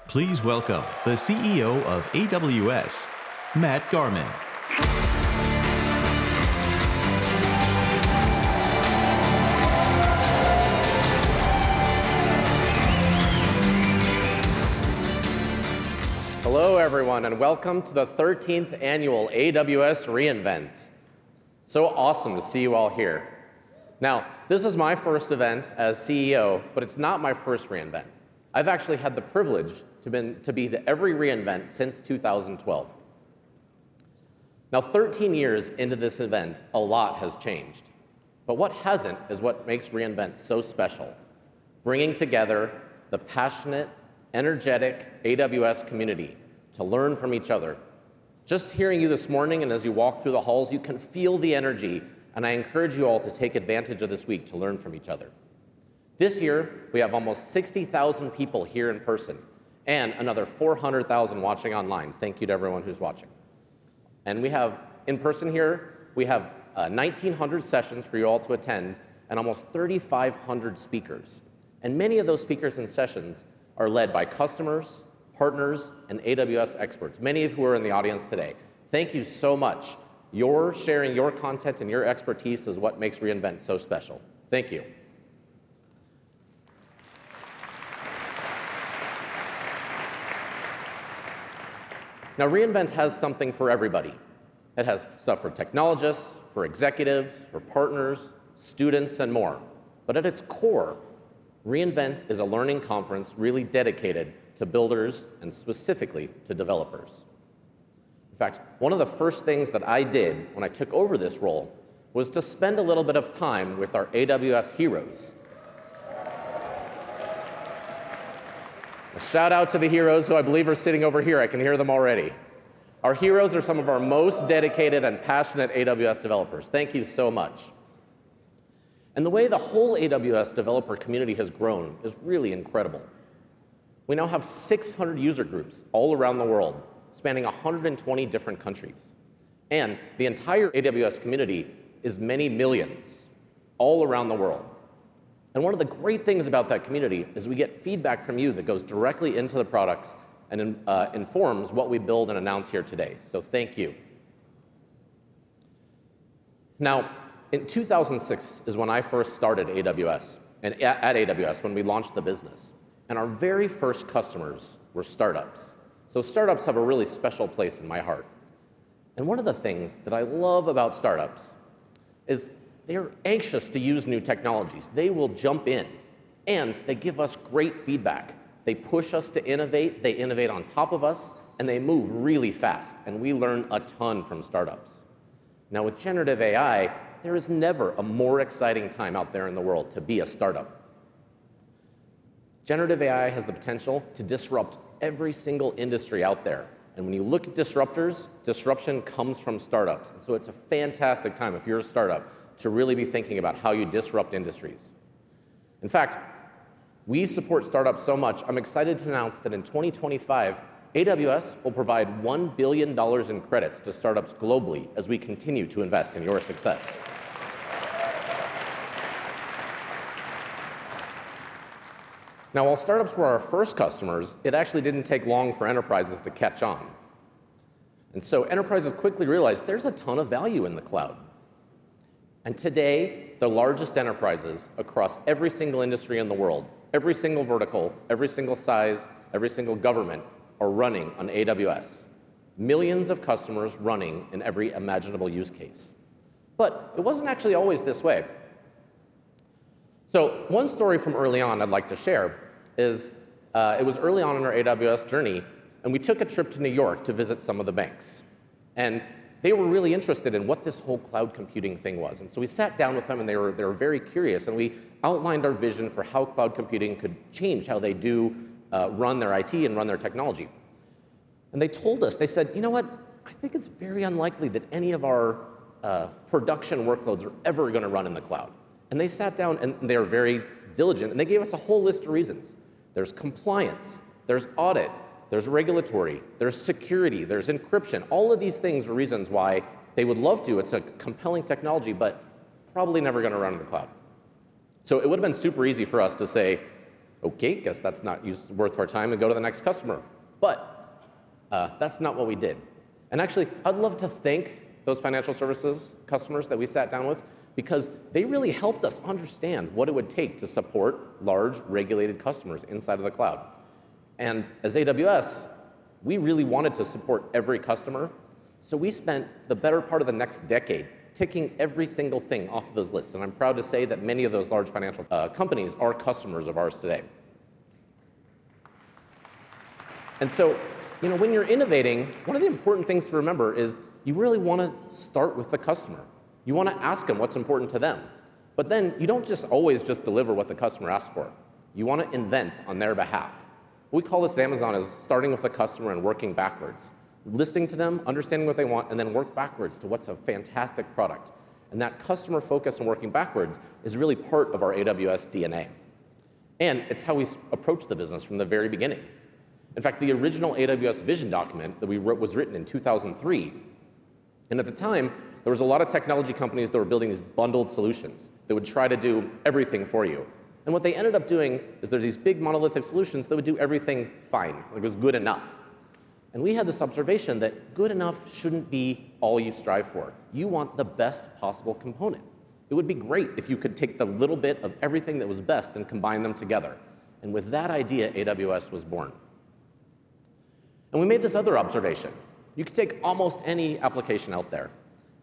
Please welcome the CEO of AWS, Matt Garman. Hello, everyone, and welcome to the 13th annual AWS reInvent. So awesome to see you all here. Now, this is my first event as CEO, but it's not my first reInvent. I've actually had the privilege to be to every reInvent since 2012. Now, 13 years into this event, a lot has changed. But what hasn't is what makes reInvent so special, bringing together the passionate, energetic AWS community to learn from each other. Just hearing you this morning and as you walk through the halls, you can feel the energy, and I encourage you all to take advantage of this week to learn from each other. This year, we have almost 60,000 people here in person and another 400,000 watching online. Thank you to everyone who's watching. And we have, in person here, we have 1,900 sessions for you all to attend and almost 3,500 speakers. And many of those speakers and sessions are led by customers, partners, and AWS experts, many of who are in the audience today. Thank you so much. Your sharing your content and your expertise is what makes reInvent so special. Thank you. Now, reInvent has something for everybody. It has stuff for technologists, for executives, for partners, students, and more. But at its core, reInvent is a learning conference really dedicated to builders and specifically to developers. In fact, one of the first things that I did when I took over this role was to spend a little bit of time with our AWS heroes. A shout out to the heroes who I believe are sitting over here. I can hear them already. Our heroes are some of our most dedicated and passionate AWS developers. Thank you so much. And the way the whole AWS developer community has grown is really incredible. We now have 600 user groups all around the world, spanning 120 different countries. And the entire AWS community is many millions all around the world. And one of the great things about that community is we get feedback from you that goes directly into the products and informs what we build and announce here today. So thank you. Now, in 2006 is when I first started AWS, and at AWS when we launched the business. And our very first customers were startups. So startups have a really special place in my heart. And one of the things that I love about startups is they're anxious to use new technologies. They will jump in And they give us great feedback. They push us to innovate, they innovate on top of us, and they move really fast, and we learn a ton from startups. Now with generative AI, there is never a more exciting time out there in the world to be a startup. Generative AI has the potential to disrupt every single industry out there. And when you look at disruptors, disruption comes from startups. And so it's a fantastic time if you're a startup to really be thinking about how you disrupt industries. In fact, we support startups so much, I'm excited to announce that in 2025, AWS will provide $1 billion in credits to startups globally as we continue to invest in your success. Now, while startups were our first customers, it actually didn't take long for enterprises to catch on. And so enterprises quickly realized there's a ton of value in the cloud. And today, the largest enterprises across every single industry in the world, every single vertical, every single size, every single government are running on AWS. Millions of customers running in every imaginable use case. But it wasn't actually always this way. So one story from early on I'd like to share is it was early on in our AWS journey, and we took a trip to New York to visit some of the banks. And they were really interested in what this whole cloud computing thing was. And so we sat down with them, and they were very curious, and we outlined our vision for how cloud computing could change how they do run their IT and run their technology. And they told us, they said, you know what, I think it's very unlikely that any of our production workloads are ever going to run in the cloud. And they sat down, and they were very diligent, and they gave us a whole list of reasons. There's compliance, there's audit, there's regulatory, there's security, there's encryption. All of these things are reasons why they would love to. It's a compelling technology, but probably never going to run in the cloud. So it would have been super easy for us to say, OK, guess that's not worth our time, and go to the next customer. But that's not what we did. And actually, I'd love to thank those financial services customers that we sat down with, because they really helped us understand what it would take to support large, regulated customers inside of the cloud. And as AWS, we really wanted to support every customer, so we spent the better part of the next decade ticking every single thing off of those lists. And I'm proud to say that many of those large financial companies are customers of ours today. And so, you know, when you're innovating, one of the important things to remember is you really want to start with the customer. You want to ask them what's important to them. But then you don't just always just deliver what the customer asks for. You want to invent on their behalf. What we call this at Amazon is starting with the customer and working backwards. Listening to them, understanding what they want, and then work backwards to what's a fantastic product. And that customer focus and working backwards is really part of our AWS DNA. And it's how we approach the business from the very beginning. In fact, the original AWS vision document that we wrote was written in 2003. And at the time, there was a lot of technology companies that were building these bundled solutions that would try to do everything for you. And what they ended up doing is there's these big monolithic solutions that would do everything fine, like it was good enough. And we had this observation that good enough shouldn't be all you strive for. You want the best possible component. It would be great if you could take the little bit of everything that was best and combine them together. And with that idea, AWS was born. And we made this other observation. You could take almost any application out there,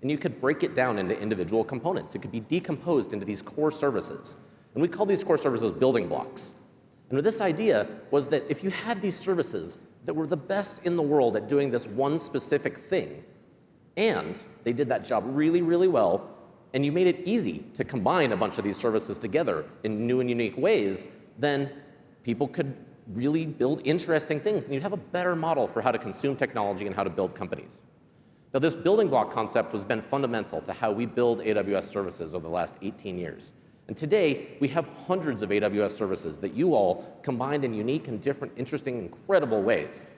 and you could break it down into individual components. It could be decomposed into these core services. And we call these core services building blocks. And this idea was that if you had these services that were the best in the world at doing this one specific thing, and they did that job really, really well, and you made it easy to combine a bunch of these services together in new and unique ways, then people could really build interesting things, and you'd have a better model for how to consume technology and how to build companies. Now, this building block concept has been fundamental to how we build AWS services over the last 18 years. And today, we have hundreds of AWS services that you all combined in unique and different, interesting, incredible ways.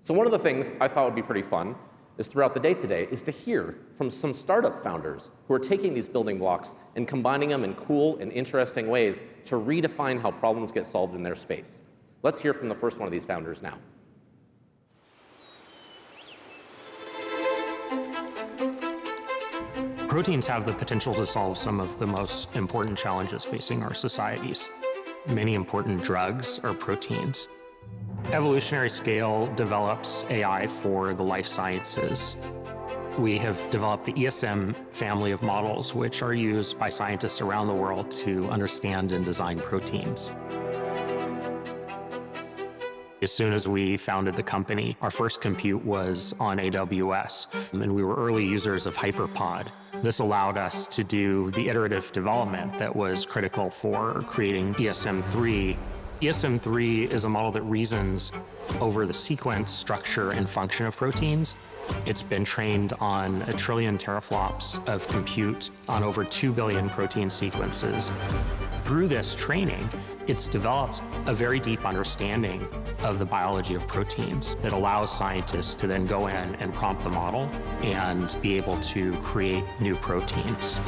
So one of the things I thought would be pretty fun is throughout the day today is to hear from some startup founders who are taking these building blocks and combining them in cool and interesting ways to redefine how problems get solved in their space. Let's hear from the first one of these founders now. Proteins have the potential to solve some of the most important challenges facing our societies. Many important drugs are proteins. Evolutionary Scale develops AI for the life sciences. We have developed the ESM family of models, which are used by scientists around the world to understand and design proteins. As soon as we founded the company, our first compute was on AWS, and we were early users of HyperPod. This allowed us to do the iterative development that was critical for creating ESM3. ESM3 is a model that reasons over the sequence, structure, and function of proteins. It's been trained on 1 trillion teraflops of compute on over 2 billion protein sequences. Through this training, it's developed a very deep understanding of the biology of proteins that allows scientists to then go in and prompt the model and be able to create new proteins.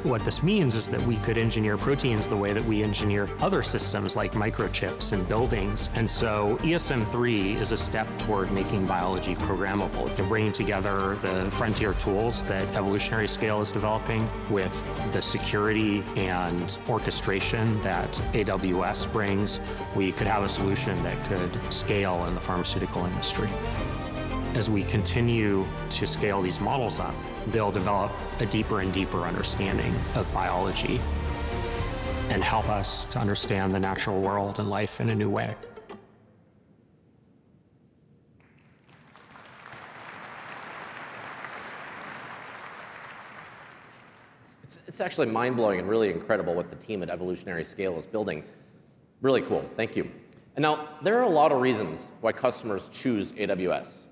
What this means is that we could engineer proteins the way that we engineer other systems like microchips and buildings. And so ESM3 is a step toward making biology programmable, and bringing together the frontier tools that Evolutionary Scale is developing with the security and orchestration that AWS brings. We could have a solution that could scale in the pharmaceutical industry. As we continue to scale these models up, they'll develop a deeper and deeper understanding of biology and help us to understand the natural world and life in a new way. It's actually mind-blowing and really incredible what the team at Evolutionary Scale is building. Really cool. Thank you. And now, there are a lot of reasons why customers choose AWS.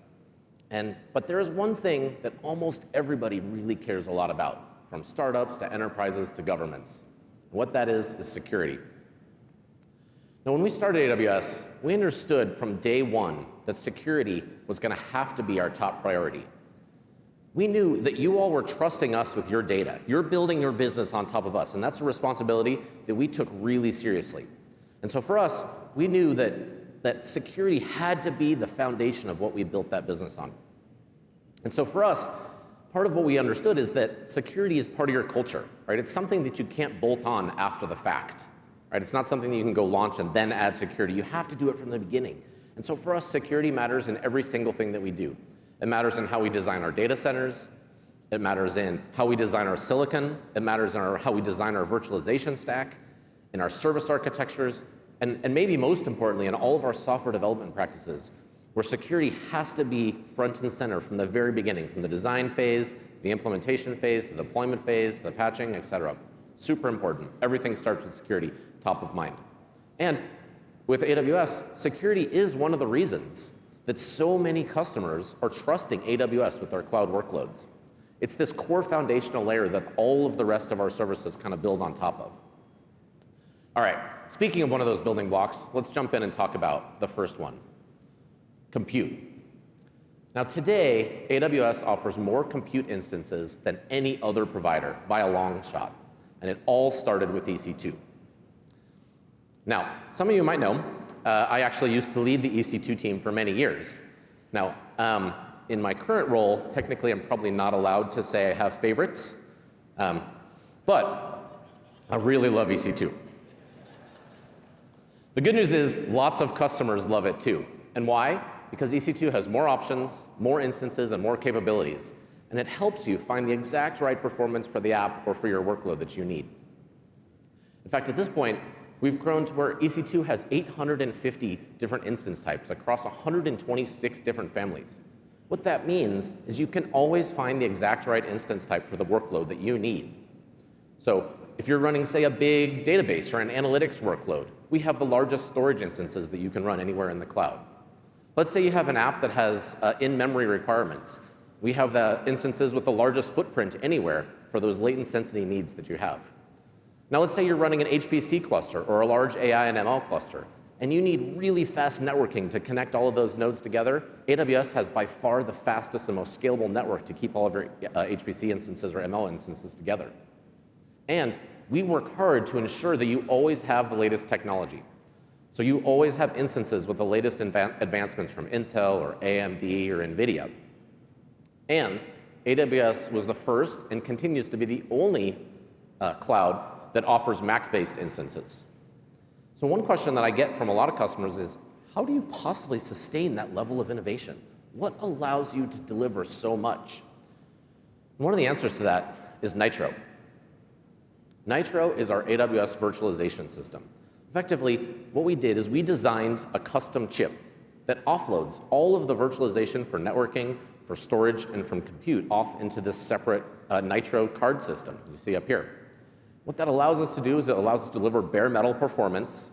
But there is one thing that almost everybody really cares a lot about, from startups to enterprises to governments. And what that is security. Now, when we started AWS, we understood from day one that security was going to have to be our top priority. We knew that you all were trusting us with your data. You're building your business on top of us, and that's a responsibility that we took really seriously. And so for us, we knew that security had to be the foundation of what we built that business on. And so for us, part of what we understood is that security is part of your culture, right? It's something that you can't bolt on after the fact, right? It's not something that you can go launch and then add security. You have to do it from the beginning. And so for us, security matters in every single thing that we do. It matters in how we design our data centers. It matters in how we design our silicon. It matters in how we design our virtualization stack, in our service architectures, and maybe most importantly, in all of our software development practices, where security has to be front and center from the very beginning, from the design phase, to the implementation phase, to the deployment phase, to the patching, et cetera. Super important. Everything starts with security, top of mind. And with AWS, security is one of the reasons that so many customers are trusting AWS with their cloud workloads. It's this core foundational layer that all of the rest of our services kind of build on top of. All right, speaking of one of those building blocks, let's jump in and talk about the first one, compute. Now today, AWS offers more compute instances than any other provider by a long shot, and it all started with EC2. Now, some of you might know, I actually used to lead the EC2 team for many years. Now, in my current role, technically I'm probably not allowed to say I have favorites, but I really love EC2. The good news is lots of customers love it too. And why? Because EC2 has more options, more instances, and more capabilities. And it helps you find the exact right performance for the app or for your workload that you need. In fact, at this point, we've grown to where EC2 has 850 different instance types across 126 different families. What that means is you can always find the exact right instance type for the workload that you need. So if you're running, say, a big database or an analytics workload, we have the largest storage instances that you can run anywhere in the cloud. Let's say you have an app that has in-memory requirements. We have the instances with the largest footprint anywhere for those latent sensitivity needs that you have. Now let's say you're running an HPC cluster or a large AI and ML cluster, and you need really fast networking to connect all of those nodes together. AWS has by far the fastest and most scalable network to keep all of your HPC instances or ML instances together. And we work hard to ensure that you always have the latest technology. So you always have instances with the latest advancements from Intel or AMD or NVIDIA. And AWS was the first and continues to be the only cloud that offers Mac-based instances. So one question that I get from a lot of customers is, how do you possibly sustain that level of innovation? What allows you to deliver so much? One of the answers to that is Nitro. Nitro is our AWS virtualization system. Effectively, what we did is we designed a custom chip that offloads all of the virtualization for networking, for storage, and from compute off into this separate Nitro card system you see up here. What that allows us to do is it allows us to deliver bare metal performance.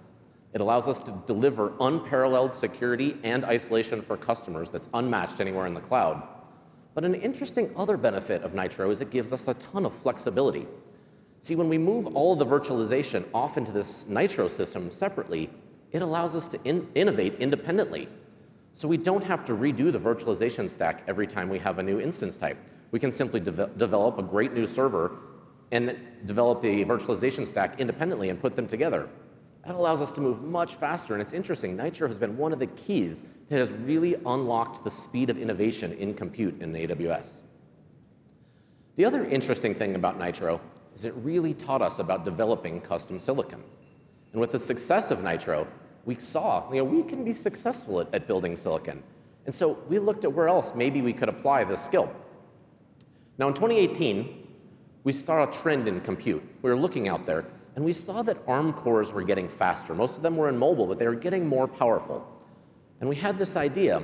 It allows us to deliver unparalleled security and isolation for customers that's unmatched anywhere in the cloud. But an interesting other benefit of Nitro is it gives us a ton of flexibility. See, when we move all of the virtualization off into this Nitro system separately, it allows us to innovate independently. So we don't have to redo the virtualization stack every time we have a new instance type. We can simply develop a great new server and develop the virtualization stack independently and put them together. That allows us to move much faster, and it's interesting, Nitro has been one of the keys that has really unlocked the speed of innovation in compute in AWS. The other interesting thing about Nitro is it really taught us about developing custom silicon. And with the success of Nitro, we saw, we can be successful at building silicon. And so we looked at where else maybe we could apply this skill. Now in 2018, we saw a trend in compute. We were looking out there, and we saw that ARM cores were getting faster. Most of them were in mobile, but they were getting more powerful. And we had this idea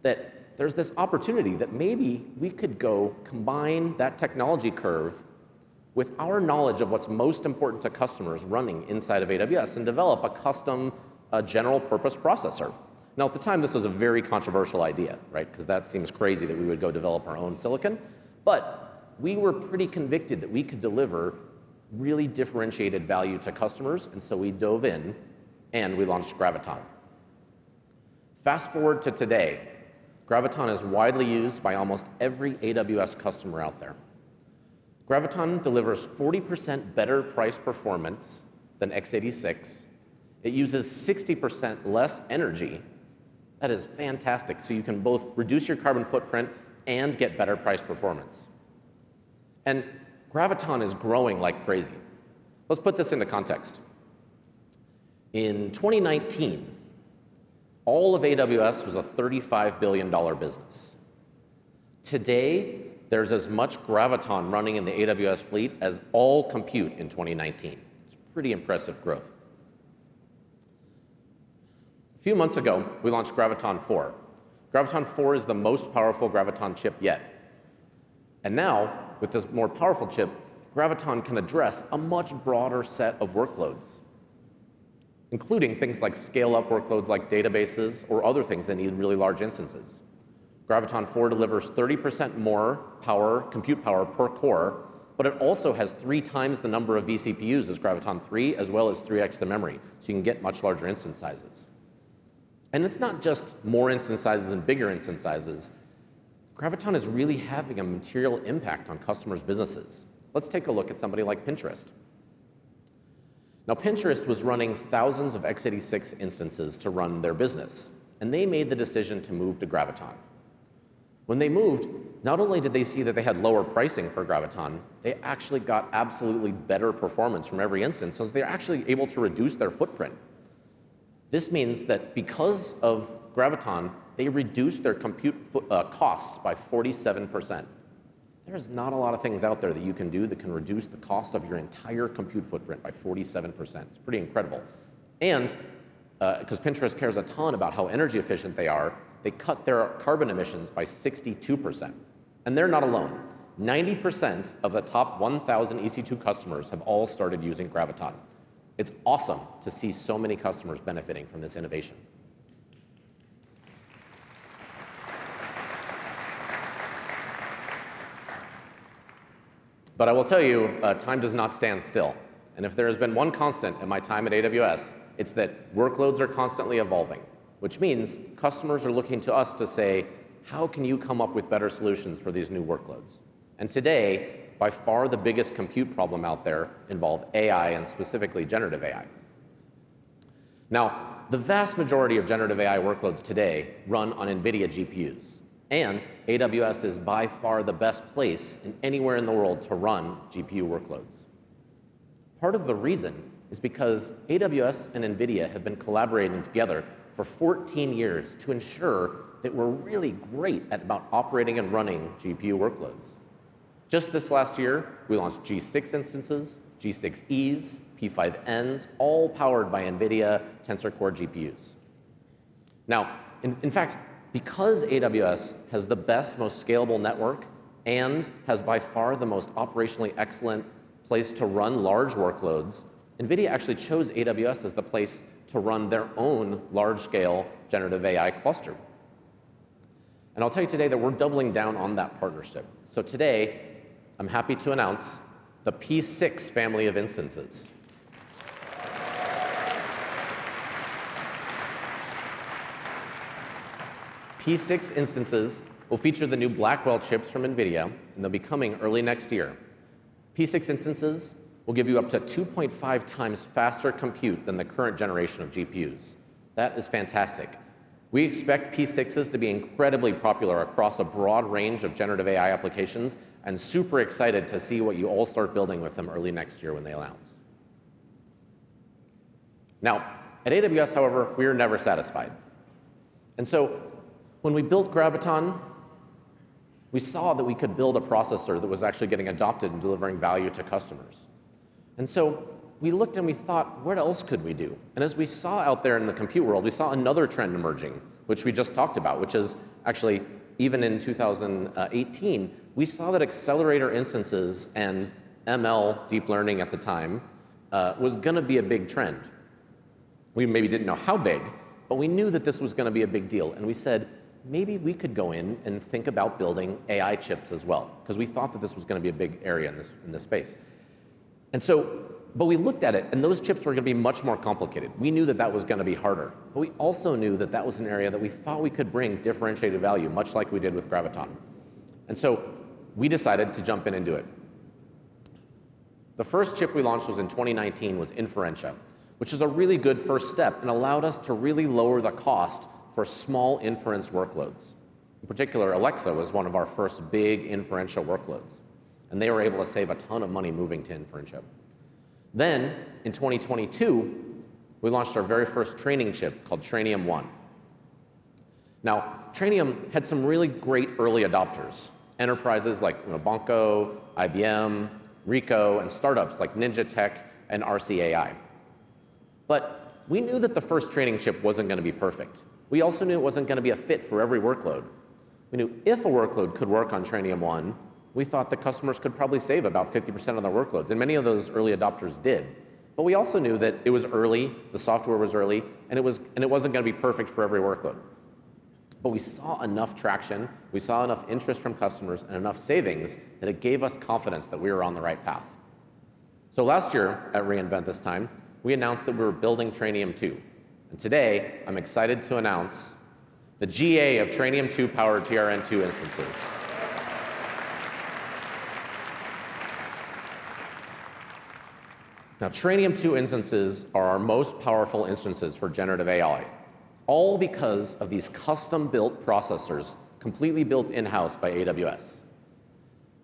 that there's this opportunity that maybe we could go combine that technology curve with our knowledge of what's most important to customers running inside of AWS and develop a custom general purpose processor. Now at the time, this was a very controversial idea, right? Because that seems crazy that we would go develop our own silicon. But we were pretty convicted that we could deliver really differentiated value to customers, and so we dove in and we launched Graviton. Fast forward to today, Graviton is widely used by almost every AWS customer out there. Graviton delivers 40% better price performance than x86. It uses 60% less energy. That is fantastic. So you can both reduce your carbon footprint and get better price performance. And Graviton is growing like crazy. Let's put this into context. In 2019, all of AWS was a $35 billion business. Today, there's as much Graviton running in the AWS fleet as all compute in 2019. It's pretty impressive growth. A few months ago, we launched Graviton 4. Graviton 4 is the most powerful Graviton chip yet. And now, with this more powerful chip, Graviton can address a much broader set of workloads, including things like scale-up workloads like databases or other things that need really large instances. Graviton 4 delivers 30% more power, compute power per core, but it also has 3 times the number of vCPUs as Graviton 3, as well as 3x the memory, so you can get much larger instance sizes. And it's not just more instance sizes and bigger instance sizes. Graviton is really having a material impact on customers' businesses. Let's take a look at somebody like Pinterest. Now, Pinterest was running thousands of x86 instances to run their business, and they made the decision to move to Graviton. When they moved, not only did they see that they had lower pricing for Graviton, they actually got absolutely better performance from every instance, so they're actually able to reduce their footprint. This means that because of Graviton, they reduced their compute costs by 47%. There's not a lot of things out there that you can do that can reduce the cost of your entire compute footprint by 47%. It's pretty incredible. And because Pinterest cares a ton about how energy efficient they are, they cut their carbon emissions by 62%. And they're not alone. 90% of the top 1,000 EC2 customers have all started using Graviton. It's awesome to see so many customers benefiting from this innovation. But I will tell you, time does not stand still. And if there has been one constant in my time at AWS, it's that workloads are constantly evolving, which means customers are looking to us to say, how can you come up with better solutions for these new workloads? And today, by far the biggest compute problem out there involve AI, and specifically generative AI. Now, the vast majority of generative AI workloads today run on NVIDIA GPUs. And AWS is by far the best place anywhere in the world to run GPU workloads. Part of the reason is because AWS and NVIDIA have been collaborating together for 14 years to ensure that we're really great at about operating and running GPU workloads. Just this last year, we launched G6 instances, G6Es, P5Ns, all powered by NVIDIA Tensor Core GPUs. Now, in fact, because AWS has the best, most scalable network and has by far the most operationally excellent place to run large workloads, NVIDIA actually chose AWS as the place to run their own large-scale generative AI cluster. And I'll tell you today that we're doubling down on that partnership. So today, I'm happy to announce the P6 family of instances. P6 instances will feature the new Blackwell chips from NVIDIA, and they'll be coming early next year. P6 instances will give you up to 2.5 times faster compute than the current generation of GPUs. That is fantastic. We expect P6s to be incredibly popular across a broad range of generative AI applications, and super excited to see what you all start building with them early next year when they announce. Now, at AWS, however, we are never satisfied. And so when we built Graviton, we saw that we could build a processor that was actually getting adopted and delivering value to customers. And so we looked and we thought, what else could we do? And as we saw out there in the compute world, we saw another trend emerging, which we just talked about, which is actually, even in 2018, we saw that accelerator instances and ML, deep learning at the time, was going to be a big trend. We maybe didn't know how big, but we knew that this was going to be a big deal. And we said, maybe we could go in and think about building AI chips as well, because we thought that this was going to be a big area in this space. And so, but we looked at it, and those chips were going to be much more complicated. We knew that that was going to be harder. But we also knew that that was an area that we thought we could bring differentiated value, much like we did with Graviton. And so we decided to jump in and do it. The first chip we launched was in 2019, was Inferentia, which is a really good first step and allowed us to really lower the cost for small inference workloads. In particular, Alexa was one of our first big inferential workloads, and they were able to save a ton of money moving to Inferentia. Then, in 2022, we launched our very first training chip called Trainium 1. Now, Trainium had some really great early adopters, enterprises like Unibanco, IBM, Ricoh, and startups like Ninja Tech and RCAI. But we knew that the first training chip wasn't going to be perfect. We also knew it wasn't going to be a fit for every workload. We knew if a workload could work on Trainium 1, we thought the customers could probably save about 50% of their workloads, and many of those early adopters did. But we also knew that it was early, the software was early, and it wasn't going to be perfect for every workload. But we saw enough traction, we saw enough interest from customers, and enough savings that it gave us confidence that we were on the right path. So last year at re:Invent this time, we announced that we were building Trainium 2. And today, I'm excited to announce the GA of Trainium 2 powered TRN2 instances. Now, Trainium 2 instances are our most powerful instances for generative AI, all because of these custom-built processors completely built in-house by AWS.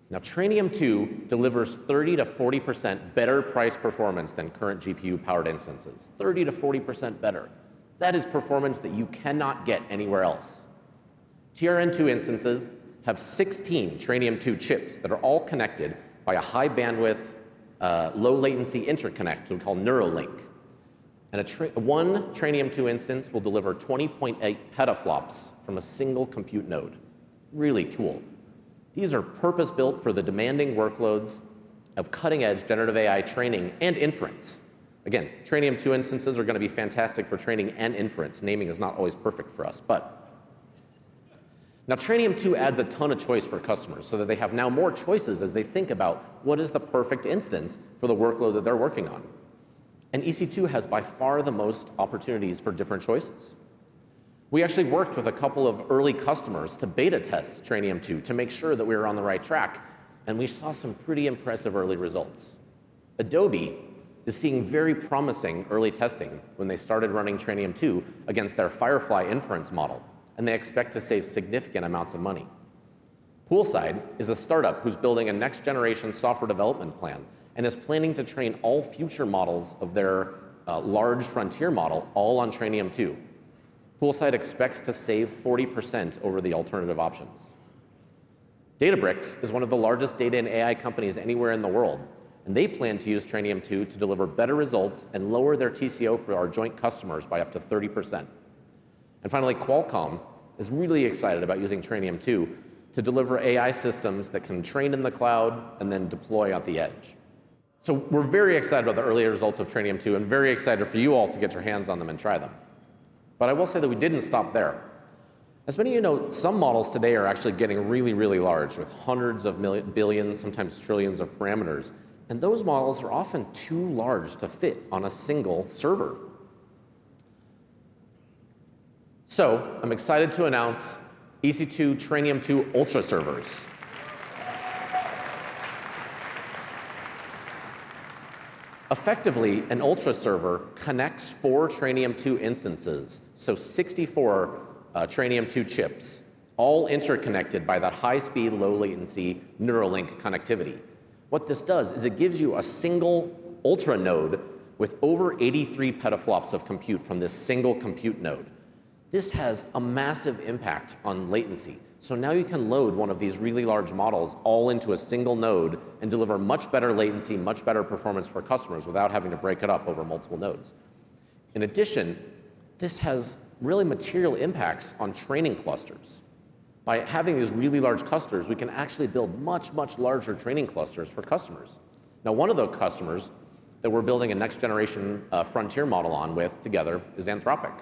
Now, Trainium 2 delivers 30 to 40% better price performance than current GPU-powered instances. 30 to 40% better. That is performance that you cannot get anywhere else. TRN2 instances have 16 Trainium 2 chips that are all connected by a high-bandwidth, low-latency interconnect we call Neuralink. And one Trainium 2 instance will deliver 20.8 petaflops from a single compute node. Really cool. These are purpose-built for the demanding workloads of cutting-edge generative AI training and inference. Again, Trainium 2 instances are going to be fantastic for training and inference. Naming is not always perfect for us, but. Now, Trainium 2 adds a ton of choice for customers so that they have now more choices as they think about what is the perfect instance for the workload that they're working on. And EC2 has by far the most opportunities for different choices. We actually worked with a couple of early customers to beta test Trainium 2 to make sure that we were on the right track, and we saw some pretty impressive early results. Adobe is seeing very promising early testing when they started running Trainium 2 against their Firefly inference model, and they expect to save significant amounts of money. Poolside is a startup who's building a next-generation software development plan, and is planning to train all future models of their large frontier model all on Trainium 2. Poolside expects to save 40% over the alternative options. Databricks is one of the largest data and AI companies anywhere in the world, and they plan to use Trainium 2 to deliver better results and lower their TCO for our joint customers by up to 30%. And finally, Qualcomm is really excited about using Trainium 2 to deliver AI systems that can train in the cloud and then deploy at the edge. So we're very excited about the early results of Trainium 2 and very excited for you all to get your hands on them and try them. But I will say that we didn't stop there. As many of you know, some models today are actually getting really, really large with hundreds of billions, sometimes trillions of parameters. And those models are often too large to fit on a single server. So I'm excited to announce EC2 Trainium 2 Ultra servers. Effectively, an Ultra server connects 4 Trainium 2 instances, so 64 Trainium 2 chips, all interconnected by that high-speed, low-latency Neuralink connectivity. What this does is it gives you a single Ultra node with over 83 petaflops of compute from this single compute node. This has a massive impact on latency. So now you can load one of these really large models all into a single node and deliver much better latency, much better performance for customers without having to break it up over multiple nodes. In addition, this has really material impacts on training clusters. By having these really large clusters, we can actually build much, much larger training clusters for customers. Now, one of those customers that we're building a next generation frontier model on with together is Anthropic.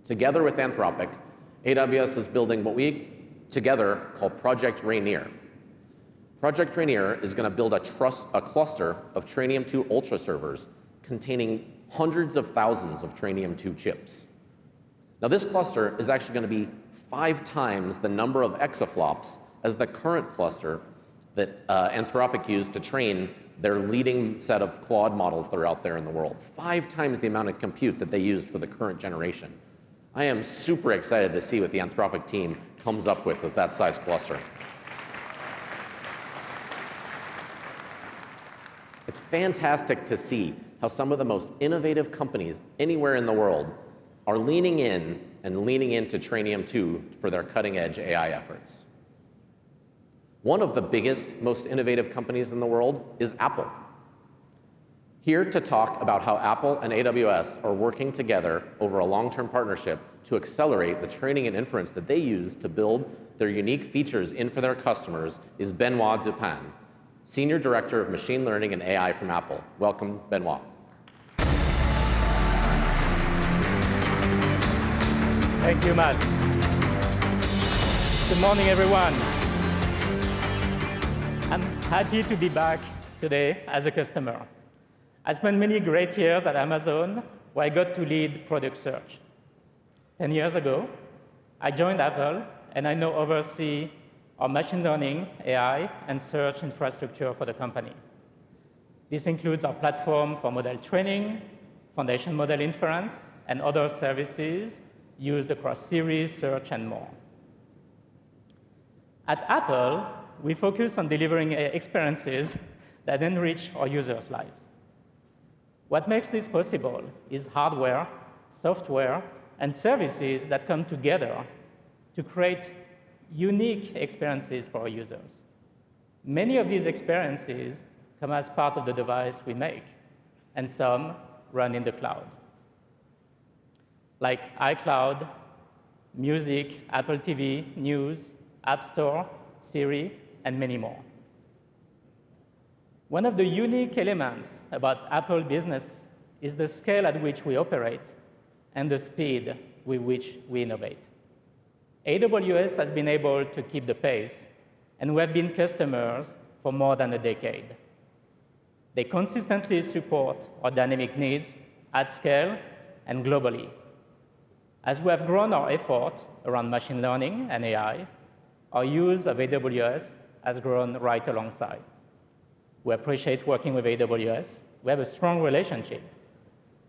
Together with Anthropic, AWS is building what we together call Project Rainier. Project Rainier is going to build a cluster of Trainium 2 Ultra servers containing hundreds of thousands of Trainium 2 chips. Now, this cluster is actually going to be 5 times the number of exaflops as the current cluster that Anthropic used to train their leading set of Claude models that are out there in the world. 5 times the amount of compute that they used for the current generation. I am super excited to see what the Anthropic team comes up with that size cluster. It's fantastic to see how some of the most innovative companies anywhere in the world are leaning in and leaning into Trainium 2 for their cutting-edge AI efforts. One of the biggest, most innovative companies in the world is Apple. Here to talk about how Apple and AWS are working together over a long-term partnership to accelerate the training and inference that they use to build their unique features in for their customers is Benoit Dupin, Senior Director of Machine Learning and AI from Apple. Welcome, Benoit. Thank you, Matt. Good morning, everyone. I'm happy to be back today as a customer. I spent many great years at Amazon, where I got to lead product search. 10 years ago, I joined Apple, and I now oversee our machine learning, AI, and search infrastructure for the company. This includes our platform for model training, foundation model inference, and other services used across series, search, and more. At Apple, we focus on delivering experiences that enrich our users' lives. What makes this possible is hardware, software, and services that come together to create unique experiences for our users. Many of these experiences come as part of the device we make, and some run in the cloud, like iCloud, Music, Apple TV, News, App Store, Siri, and many more. One of the unique elements about Apple business is the scale at which we operate and the speed with which we innovate. AWS has been able to keep the pace, and we have been customers for more than a decade. They consistently support our dynamic needs at scale and globally. As we have grown our effort around machine learning and AI, our use of AWS has grown right alongside. We appreciate working with AWS. We have a strong relationship.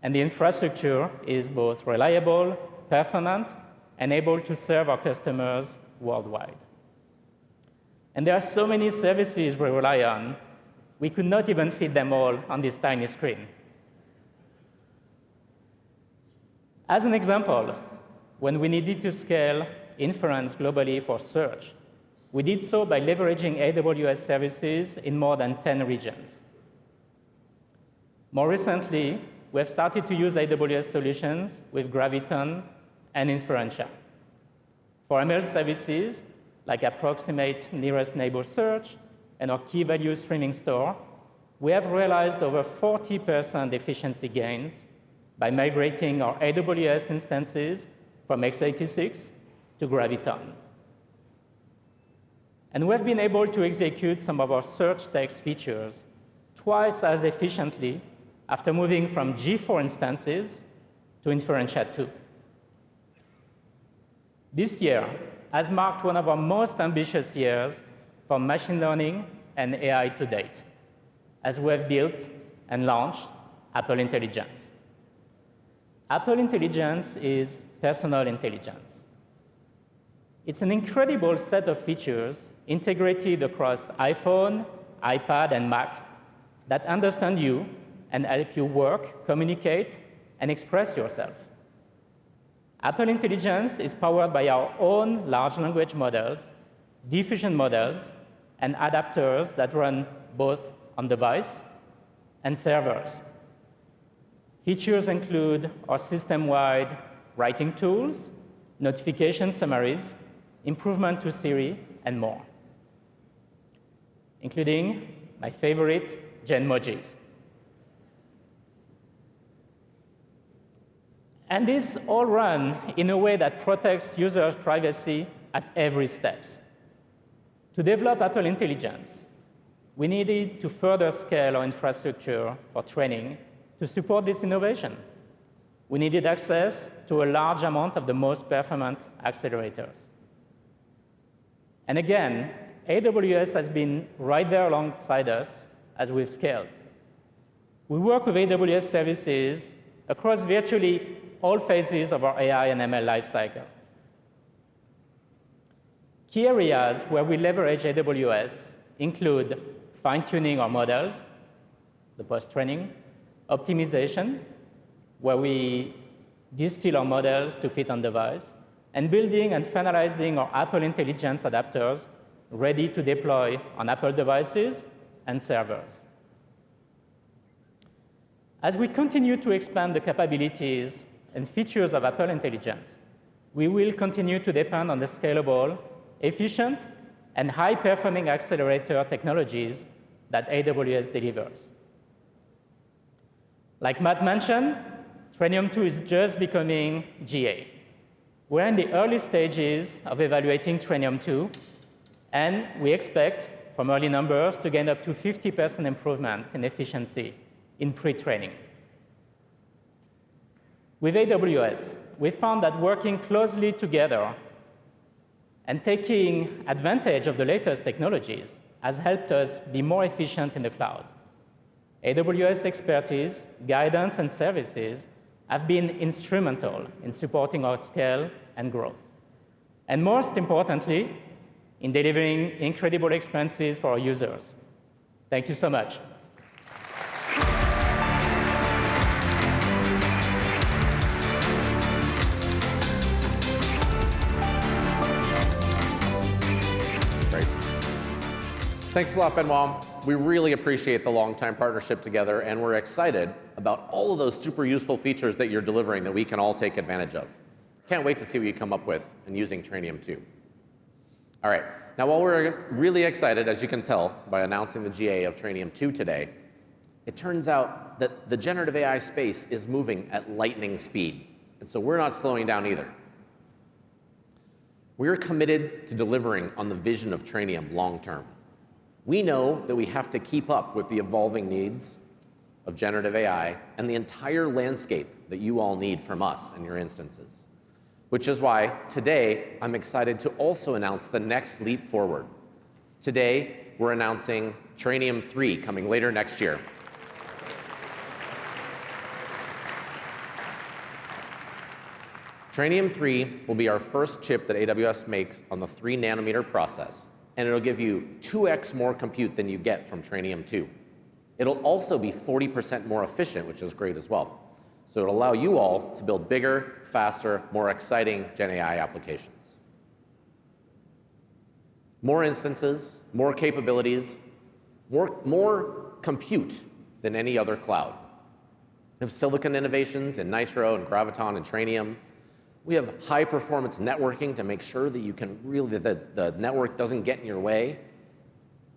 And the infrastructure is both reliable, performant, and able to serve our customers worldwide. And there are so many services we rely on we could not even fit them all on this tiny screen. As an example, when we needed to scale inference globally for search, we did so by leveraging AWS services in more than 10 regions. More recently, we have started to use AWS solutions with Graviton and Inferentia. For ML services, like approximate nearest neighbor search and our key value streaming store, we have realized over 40% efficiency gains by migrating our AWS instances from x86 to Graviton. And we have been able to execute some of our search text features twice as efficiently after moving from G4 instances to Inferentia 2. This year has marked one of our most ambitious years for machine learning and AI to date, as we have built and launched Apple Intelligence. Apple Intelligence is personal intelligence. It's an incredible set of features integrated across iPhone, iPad, and Mac that understand you and help you work, communicate, and express yourself. Apple Intelligence is powered by our own large language models, diffusion models, and adapters that run both on device and servers. Features include our system-wide writing tools, notification summaries, improvement to Siri, and more, including my favorite, Genmojis. And this all run in a way that protects users' privacy at every step. To develop Apple Intelligence, we needed to further scale our infrastructure for training to support this innovation. We needed access to a large amount of the most performant accelerators. And again, AWS has been right there alongside us as we've scaled. We work with AWS services across virtually all phases of our AI and ML lifecycle. Key areas where we leverage AWS include fine-tuning our models, the post-training, optimization, where we distill our models to fit on device, and building and finalizing our Apple Intelligence adapters ready to deploy on Apple devices and servers. As we continue to expand the capabilities and features of Apple Intelligence, we will continue to depend on the scalable, efficient, and high-performing accelerator technologies that AWS delivers. Like Matt mentioned, Trainium 2 is just becoming GA. We're in the early stages of evaluating Trainium 2, and we expect, from early numbers, to gain up to 50% improvement in efficiency in pre-training. With AWS, we found that working closely together and taking advantage of the latest technologies has helped us be more efficient in the cloud. AWS expertise, guidance, and services have been instrumental in supporting our scale and growth. And most importantly, in delivering incredible experiences for our users. Thank you so much. Thanks a lot, Benoit. We really appreciate the long-time partnership together, and we're excited about all of those super useful features that you're delivering that we can all take advantage of. Can't wait to see what you come up with in using Trainium 2. All right, now while we're really excited, as you can tell by announcing the GA of Trainium 2 today, it turns out that the generative AI space is moving at lightning speed, and so we're not slowing down either. We're committed to delivering on the vision of Trainium long-term. We know that we have to keep up with the evolving needs of generative AI and the entire landscape that you all need from us and your instances. Which is why today I'm excited to also announce the next leap forward. Today we're announcing Trainium 3 coming later next year. Trainium 3 will be our first chip that AWS makes on the 3 nanometer process, and it'll give you 2x more compute than you get from Trainium 2. It'll also be 40% more efficient, which is great as well. So it'll allow you all to build bigger, faster, more exciting Gen AI applications. More instances, more capabilities, more compute than any other cloud. We have silicon innovations in Nitro and Graviton and Trainium. We have high performance networking to make sure that you can really, the network doesn't get in your way.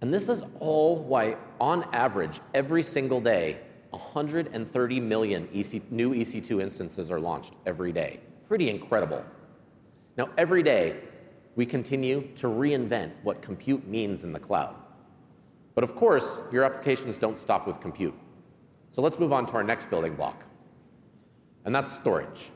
And this is all why, on average, every single day, 130 million new EC2 instances are launched every day. Pretty incredible. Now, every day, we continue to reinvent what compute means in the cloud. But of course, your applications don't stop with compute. So let's move on to our next building block, and that's storage.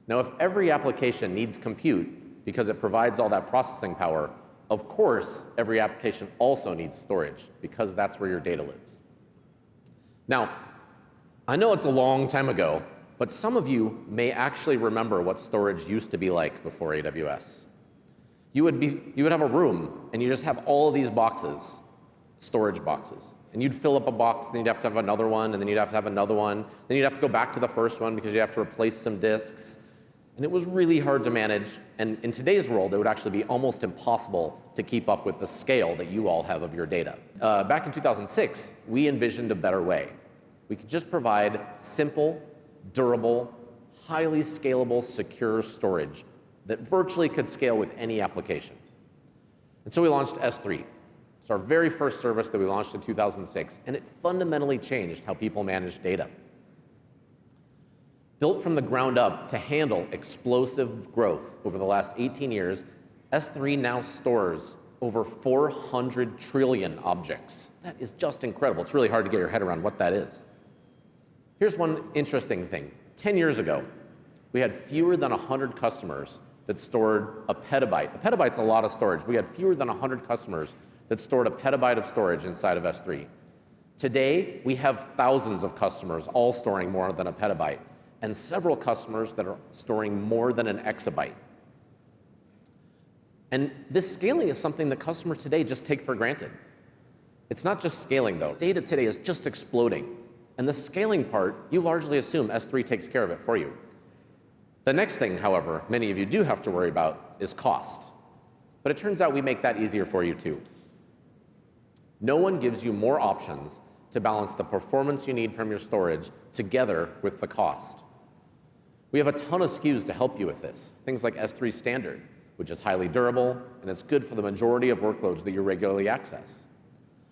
Now, if every application needs compute because it provides all that processing power, of course, every application also needs storage because that's where your data lives. Now, I know it's a long time ago, but some of you may actually remember what storage used to be like before AWS. You would have a room, and you just have all of these boxes, storage boxes. And you'd fill up a box, then you'd have to have another one, and then you'd have to have another one. Then you'd have to go back to the first one because you have to replace some disks. And it was really hard to manage. And in today's world, it would actually be almost impossible to keep up with the scale that you all have of your data. Back in 2006, we envisioned a better way. We could just provide simple, durable, highly scalable, secure storage that virtually could scale with any application. And so we launched S3. It's our very first service that we launched in 2006, and it fundamentally changed how people manage data. Built from the ground up to handle explosive growth over the last 18 years, S3 now stores over 400 trillion objects. That is just incredible. It's really hard to get your head around what that is. Here's one interesting thing. 10 years ago, we had fewer than 100 customers that stored a petabyte. A petabyte's a lot of storage. We had fewer than 100 customers that stored a petabyte of storage inside of S3. Today, we have thousands of customers all storing more than a petabyte, and several customers that are storing more than an exabyte. And this scaling is something that customers today just take for granted. It's not just scaling, though. Data today is just exploding. And the scaling part, you largely assume S3 takes care of it for you. The next thing, however, many of you do have to worry about is cost. But it turns out we make that easier for you, too. No one gives you more options to balance the performance you need from your storage together with the cost. We have a ton of SKUs to help you with this. Things like S3 Standard, which is highly durable, and it's good for the majority of workloads that you regularly access.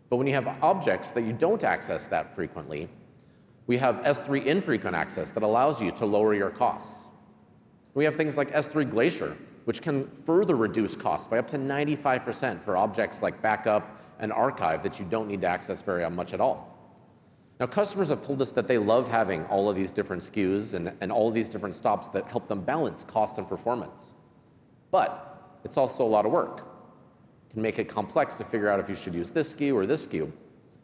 But when you have objects that you don't access that frequently, we have S3 Infrequent Access that allows you to lower your costs. We have things like S3 Glacier, which can further reduce costs by up to 95% for objects like backup and archive that you don't need to access very much at all. Now, customers have told us that they love having all of these different SKUs and all of these different stops that help them balance cost and performance. But it's also a lot of work. It can make it complex to figure out if you should use this SKU or this SKU.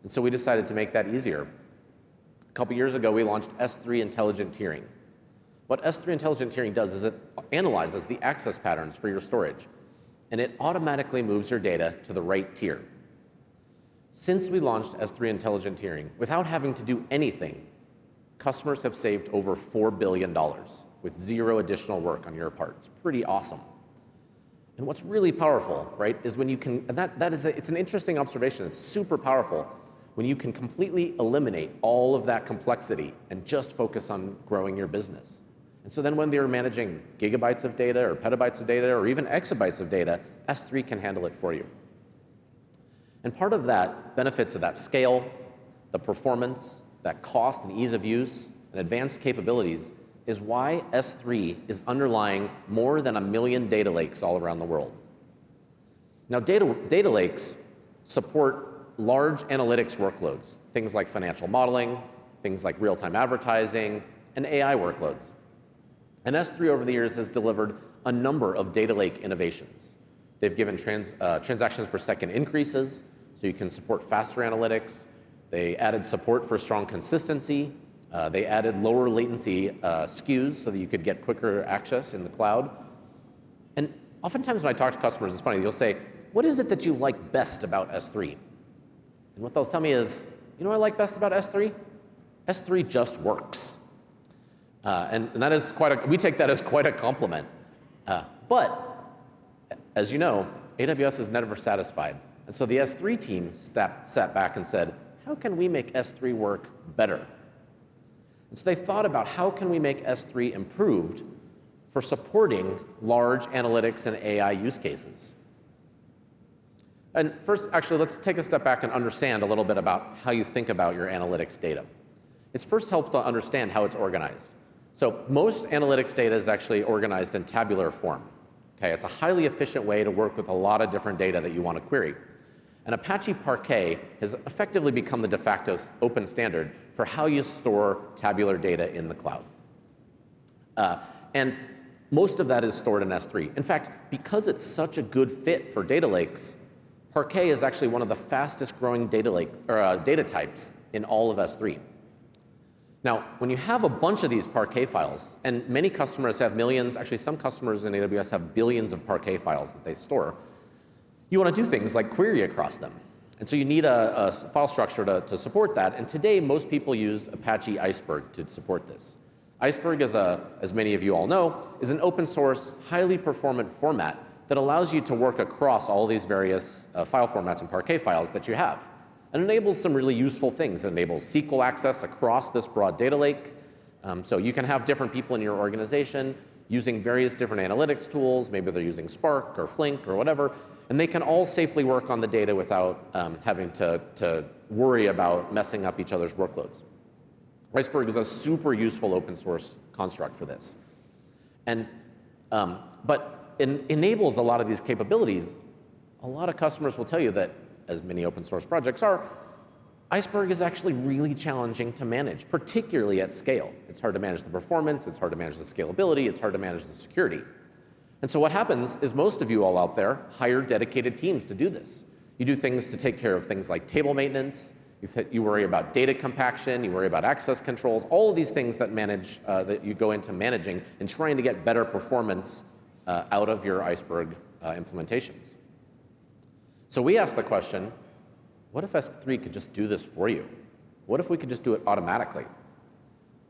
And so we decided to make that easier. A couple years ago, we launched S3 Intelligent Tiering. What S3 Intelligent Tiering does is it analyzes the access patterns for your storage, and it automatically moves your data to the right tier. Since we launched S3 Intelligent Tiering, without having to do anything, customers have saved over $4 billion with zero additional work on your part. It's pretty awesome. And what's really powerful, right, is when you can, and it's an interesting observation, it's super powerful, when you can completely eliminate all of that complexity and just focus on growing your business. And so then when they're managing gigabytes of data or petabytes of data or even exabytes of data, S3 can handle it for you. And part of that benefits of that scale, the performance, that cost and ease of use, and advanced capabilities is why S3 is underlying more than 1 million data lakes all around the world. Now, data lakes support large analytics workloads, things like financial modeling, things like real-time advertising, and AI workloads. And S3 over the years has delivered a number of data lake innovations. They've given transactions per second increases, so you can support faster analytics. They added support for strong consistency. They added lower latency SKUs so that you could get quicker access in the cloud. And oftentimes when I talk to customers, it's funny, you'll say, what is it that you like best about S3? And what they'll tell me is, You know what I like best about S3? S3 just works. And that is we take that as quite a compliment. But, as you know, AWS is never satisfied. And so the S3 team sat back and said, how can we make S3 work better? And so they thought about how can we make S3 improved for supporting large analytics and AI use cases. And first, actually, let's take a step back and understand a little bit about how you think about your analytics data. It's first helped to understand how it's organized. So most analytics data is actually organized in tabular form. Okay, it's a highly efficient way to work with a lot of different data that you want to query. And Apache Parquet has effectively become the de facto open standard for how you store tabular data in the cloud. And most of that is stored in S3. In fact, because it's such a good fit for data lakes, Parquet is actually one of the fastest growing data types in all of S3. Now, when you have a bunch of these Parquet files, and many customers have millions, actually some customers in AWS have billions of Parquet files that they store, you want to do things like query across them. And so you need a file structure to support that. And today, most people use Apache Iceberg to support this. Iceberg, as many of you all know, is an open source, highly performant format that allows you to work across all these various file formats and Parquet files that you have. And enables some really useful things. It enables SQL access across this broad data lake. So you can have different people in your organization using various different analytics tools. Maybe they're using Spark or Flink or whatever. And they can all safely work on the data without having to worry about messing up each other's workloads. Iceberg is a super useful open source construct for this. And, but it enables a lot of these capabilities. A lot of customers will tell you that, as many open source projects are, Iceberg is actually really challenging to manage, particularly at scale. It's hard to manage the performance, it's hard to manage the scalability, it's hard to manage the security. And so what happens is most of you all out there hire dedicated teams to do this. You do things to take care of things like table maintenance, you worry about data compaction, you worry about access controls, all of these things that that you go into managing and trying to get better performance out of your Iceberg implementations. So we asked the question, what if S3 could just do this for you? What if we could just do it automatically?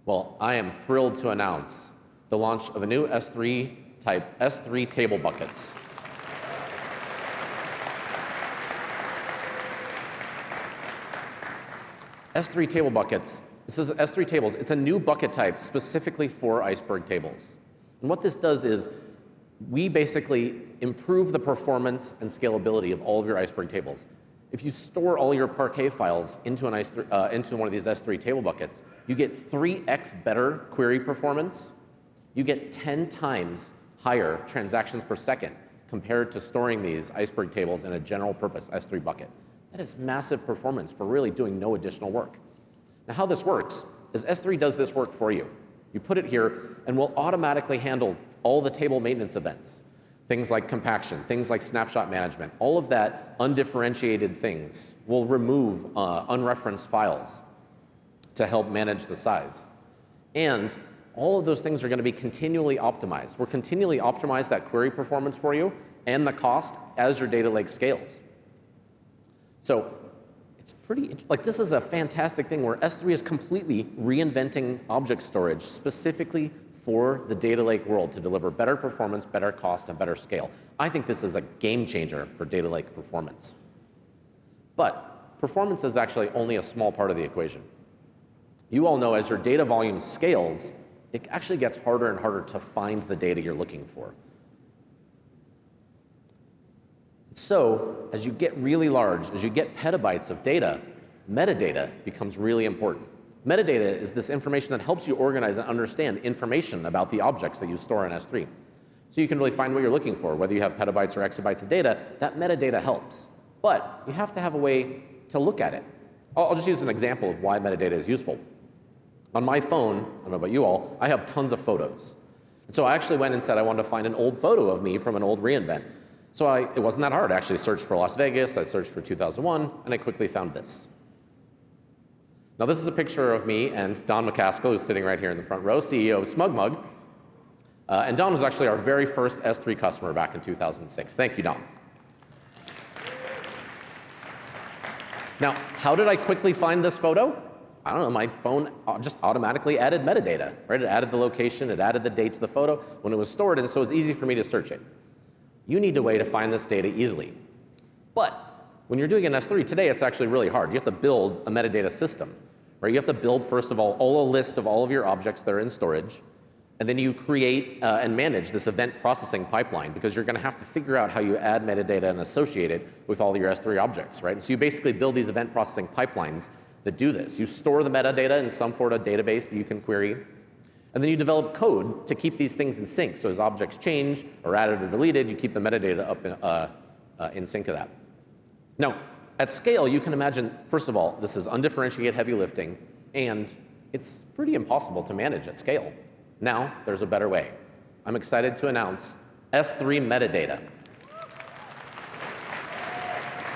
Well, I am thrilled to announce the launch of a new S3 type, S3 table buckets. S3 table buckets, this is S3 tables. It's a new bucket type specifically for Iceberg tables. And what this does is we basically improve the performance and scalability of all of your Iceberg tables. If you store all your Parquet files into one of these S3 table buckets, you get 3x better query performance. You get 10 times higher transactions per second compared to storing these Iceberg tables in a general purpose S3 bucket. That is massive performance for really doing no additional work. Now, how this works is S3 does this work for you. You put it here, and we'll automatically handle all the table maintenance events. Things like compaction, things like snapshot management, all of that undifferentiated things will remove unreferenced files to help manage the size. And all of those things are going to be continually optimized. We're continually optimize that query performance for you and the cost as your data lake scales. So it's this is a fantastic thing where S3 is completely reinventing object storage specifically for the data lake world to deliver better performance, better cost, and better scale. I think this is a game changer for data lake performance. But performance is actually only a small part of the equation. You all know as your data volume scales, it actually gets harder and harder to find the data you're looking for. So as you get really large, as you get petabytes of data, metadata becomes really important. Metadata is this information that helps you organize and understand information about the objects that you store in S3. So you can really find what you're looking for, whether you have petabytes or exabytes of data, that metadata helps. But you have to have a way to look at it. I'll just use an example of why metadata is useful. On my phone, I don't know about you all, I have tons of photos. And so I actually went and said I wanted to find an old photo of me from an old reInvent. So it wasn't that hard. I actually searched for Las Vegas, I searched for 2001, and I quickly found this. Now this is a picture of me and Don McCaskill, who's sitting right here in the front row, CEO of SmugMug. And Don was actually our very first S3 customer back in 2006. Thank you, Don. Now, how did I quickly find this photo? I don't know, my phone just automatically added metadata, right? It added the location, it added the date to the photo when it was stored, and so it was easy for me to search it. You need a way to find this data easily. But when you're doing an S3 today, it's actually really hard. You have to build a metadata system, right? You have to build, first of all a list of all of your objects that are in storage, and then you create and manage this event processing pipeline, because you're gonna have to figure out how you add metadata and associate it with all of your S3 objects, right? And so you basically build these event processing pipelines that do this. You store the metadata in some sort of database that you can query, and then you develop code to keep these things in sync. So as objects change or added or deleted, you keep the metadata up in sync of that. Now, at scale, you can imagine, first of all, this is undifferentiated heavy lifting, and it's pretty impossible to manage at scale. Now, there's a better way. I'm excited to announce S3 metadata.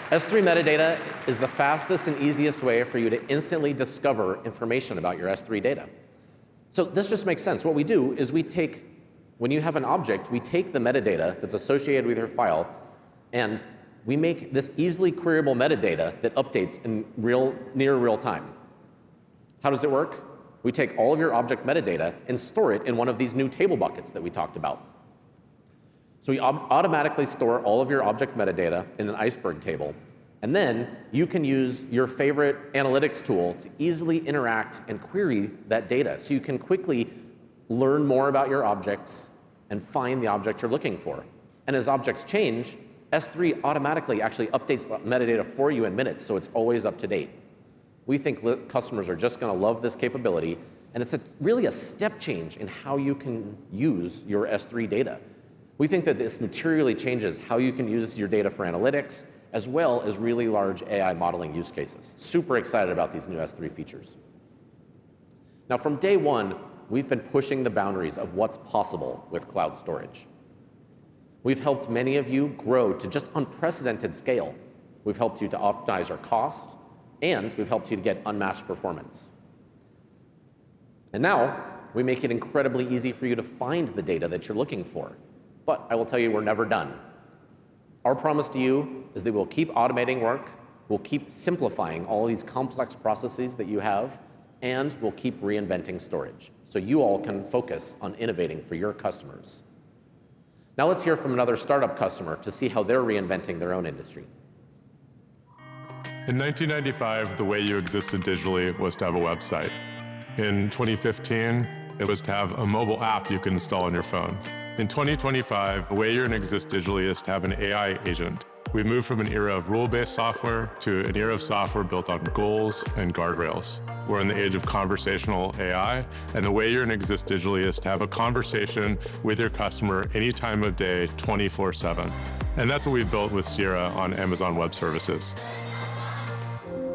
S3 metadata is the fastest and easiest way for you to instantly discover information about your S3 data. So this just makes sense. What we do is when you have an object, we take the metadata that's associated with your file, and we make this easily queryable metadata that updates in near real time. How does it work? We take all of your object metadata and store it in one of these new table buckets that we talked about. So we automatically store all of your object metadata in an Iceberg table, and then you can use your favorite analytics tool to easily interact and query that data. So you can quickly learn more about your objects and find the object you're looking for. And as objects change, S3 automatically actually updates the metadata for you in minutes, so it's always up to date. We think customers are just going to love this capability, and it's really a step change in how you can use your S3 data. We think that this materially changes how you can use your data for analytics, as well as really large AI modeling use cases. Super excited about these new S3 features. Now, from day one, we've been pushing the boundaries of what's possible with cloud storage. We've helped many of you grow to just unprecedented scale. We've helped you to optimize our cost, and we've helped you to get unmatched performance. And now, we make it incredibly easy for you to find the data that you're looking for. But I will tell you, we're never done. Our promise to you is that we'll keep automating work, we'll keep simplifying all these complex processes that you have, and we'll keep reinventing storage, so you all can focus on innovating for your customers. Now let's hear from another startup customer to see how they're reinventing their own industry. In 1995, the way you existed digitally was to have a website. In 2015, it was to have a mobile app you could install on your phone. In 2025, the way you're going to exist digitally is to have an AI agent. We moved from an era of rule-based software to an era of software built on goals and guardrails. We're in the age of conversational AI, and the way you're going to exist digitally is to have a conversation with your customer any time of day, 24/7. And that's what we built with Sierra on Amazon Web Services.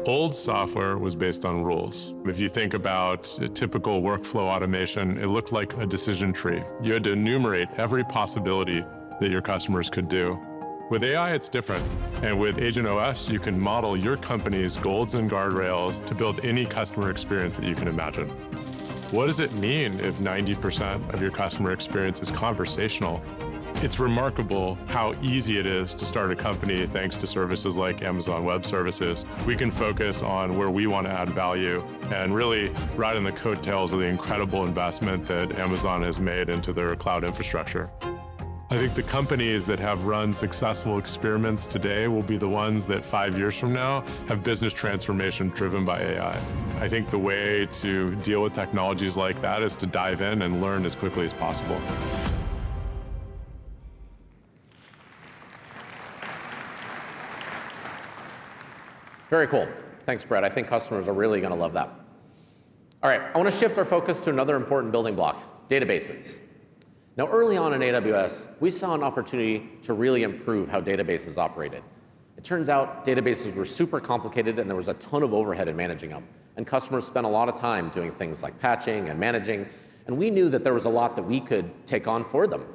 Old software was based on rules. If you think about a typical workflow automation, it looked like a decision tree. You had to enumerate every possibility that your customers could do. With AI, it's different. And with Agent OS, you can model your company's goals and guardrails to build any customer experience that you can imagine. What does it mean if 90% of your customer experience is conversational? It's remarkable how easy it is to start a company thanks to services like Amazon Web Services. We can focus on where we want to add value and really ride in the coattails of the incredible investment that Amazon has made into their cloud infrastructure. I think the companies that have run successful experiments today will be the ones that 5 years from now have business transformation driven by AI. I think the way to deal with technologies like that is to dive in and learn as quickly as possible. Very cool. Thanks, Brett. I think customers are really going to love that. All right, I want to shift our focus to another important building block, databases. Now, early on in AWS, we saw an opportunity to really improve how databases operated. It turns out databases were super complicated, and there was a ton of overhead in managing them. And customers spent a lot of time doing things like patching and managing, and we knew that there was a lot that we could take on for them.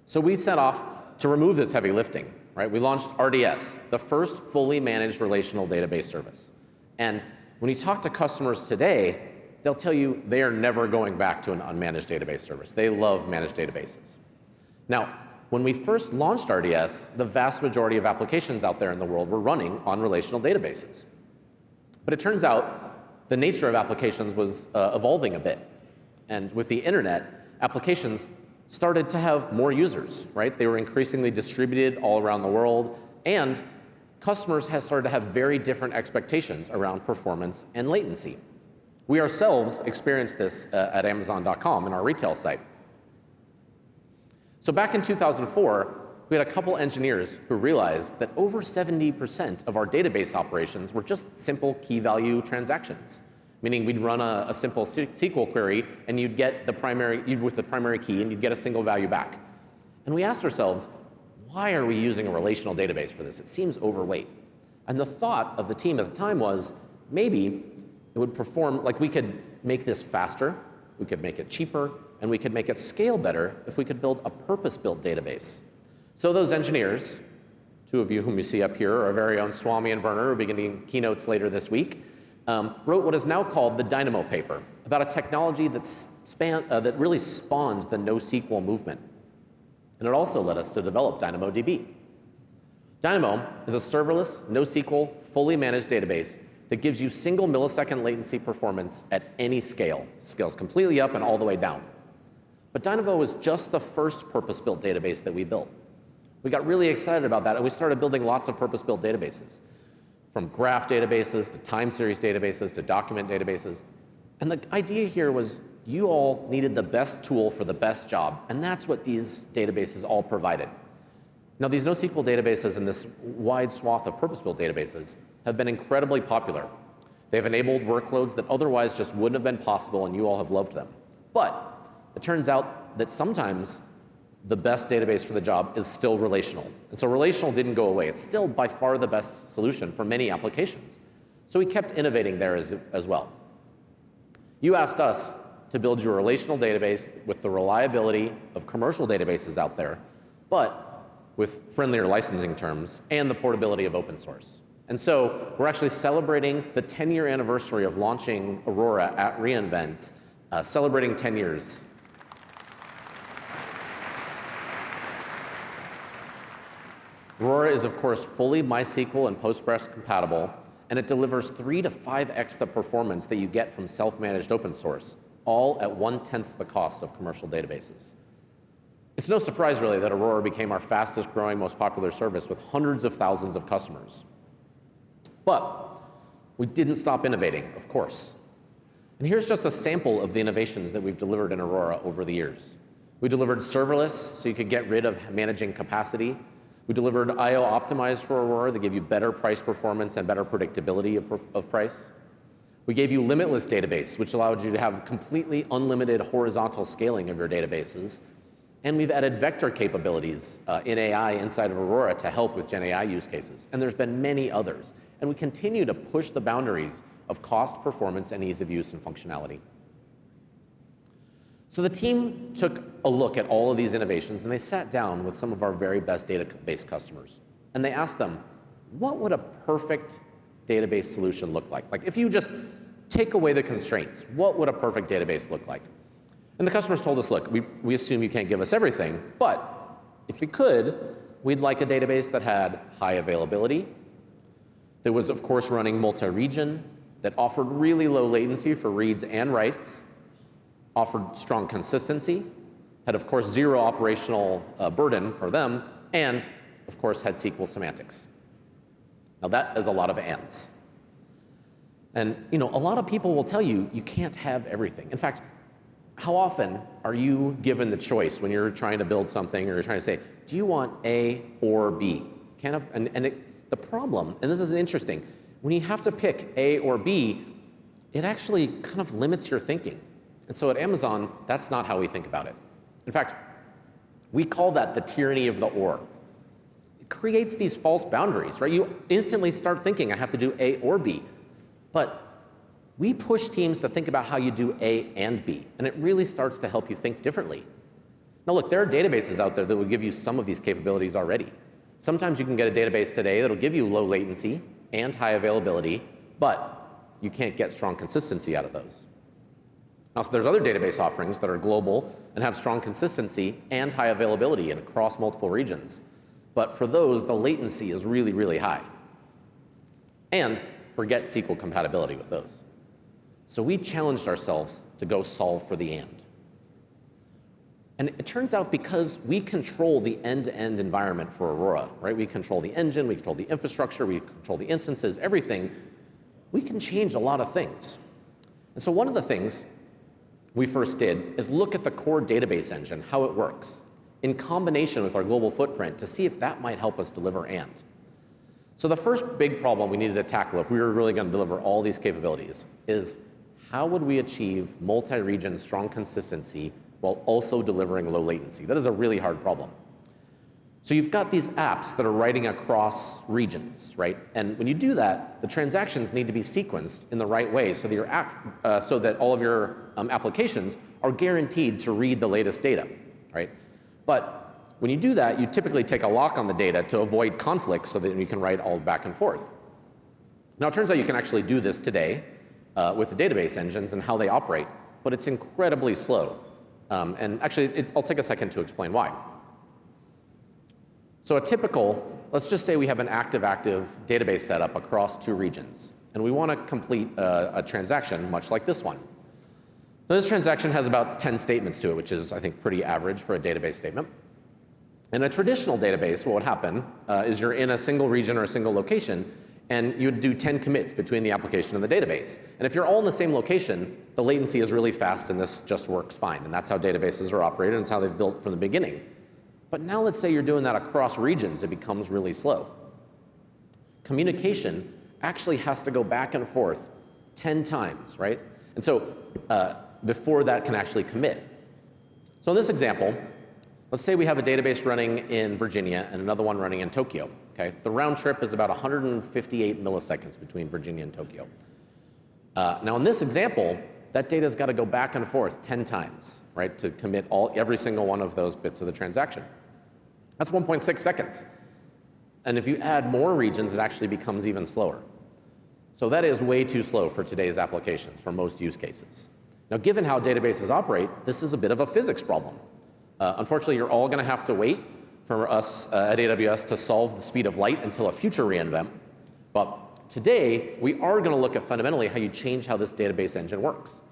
So we set off to remove this heavy lifting. Right? We launched RDS, the first fully managed relational database service. And when you talk to customers today, they'll tell you they are never going back to an unmanaged database service. They love managed databases. Now, when we first launched RDS, the vast majority of applications out there in the world were running on relational databases. But it turns out the nature of applications was evolving a bit. And with the internet, applications started to have more users, right? They were increasingly distributed all around the world, and customers have started to have very different expectations around performance and latency. We ourselves experienced this at Amazon.com in our retail site. So back in 2004, we had a couple engineers who realized that over 70% of our database operations were just simple key value transactions, meaning we'd run a simple SQL query and you'd get the primary, with the primary key, and you'd get a single value back. And we asked ourselves, why are we using a relational database for this? It seems overweight. And the thought of the team at the time was, maybe it would perform, like we could make this faster, we could make it cheaper, and we could make it scale better if we could build a purpose-built database. So those engineers, two of you whom you see up here, our very own Swami and Werner, who are beginning keynotes later this week, wrote what is now called the Dynamo paper, about a technology that really spawned the NoSQL movement. And it also led us to develop DynamoDB. Dynamo is a serverless, NoSQL, fully managed database that gives you single millisecond latency performance at any scale. Scales completely up and all the way down. But Dynamo was just the first purpose-built database that we built. We got really excited about that, and we started building lots of purpose-built databases, from graph databases to time series databases to document databases. And the idea here was you all needed the best tool for the best job, and that's what these databases all provided. Now, these NoSQL databases and this wide swath of purpose-built databases have been incredibly popular. They've enabled workloads that otherwise just wouldn't have been possible, and you all have loved them. But it turns out that sometimes the best database for the job is still relational. And so relational didn't go away. It's still by far the best solution for many applications. So we kept innovating there as well. You asked us to build you a relational database with the reliability of commercial databases out there, but with friendlier licensing terms and the portability of open source. And so we're actually celebrating the 10-year anniversary of launching Aurora at reInvent, celebrating 10 years. Aurora is, of course, fully MySQL and Postgres compatible, and it delivers 3 to 5x the performance that you get from self-managed open source, all at 1/10 the cost of commercial databases. It's no surprise, really, that Aurora became our fastest growing, most popular service with hundreds of thousands of customers. But we didn't stop innovating, of course. And here's just a sample of the innovations that we've delivered in Aurora over the years. We delivered serverless, so you could get rid of managing capacity. We delivered I/O optimized for Aurora that gave you better price performance and better predictability of price. We gave you limitless database, which allowed you to have completely unlimited horizontal scaling of your databases. And we've added vector capabilities in AI inside of Aurora to help with Gen AI use cases. And there's been many others. And we continue to push the boundaries of cost, performance, and ease of use and functionality. So the team took a look at all of these innovations, and they sat down with some of our very best database customers. And they asked them, what would a perfect database solution look like? Like, if you just take away the constraints, what would a perfect database look like? And the customers told us, look, we assume you can't give us everything, but if we could, we'd like a database that had high availability, that was, of course, running multi-region, that offered really low latency for reads and writes, offered strong consistency, had, of course, zero operational burden for them, and, of course, had SQL semantics. Now, that is a lot of ands. And, a lot of people will tell you, you can't have everything. In fact, how often are you given the choice when you're trying to build something or you're trying to say, do you want A or B? The problem, and this is interesting, when you have to pick A or B, it actually kind of limits your thinking. And so at Amazon, that's not how we think about it. In fact, we call that the tyranny of the or. It creates these false boundaries, right? You instantly start thinking, I have to do A or B. But we push teams to think about how you do A and B, and it really starts to help you think differently. Now look, there are databases out there that will give you some of these capabilities already. Sometimes you can get a database today that'll give you low latency and high availability, but you can't get strong consistency out of those. Now, so there's other database offerings that are global and have strong consistency and high availability and across multiple regions. But for those, the latency is really, really high. And forget SQL compatibility with those. So we challenged ourselves to go solve for the and. And it turns out because we control the end-to-end environment for Aurora, right? We control the engine, we control the infrastructure, we control the instances, everything. We can change a lot of things. And so one of the things we first did is look at the core database engine, how it works, in combination with our global footprint to see if that might help us deliver and. So the first big problem we needed to tackle if we were really going to deliver all these capabilities is how would we achieve multi-region strong consistency while also delivering low latency? That is a really hard problem. So you've got these apps that are writing across regions, right? And when you do that, the transactions need to be sequenced in the right way so that, so that all of your applications are guaranteed to read the latest data, right? But when you do that, you typically take a lock on the data to avoid conflicts so that you can write all back and forth. Now, it turns out you can actually do this today with the database engines and how they operate, but it's incredibly slow. And actually, I'll take a second to explain why. So a typical, let's just say we have an active-active database setup across 2 regions, and we want to complete a transaction much like this one. Now, this transaction has about 10 statements to it, which is, I think, pretty average for a database statement. In a traditional database, what would happen is you're in a single region or a single location, and you would do 10 commits between the application and the database. And if you're all in the same location, the latency is really fast, and this just works fine. And that's how databases are operated, and it's how they've built from the beginning. But now let's say you're doing that across regions, it becomes really slow. Communication actually has to go back and forth 10 times, right? And so before that can actually commit. So in this example, let's say we have a database running in Virginia and another one running in Tokyo, okay? The round trip is about 158 milliseconds between Virginia and Tokyo. Now in this example, that data's got to go back and forth 10 times, right, to commit every single one of those bits of the transaction. That's 1.6 seconds. And if you add more regions, it actually becomes even slower. So that is way too slow for today's applications for most use cases. Now, given how databases operate, this is a bit of a physics problem. Unfortunately, you're all going to have to wait for us at AWS to solve the speed of light until a future reInvent. But today, we are going to look at fundamentally how you change how this database engine works.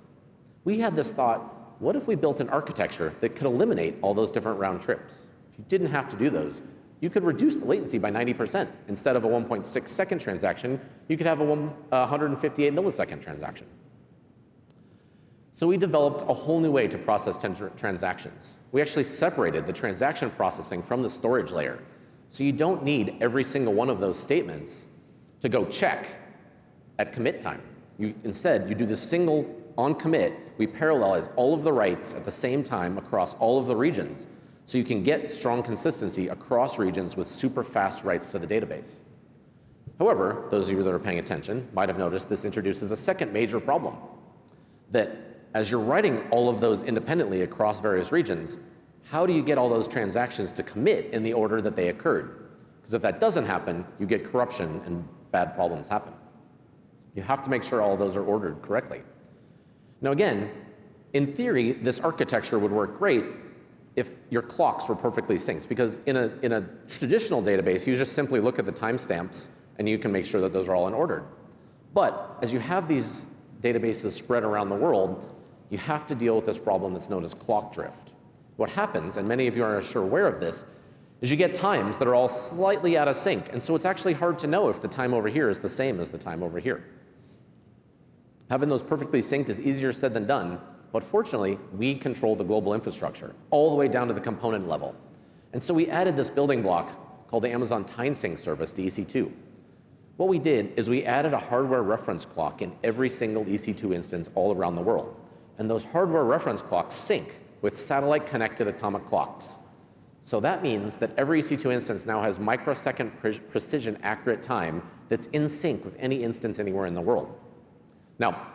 We had this thought, what if we built an architecture that could eliminate all those different round trips? If you didn't have to do those, you could reduce the latency by 90%. Instead of a 1.6 second transaction, you could have a 158 millisecond transaction. So we developed a whole new way to process transactions. We actually separated the transaction processing from the storage layer. So you don't need every single one of those statements to go check at commit time. Instead, you do this single on commit. We parallelize all of the writes at the same time across all of the regions. So you can get strong consistency across regions with super fast writes to the database. However, those of you that are paying attention might have noticed this introduces a second major problem. That as you're writing all of those independently across various regions, how do you get all those transactions to commit in the order that they occurred? Because if that doesn't happen, you get corruption and bad problems happen. You have to make sure all of those are ordered correctly. Now again, in theory, this architecture would work great if your clocks were perfectly synced, because in a traditional database, you just simply look at the timestamps and you can make sure that those are all in order. But as you have these databases spread around the world, you have to deal with this problem that's known as clock drift. What happens, and many of you are sure aware of this, is you get times that are all slightly out of sync, and so it's actually hard to know if the time over here is the same as the time over here. Having those perfectly synced is easier said than done, but fortunately, we control the global infrastructure, all the way down to the component level. And so we added this building block called the Amazon TimeSync service to EC2. What we did is we added a hardware reference clock in every single EC2 instance all around the world. And those hardware reference clocks sync with satellite-connected atomic clocks. So that means that every EC2 instance now has microsecond precision accurate time that's in sync with any instance anywhere in the world. Now,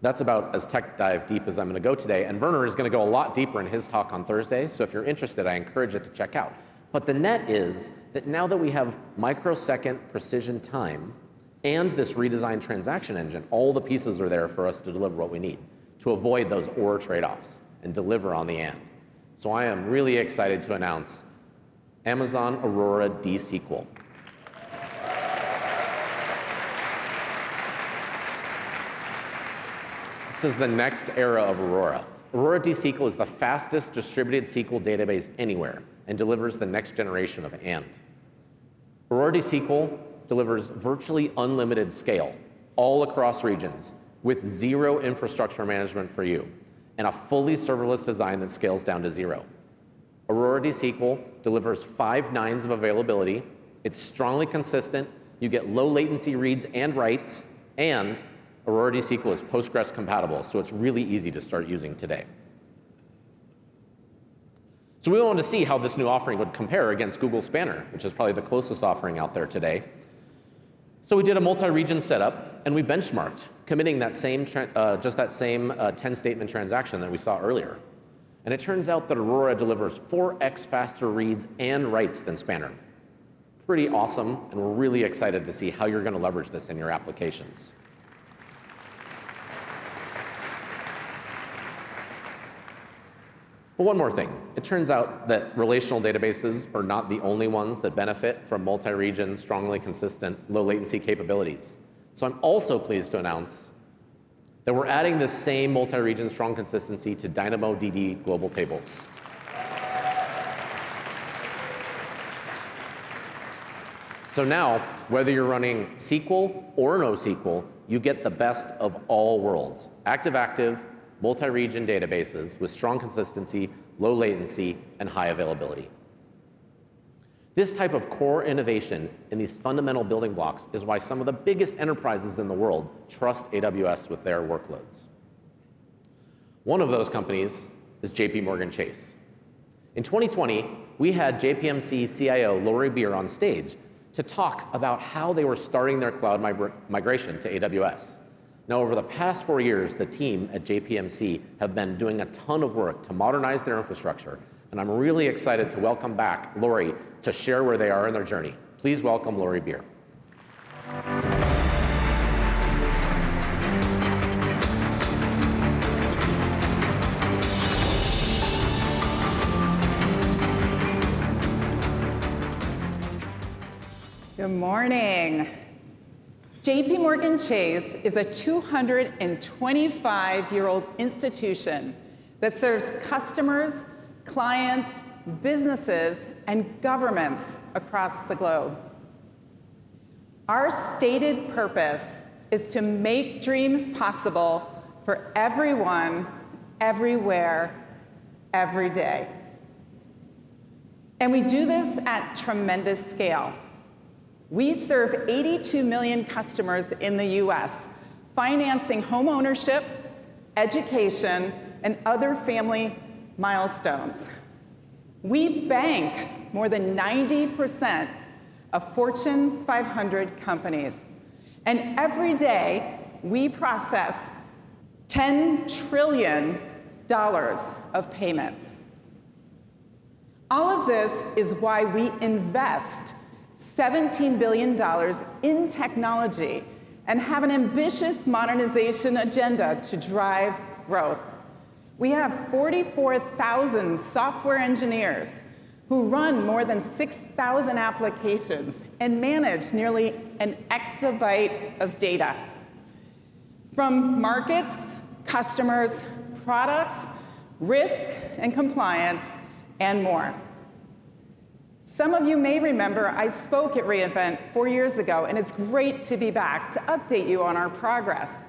that's about as tech dive deep as I'm going to go today, and Werner is going to go a lot deeper in his talk on Thursday, so if you're interested, I encourage you to check out. But the net is that now that we have microsecond precision time and this redesigned transaction engine, all the pieces are there for us to deliver what we need. to avoid those or trade-offs and deliver on the and. So I am really excited to announce Amazon Aurora DSQL. This is the next era of Aurora. Aurora DSQL is the fastest distributed SQL database anywhere and delivers the next generation of and. Aurora DSQL delivers virtually unlimited scale all across regions with zero infrastructure management for you and a fully serverless design that scales down to 0. Aurora DSQL delivers 5 nines of availability. It's strongly consistent. You get low latency reads and writes, and Aurora DSQL is Postgres compatible, so it's really easy to start using today. So we wanted to see how this new offering would compare against Google Spanner, which is probably the closest offering out there today. So we did a multi-region setup, and we benchmarked, committing that same just that same 10-statement transaction that we saw earlier. And it turns out that Aurora delivers 4x faster reads and writes than Spanner. Pretty awesome, and we're really excited to see how you're going to leverage this in your applications. But one more thing. It turns out that relational databases are not the only ones that benefit from multi-region, strongly consistent, low latency capabilities. So I'm also pleased to announce that we're adding this same multi-region strong consistency to DynamoDB global tables. So now, whether you're running SQL or NoSQL, you get the best of all worlds. Active-active, multi-region databases with strong consistency, low latency, and high availability. This type of core innovation in these fundamental building blocks is why some of the biggest enterprises in the world trust AWS with their workloads. One of those companies is JPMorgan Chase. In 2020, we had JPMC CIO Lori Beer on stage to talk about how they were starting their cloud migration to AWS. Now, over the past 4 years, the team at JPMC have been doing a ton of work to modernize their infrastructure, and I'm really excited to welcome back Lori to share where they are in their journey. Please welcome Lori Beer. Good morning. JPMorgan Chase is a 225-year-old institution that serves customers, clients, businesses, and governments across the globe. Our stated purpose is to make dreams possible for everyone, everywhere, every day. And we do this at tremendous scale. We serve 82 million customers in the US, financing home ownership, education, and other family milestones. We bank more than 90% of Fortune 500 companies. And every day, we process $10 trillion of payments. All of this is why we invest $17 billion in technology and have an ambitious modernization agenda to drive growth. We have 44,000 software engineers who run more than 6,000 applications and manage nearly an exabyte of data. From markets, customers, products, risk and compliance, and more. Some of you may remember I spoke at re:Invent 4 years ago, and it's great to be back to update you on our progress.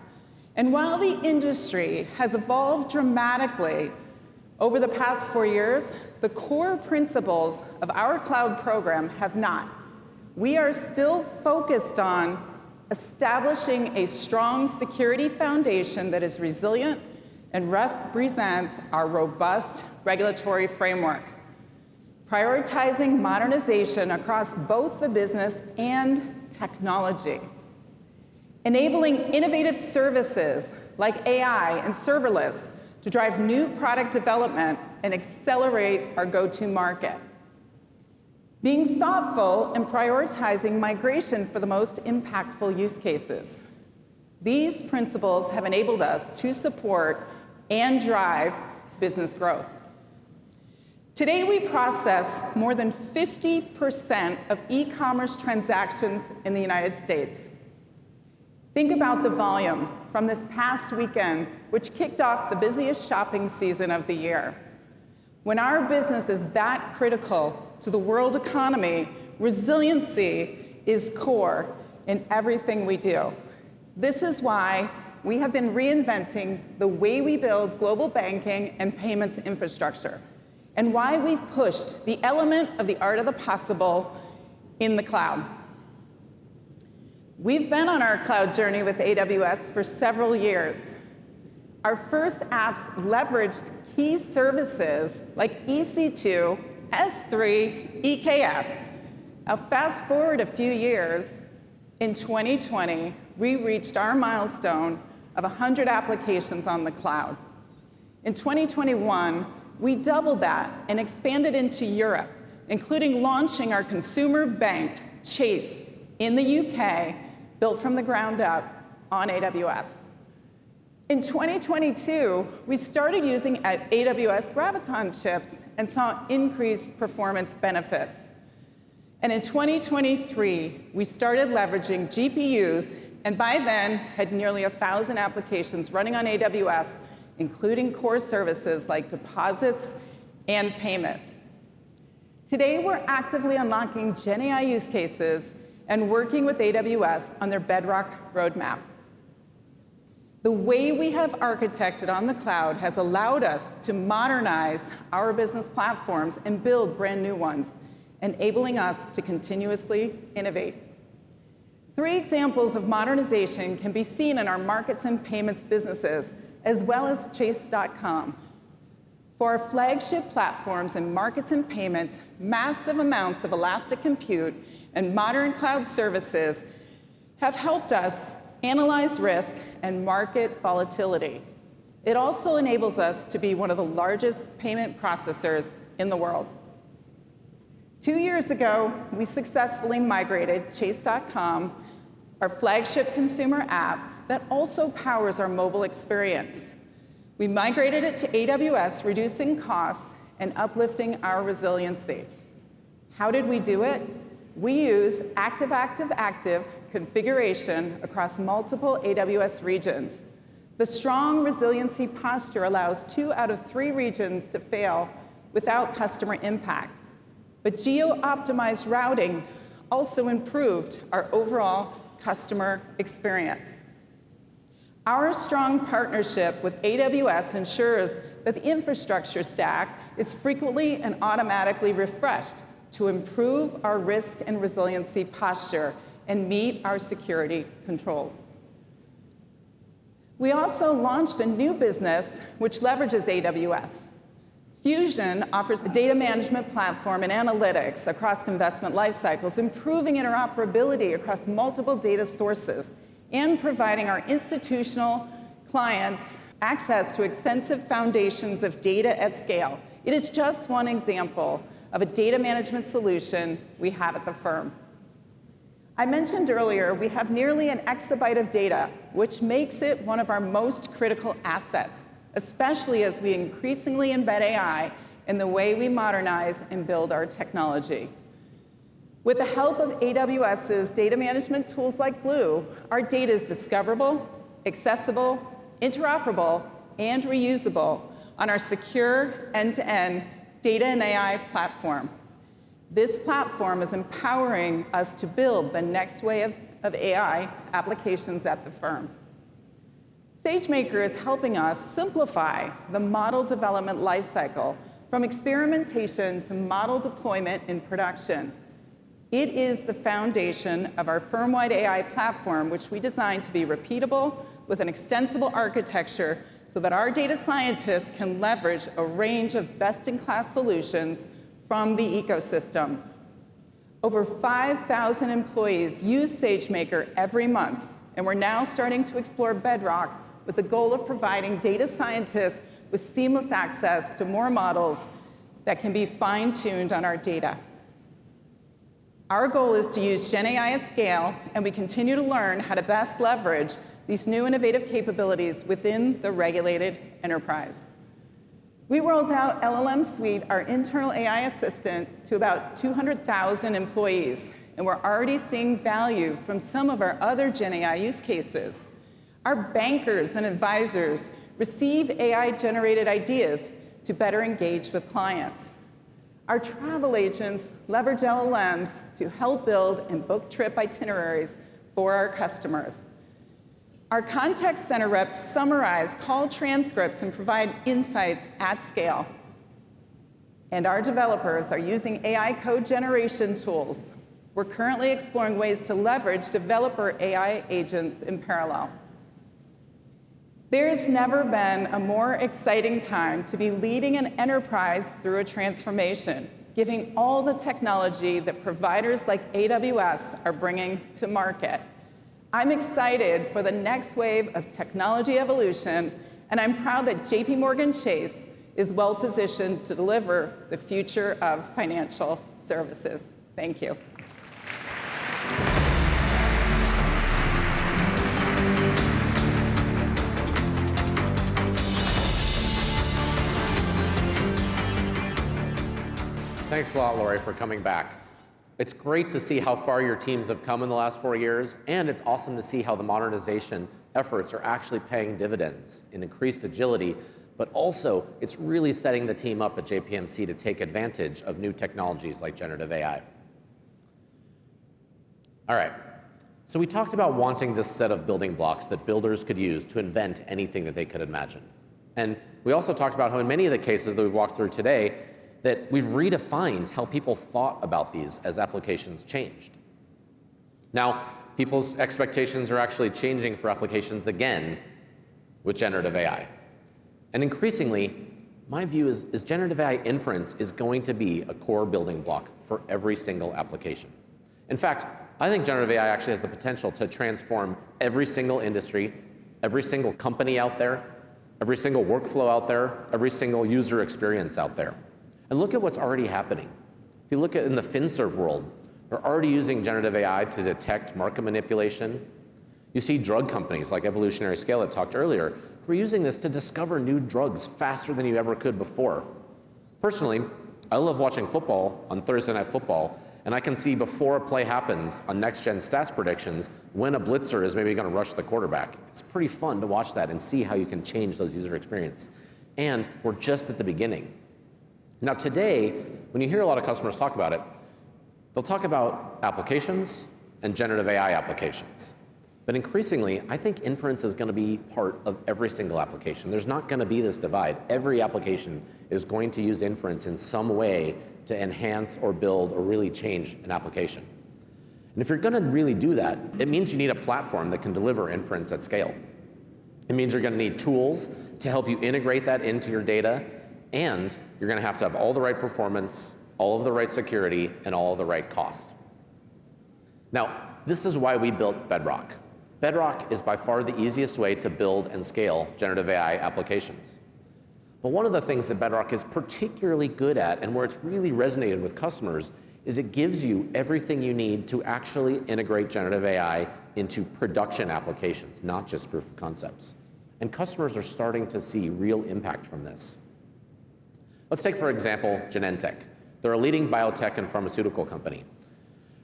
And while the industry has evolved dramatically over the past 4 years, the core principles of our cloud program have not. We are still focused on establishing a strong security foundation that is resilient and represents our robust regulatory framework, prioritizing modernization across both the business and technology, enabling innovative services like AI and serverless to drive new product development and accelerate our go-to-market, being thoughtful and prioritizing migration for the most impactful use cases. These principles have enabled us to support and drive business growth. Today, we process more than 50% of e-commerce transactions in the United States. Think about the volume from this past weekend, which kicked off the busiest shopping season of the year. When our business is that critical to the world economy, resiliency is core in everything we do. This is why we have been reinventing the way we build global banking and payments infrastructure, and why we've pushed the element of the art of the possible in the cloud. We've been on our cloud journey with AWS for several years. Our first apps leveraged key services like EC2, S3, EKS. Now, fast forward a few years, in 2020, we reached our milestone of 100 applications on the cloud. In 2021, we doubled that and expanded into Europe, including launching our consumer bank, Chase, in the UK, built from the ground up on AWS. In 2022, we started using AWS Graviton chips and saw increased performance benefits. And in 2023, we started leveraging GPUs, and by then had nearly 1,000 applications running on AWS, including core services like deposits and payments. Today, we're actively unlocking GenAI use cases and working with AWS on their Bedrock roadmap. The way we have architected on the cloud has allowed us to modernize our business platforms and build brand new ones, enabling us to continuously innovate. 3 examples of modernization can be seen in our markets and payments businesses, as well as Chase.com. For our flagship platforms in markets and payments, massive amounts of elastic compute and modern cloud services have helped us analyze risk and market volatility. It also enables us to be one of the largest payment processors in the world. 2 years ago, we successfully migrated Chase.com, our flagship consumer app that also powers our mobile experience. We migrated it to AWS, reducing costs and uplifting our resiliency. How did we do it? We use active-active-active configuration across multiple AWS regions. The strong resiliency posture allows 2 out of 3 regions to fail without customer impact. But geo-optimized routing also improved our overall customer experience. Our strong partnership with AWS ensures that the infrastructure stack is frequently and automatically refreshed to improve our risk and resiliency posture and meet our security controls. We also launched a new business which leverages AWS. Fusion offers a data management platform and analytics across investment life cycles, improving interoperability across multiple data sources, and providing our institutional clients access to extensive foundations of data at scale. It is just one example of a data management solution we have at the firm. I mentioned earlier we have nearly an exabyte of data, which makes it one of our most critical assets, especially as we increasingly embed AI in the way we modernize and build our technology. With the help of AWS's data management tools like Glue, our data is discoverable, accessible, interoperable, and reusable on our secure end-to-end data and AI platform. This platform is empowering us to build the next wave of AI applications at the firm. SageMaker is helping us simplify the model development lifecycle from experimentation to model deployment in production. It is the foundation of our firm-wide AI platform, which we designed to be repeatable with an extensible architecture so that our data scientists can leverage a range of best-in-class solutions from the ecosystem. Over 5,000 employees use SageMaker every month, and we're now starting to explore Bedrock with the goal of providing data scientists with seamless access to more models that can be fine-tuned on our data. Our goal is to use GenAI at scale, and we continue to learn how to best leverage these new innovative capabilities within the regulated enterprise. We rolled out LLM Suite, our internal AI assistant, to about 200,000 employees, and we're already seeing value from some of our other Gen AI use cases. Our bankers and advisors receive AI-generated ideas to better engage with clients. Our travel agents leverage LLMs to help build and book trip itineraries for our customers. Our contact center reps summarize call transcripts and provide insights at scale. And our developers are using AI code generation tools. We're currently exploring ways to leverage developer AI agents in parallel. There's never been a more exciting time to be leading an enterprise through a transformation, giving all the technology that providers like AWS are bringing to market. I'm excited for the next wave of technology evolution, and I'm proud that JPMorgan Chase is well positioned to deliver the future of financial services. Thank you. Thanks a lot, Lori, for coming back. It's great to see how far your teams have come in the last 4 years, and it's awesome to see how the modernization efforts are actually paying dividends in increased agility, but also it's really setting the team up at JPMC to take advantage of new technologies like generative AI. All right, so we talked about wanting this set of building blocks that builders could use to invent anything that they could imagine. And we also talked about how in many of the cases that we've walked through today, that we've redefined how people thought about these as applications changed. Now, people's expectations are actually changing for applications again with generative AI. And increasingly, my view is generative AI inference is going to be a core building block for every single application. In fact, I think generative AI actually has the potential to transform every single industry, every single company out there, every single workflow out there, every single user experience out there. And look at what's already happening. If you look at in the FinServ world, they're already using generative AI to detect market manipulation. You see drug companies like Evolutionary Scale that talked earlier, who are using this to discover new drugs faster than you ever could before. Personally, I love watching football on Thursday Night Football, and I can see before a play happens on next-gen stats predictions when a blitzer is maybe going to rush the quarterback. It's pretty fun to watch that and see how you can change those user experience. And we're just at the beginning. Now today, when you hear a lot of customers talk about it, they'll talk about applications and generative AI applications. But increasingly, I think inference is going to be part of every single application. There's not going to be this divide. Every application is going to use inference in some way to enhance or build or really change an application. And if you're going to really do that, it means you need a platform that can deliver inference at scale. It means you're going to need tools to help you integrate that into your data, and you're going to have all the right performance, all of the right security, and all of the right cost. Now, this is why we built Bedrock. Bedrock is by far the easiest way to build and scale generative AI applications. But one of the things that Bedrock is particularly good at, and where it's really resonated with customers, is it gives you everything you need to actually integrate generative AI into production applications, not just proof of concepts. And customers are starting to see real impact from this. Let's take, for example, Genentech. They're a leading biotech and pharmaceutical company.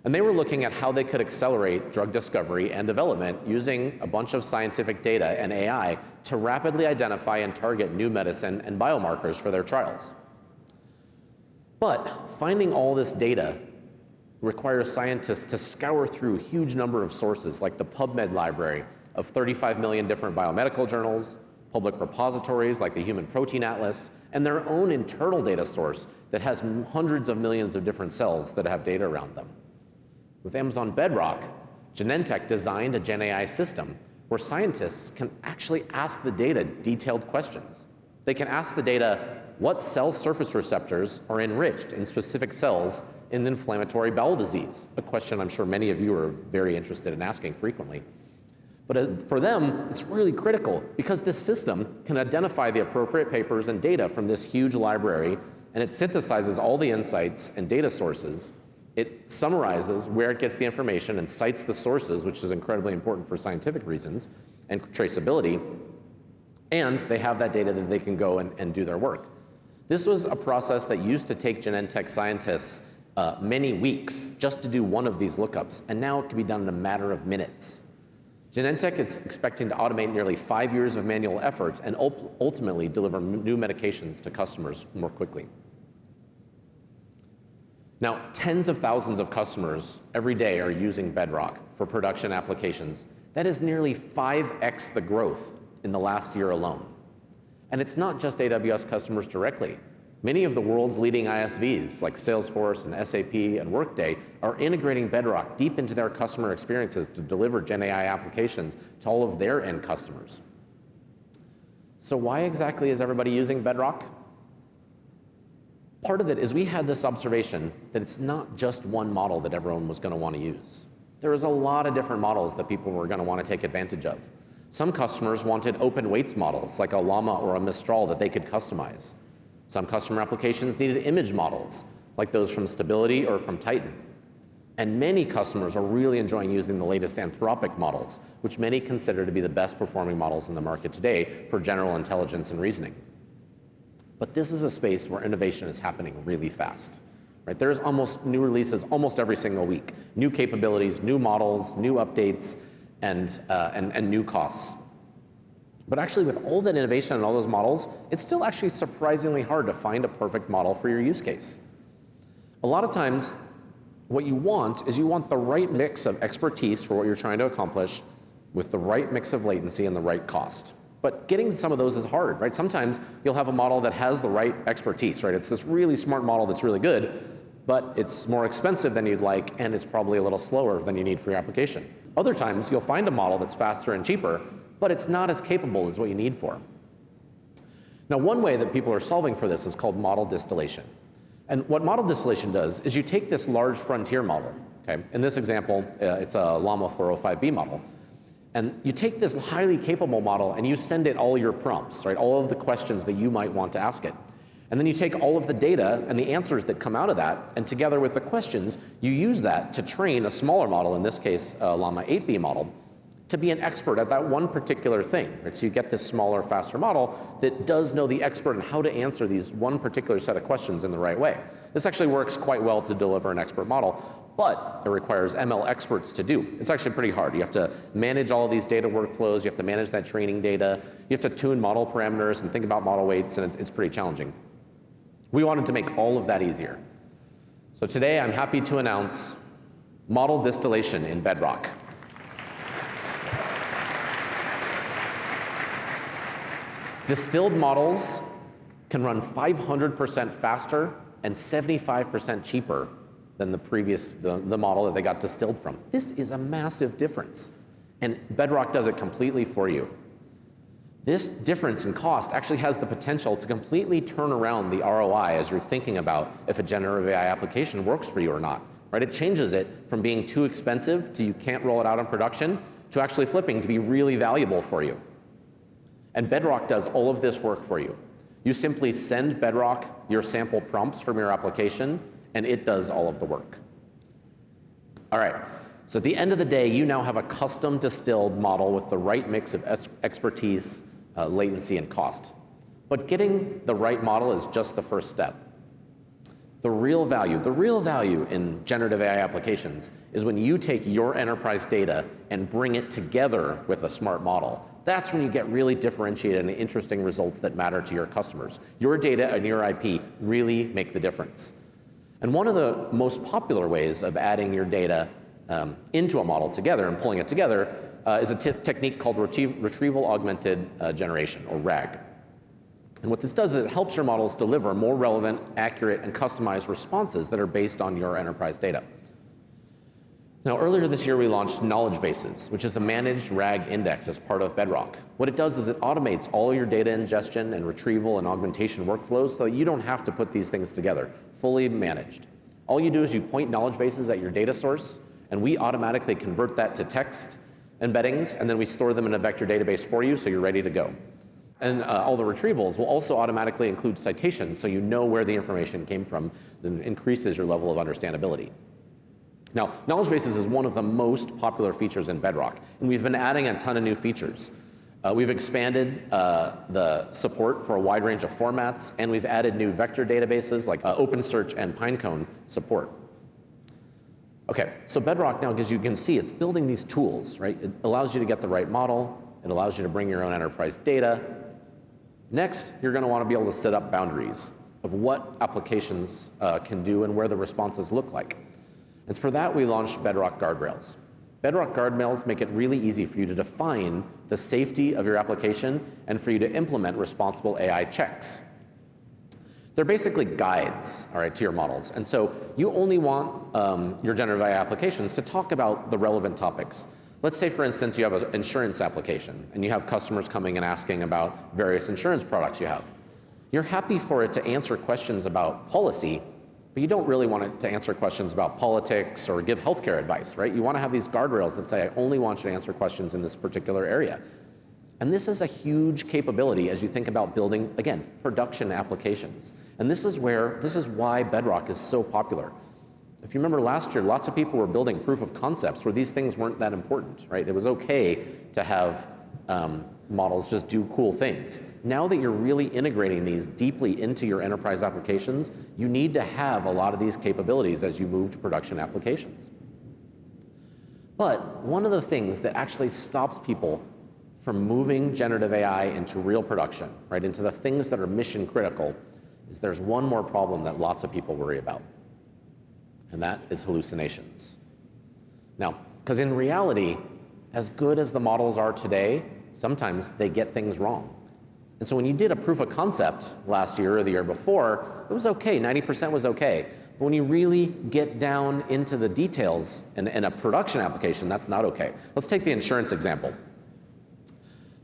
And they were looking at how they could accelerate drug discovery and development using a bunch of scientific data and AI to rapidly identify and target new medicine and biomarkers for their trials. But finding all this data requires scientists to scour through a huge number of sources like the PubMed library of 35 million different biomedical journals, public repositories like the Human Protein Atlas, and their own internal data source that has hundreds of millions of different cells that have data around them. With Amazon Bedrock, Genentech designed a Gen AI system where scientists can actually ask the data detailed questions. They can ask the data what cell surface receptors are enriched in specific cells in inflammatory bowel disease, a question I'm sure many of you are very interested in asking frequently. But for them, it's really critical because this system can identify the appropriate papers and data from this huge library, and it synthesizes all the insights and data sources. It summarizes where it gets the information and cites the sources, which is incredibly important for scientific reasons. and traceability, and they have that data that they can go and do their work. This was a process that used to take Genentech scientists many weeks just to do one of these lookups, and now it can be done in a matter of minutes. Genentech is expecting to automate nearly 5 years of manual effort and ultimately deliver new medications to customers more quickly. Now, tens of thousands of customers every day are using Bedrock for production applications. That is nearly 5x the growth in the last year alone. And it's not just AWS customers directly. Many of the world's leading ISVs, like Salesforce and SAP and Workday, are integrating Bedrock deep into their customer experiences to deliver GenAI applications to all of their end customers. So why exactly is everybody using Bedrock? Part of it is we had this observation that it's not just one model that everyone was going to want to use. There was a lot of different models that people were going to want to take advantage of. Some customers wanted open weights models, like a Llama or a Mistral, that they could customize. Some customer applications needed image models, like those from Stability or from Titan. And many customers are really enjoying using the latest Anthropic models, which many consider to be the best performing models in the market today for general intelligence and reasoning. But this is a space where innovation is happening really fast. Right? There's almost new releases almost every single week. New capabilities, new models, new updates, and new costs. But actually, with all that innovation and all those models, it's still actually surprisingly hard to find a perfect model for your use case. A lot of times, what you want is you want the right mix of expertise for what you're trying to accomplish with the right mix of latency and the right cost. But getting some of those is hard, right? Sometimes you'll have a model that has the right expertise, right? It's this really smart model that's really good, but it's more expensive than you'd like, and it's probably a little slower than you need for your application. Other times, you'll find a model that's faster and cheaper, but it's not as capable as what you need for. Now, one way that people are solving for this is called model distillation. And what model distillation does is you take this large frontier model, okay? In this example, it's a Llama 405B model. And you take this highly capable model and you send it all your prompts, right? All of the questions that you might want to ask it. And then you take all of the data and the answers that come out of that, and together with the questions, you use that to train a smaller model, in this case, a Llama 8B model, to be an expert at that one particular thing. Right? So you get this smaller, faster model that does know the expert in how to answer these one particular set of questions in the right way. This actually works quite well to deliver an expert model, but it requires ML experts to do. It's actually pretty hard. You have to manage all of these data workflows. You have to manage that training data. You have to tune model parameters and think about model weights, and it's pretty challenging. We wanted to make all of that easier. So today, I'm happy to announce model distillation in Bedrock. Distilled models can run 500% faster and 75% cheaper than the model that they got distilled from. This is a massive difference, and Bedrock does it completely for you. This difference in cost actually has the potential to completely turn around the ROI as you're thinking about if a generative AI application works for you or not. Right? It changes it from being too expensive to you can't roll it out in production to actually flipping to be really valuable for you. And Bedrock does all of this work for you. You simply send Bedrock your sample prompts from your application, and it does all of the work. All right, so at the end of the day, you now have a custom distilled model with the right mix of expertise, latency, and cost. But getting the right model is just the first step. The real value in generative AI applications is when you take your enterprise data and bring it together with a smart model. That's when you get really differentiated and interesting results that matter to your customers. Your data and your IP really make the difference. And one of the most popular ways of adding your data into a model together and pulling it together is a technique called retrieval augmented generation, or RAG. And what this does is it helps your models deliver more relevant, accurate, and customized responses that are based on your enterprise data. Now, earlier this year, we launched Knowledge Bases, which is a managed RAG index as part of Bedrock. What it does is it automates all your data ingestion and retrieval and augmentation workflows so that you don't have to put these things together, fully managed. All you do is you point knowledge bases at your data source, and we automatically convert that to text embeddings, and then we store them in a vector database for you so you're ready to go. And all the retrievals will also automatically include citations so you know where the information came from, and increases your level of understandability. Now, knowledge bases is one of the most popular features in Bedrock, and we've been adding a ton of new features. We've expanded the support for a wide range of formats, and we've added new vector databases like OpenSearch and Pinecone support. Okay, so Bedrock now, as you can see, it's building these tools, right? It allows you to get the right model. It allows you to bring your own enterprise data. Next, you're going to want to be able to set up boundaries of what applications can do and where the responses look like. And for that, we launched Bedrock Guardrails. Bedrock Guardrails make it really easy for you to define the safety of your application and for you to implement responsible AI checks. They're basically guides, all right, to your models. And so you only want your generative AI applications to talk about the relevant topics. Let's say, for instance, you have an insurance application, and you have customers coming and asking about various insurance products you have. You're happy for it to answer questions about policy, but you don't really want it to answer questions about politics or give healthcare advice, right? You want to have these guardrails that say, I only want you to answer questions in this particular area. And this is a huge capability as you think about building, again, production applications. And this is why Bedrock is so popular. If you remember last year, lots of people were building proof of concepts where these things weren't that important, right? It was okay to have models just do cool things. Now that you're really integrating these deeply into your enterprise applications, you need to have a lot of these capabilities as you move to production applications. But one of the things that actually stops people from moving generative AI into real production, right, into the things that are mission critical, is there's one more problem that lots of people worry about, and that is hallucinations. Now, because in reality, as good as the models are today, sometimes they get things wrong. And so when you did a proof of concept last year or the year before, it was okay, 90% was okay. But when you really get down into the details in a production application, that's not okay. Let's take the insurance example.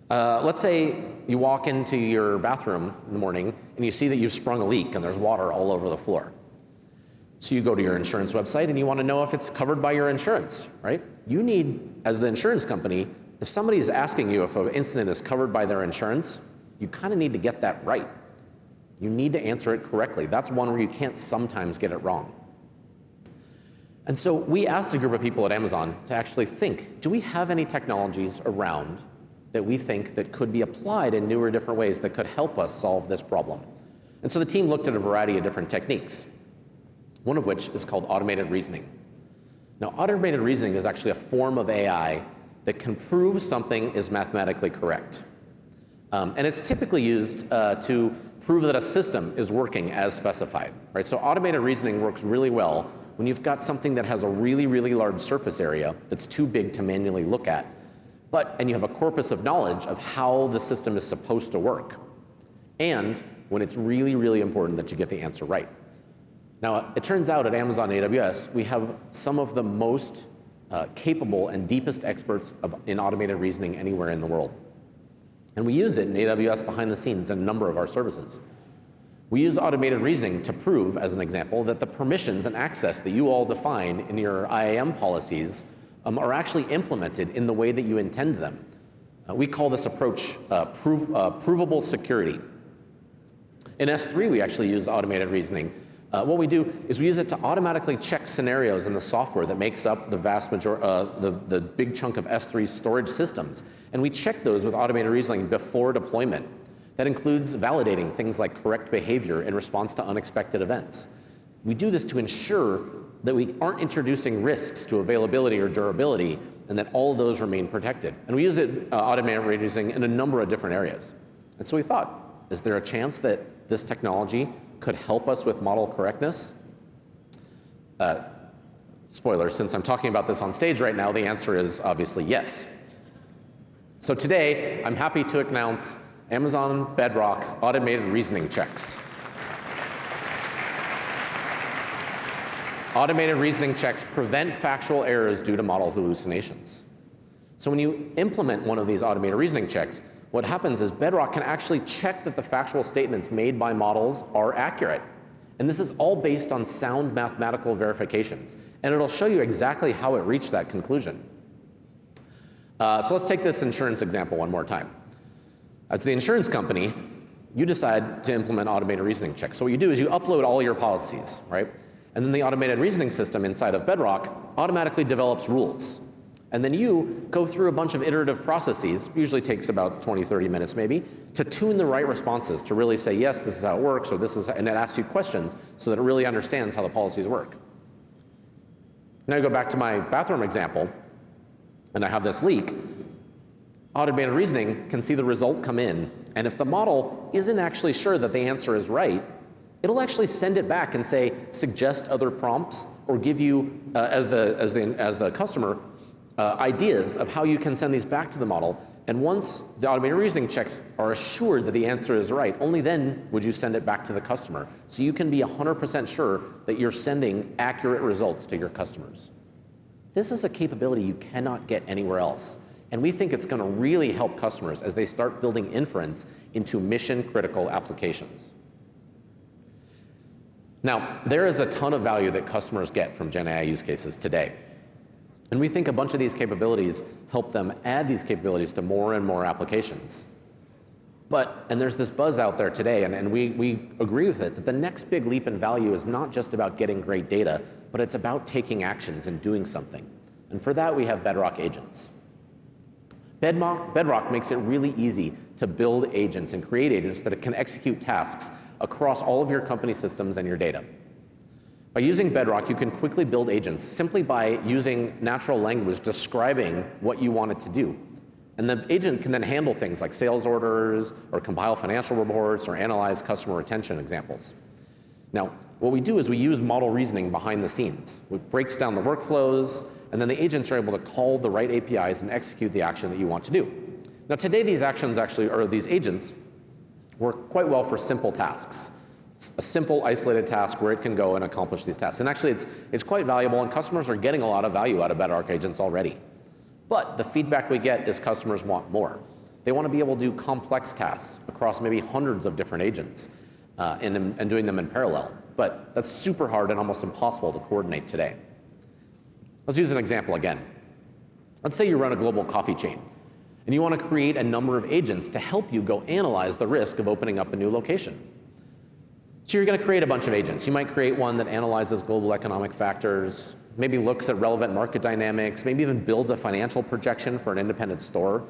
Let's say you walk into your bathroom in the morning and you see that you've sprung a leak and there's water all over the floor. So you go to your insurance website and you want to know if it's covered by your insurance, right? You need, as the insurance company, if somebody is asking you if an incident is covered by their insurance, you kind of need to get that right. You need to answer it correctly. That's one where you can't sometimes get it wrong. And so we asked a group of people at Amazon to actually think, do we have any technologies around that we think that could be applied in newer, different ways that could help us solve this problem? And so the team looked at a variety of different techniques, one of which is called automated reasoning. Now, automated reasoning is actually a form of AI that can prove something is mathematically correct. And it's typically used to prove that a system is working as specified, right? So automated reasoning works really well when you've got something that has a really, really large surface area that's too big to manually look at, and you have a corpus of knowledge of how the system is supposed to work, and when it's really, really important that you get the answer right. Now, it turns out at Amazon AWS, we have some of the most capable and deepest experts in automated reasoning anywhere in the world. And we use it in AWS behind the scenes in a number of our services. We use automated reasoning to prove, as an example, that the permissions and access that you all define in your IAM policies are actually implemented in the way that you intend them. We call this approach provable security. In S3, we actually use automated reasoning. What we do is we use it to automatically check scenarios in the software that makes up the vast majority, the big chunk of S3's storage systems. And we check those with automated reasoning before deployment. That includes validating things like correct behavior in response to unexpected events. We do this to ensure that we aren't introducing risks to availability or durability, and that all of those remain protected. And we use it, automated reasoning, in a number of different areas. And so we thought, is there a chance that this technology could help us with model correctness? Spoiler, since I'm talking about this on stage right now, the answer is obviously yes. So today, I'm happy to announce Amazon Bedrock automated reasoning checks. Automated reasoning checks prevent factual errors due to model hallucinations. So when you implement one of these automated reasoning checks, what happens is Bedrock can actually check that the factual statements made by models are accurate. And this is all based on sound mathematical verifications. And it'll show you exactly how it reached that conclusion. So let's take this insurance example one more time. As the insurance company, you decide to implement automated reasoning checks. So what you do is you upload all your policies, right? And then the automated reasoning system inside of Bedrock automatically develops rules. And then you go through a bunch of iterative processes, usually takes about 20, 30 minutes maybe, to tune the right responses, to really say, yes, this is how it works, or this is, and it asks you questions so that it really understands how the policies work. Now I go back to my bathroom example, and I have this leak. Automated reasoning can see the result come in, and if the model isn't actually sure that the answer is right, it'll actually send it back and say, suggest other prompts, or give you, as the customer, ideas of how you can send these back to the model. And once the automated reasoning checks are assured that the answer is right, only then would you send it back to the customer. So you can be 100% sure that you're sending accurate results to your customers. This is a capability you cannot get anywhere else. And we think it's going to really help customers as they start building inference into mission-critical applications. Now, there is a ton of value that customers get from Gen AI use cases today. And we think a bunch of these capabilities help them add these capabilities to more and more applications. And there's this buzz out there today, and we agree with it, that the next big leap in value is not just about getting great data, but it's about taking actions and doing something. And for that, we have Bedrock Agents. Bedrock makes it really easy to build agents and create agents that can execute tasks across all of your company systems and your data. By using Bedrock, you can quickly build agents simply by using natural language describing what you want it to do. And the agent can then handle things like sales orders, or compile financial reports, or analyze customer retention examples. Now, what we do is we use model reasoning behind the scenes. It breaks down the workflows, and then the agents are able to call the right APIs and execute the action that you want to do. Now, today these actions actually, or these agents, work quite well for simple tasks. A simple isolated task where it can go and accomplish these tasks. And actually it's quite valuable, and customers are getting a lot of value out of Bedrock Agents already. But the feedback we get is customers want more. They want to be able to do complex tasks across maybe hundreds of different agents and doing them in parallel. But that's super hard and almost impossible to coordinate today. Let's use an example again. Let's say you run a global coffee chain, and you want to create a number of agents to help you go analyze the risk of opening up a new location. So you're going to create a bunch of agents. You might create one that analyzes global economic factors, maybe looks at relevant market dynamics, maybe even builds a financial projection for an independent store.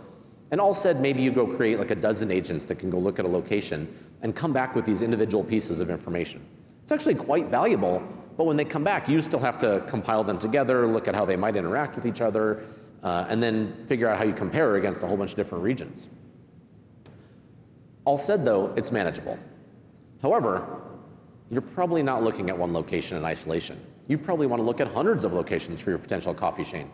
And all said, maybe you go create like a dozen agents that can go look at a location and come back with these individual pieces of information. It's actually quite valuable, but when they come back, you still have to compile them together, look at how they might interact with each other, and then figure out how you compare against a whole bunch of different regions. All said, though, it's manageable. However, you're probably not looking at one location in isolation. You probably want to look at hundreds of locations for your potential coffee chain,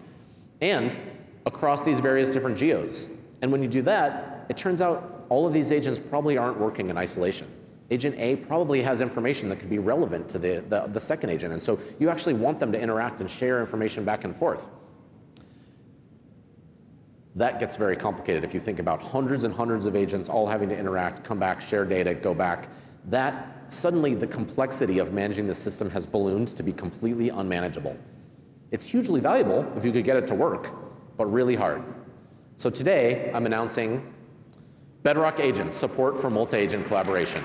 and across these various different geos. And when you do that, it turns out all of these agents probably aren't working in isolation. Agent A probably has information that could be relevant to the second agent, and so you actually want them to interact and share information back and forth. That gets very complicated if you think about hundreds and hundreds of agents all having to interact, come back, share data, go back. That suddenly the complexity of managing the system has ballooned to be completely unmanageable. It's hugely valuable if you could get it to work, but really hard. So today, I'm announcing Bedrock Agents, support for multi-agent collaboration.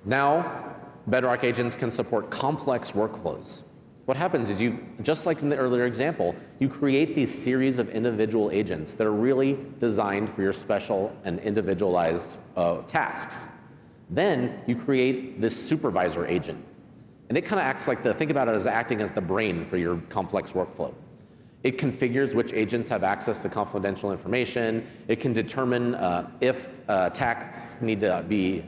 Now, Bedrock Agents can support complex workflows. What happens is you, just like in the earlier example, you create these series of individual agents that are really designed for your special and individualized tasks. Then you create this supervisor agent. And it kind of acts like think about it as acting as the brain for your complex workflow. It configures which agents have access to confidential information. It can determine if tasks need to be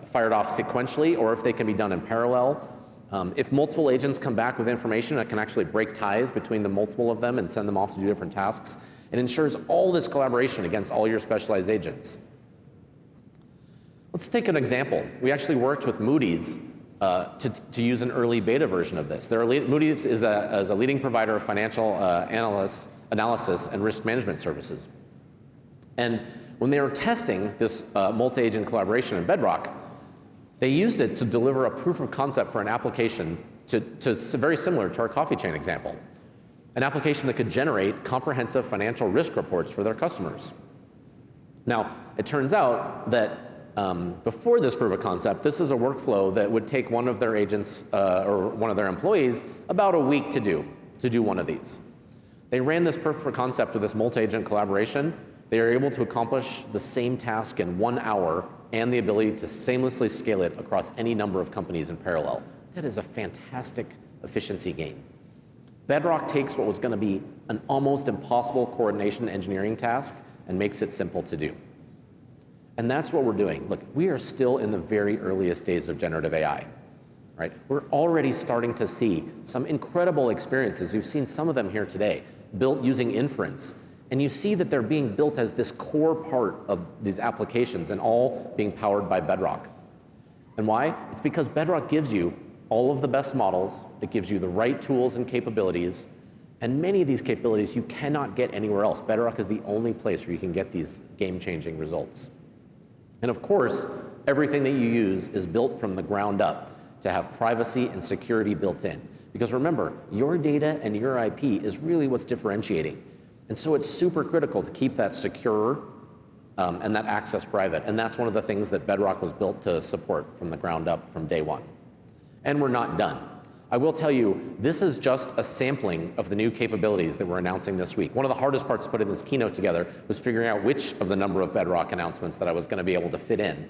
fired off sequentially or if they can be done in parallel. If multiple agents come back with information, it can actually break ties between the multiple of them and send them off to do different tasks. It ensures all this collaboration against all your specialized agents. Let's take an example. We actually worked with Moody's to use an early beta version of this. Moody's is a leading provider of financial analysis and risk management services. And when they were testing this multi-agent collaboration in Bedrock, they used it to deliver a proof of concept for an application very similar to our coffee chain example. An application that could generate comprehensive financial risk reports for their customers. Now, it turns out that before this proof of concept, this is a workflow that would take one of their agents or one of their employees about a week to do one of these. They ran this proof of concept with this multi-agent collaboration. They are able to accomplish the same task in 1 hour and the ability to seamlessly scale it across any number of companies in parallel. That is a fantastic efficiency gain. Bedrock takes what was going to be an almost impossible coordination engineering task and makes it simple to do. And that's what we're doing. Look, we are still in the very earliest days of generative AI. Right? We're already starting to see some incredible experiences. You've seen some of them here today, built using inference. And you see that they're being built as this core part of these applications and all being powered by Bedrock. And why? It's because Bedrock gives you all of the best models. It gives you the right tools and capabilities. And many of these capabilities you cannot get anywhere else. Bedrock is the only place where you can get these game-changing results. And of course, everything that you use is built from the ground up to have privacy and security built in. Because remember, your data and your IP is really what's differentiating. And so it's super critical to keep that secure and that access private. And that's one of the things that Bedrock was built to support from the ground up from day one. And we're not done. I will tell you, this is just a sampling of the new capabilities that we're announcing this week. One of the hardest parts to put in this keynote together was figuring out which of the number of Bedrock announcements that I was going to be able to fit in.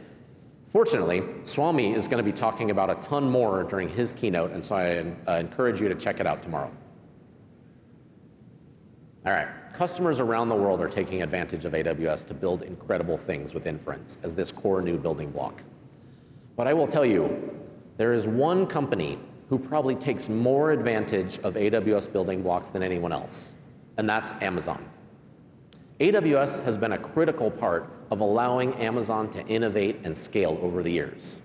Fortunately, Swami is going to be talking about a ton more during his keynote, and so I encourage you to check it out tomorrow. All right, customers around the world are taking advantage of AWS to build incredible things with inference as this core new building block. But I will tell you, there is one company who probably takes more advantage of AWS building blocks than anyone else, and that's Amazon. AWS has been a critical part of allowing Amazon to innovate and scale over the years.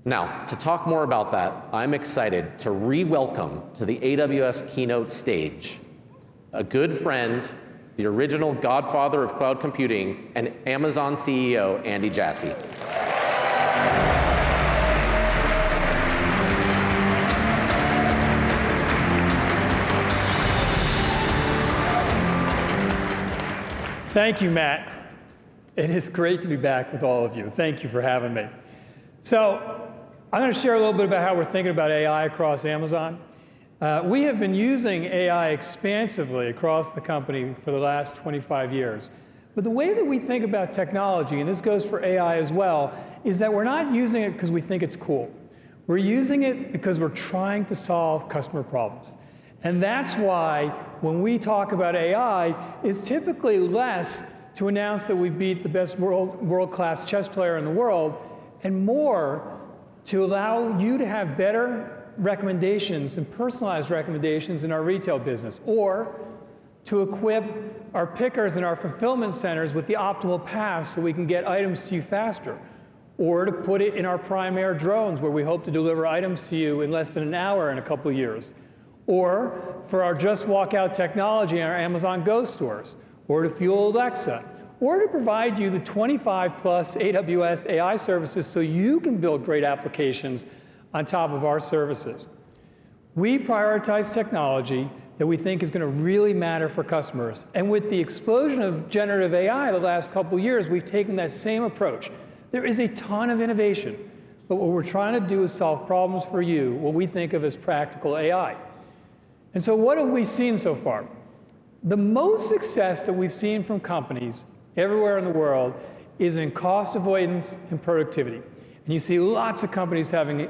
Now, to talk more about that, I'm excited to re-welcome to the AWS keynote stage a good friend, the original godfather of cloud computing, and Amazon CEO, Andy Jassy. Thank you, Matt. It is great to be back with all of you. Thank you for having me. So I'm going to share a little bit about how we're thinking about AI across Amazon. We have been using AI expansively across the company for the last 25 years. But the way that we think about technology, and this goes for AI as well, is that we're not using it because we think it's cool. We're using it because we're trying to solve customer problems. And that's why when we talk about AI, it's typically less to announce that we've beat the best world-class chess player in the world, and more to allow you to have better recommendations and personalized recommendations in our retail business, or to equip our pickers and our fulfillment centers with the optimal paths so we can get items to you faster, or to put it in our Prime Air drones where we hope to deliver items to you in less than an hour in a couple of years, or for our Just Walk Out technology in our Amazon Go stores, or to fuel Alexa, or to provide you the 25 plus AWS AI services so you can build great applications on top of our services. We prioritize technology that we think is going to really matter for customers. And with the explosion of generative AI the last couple of years, we've taken that same approach. There is a ton of innovation, but what we're trying to do is solve problems for you, what we think of as practical AI. And so what have we seen so far? The most success that we've seen from companies everywhere in the world is in cost avoidance and productivity. And you see lots of companies having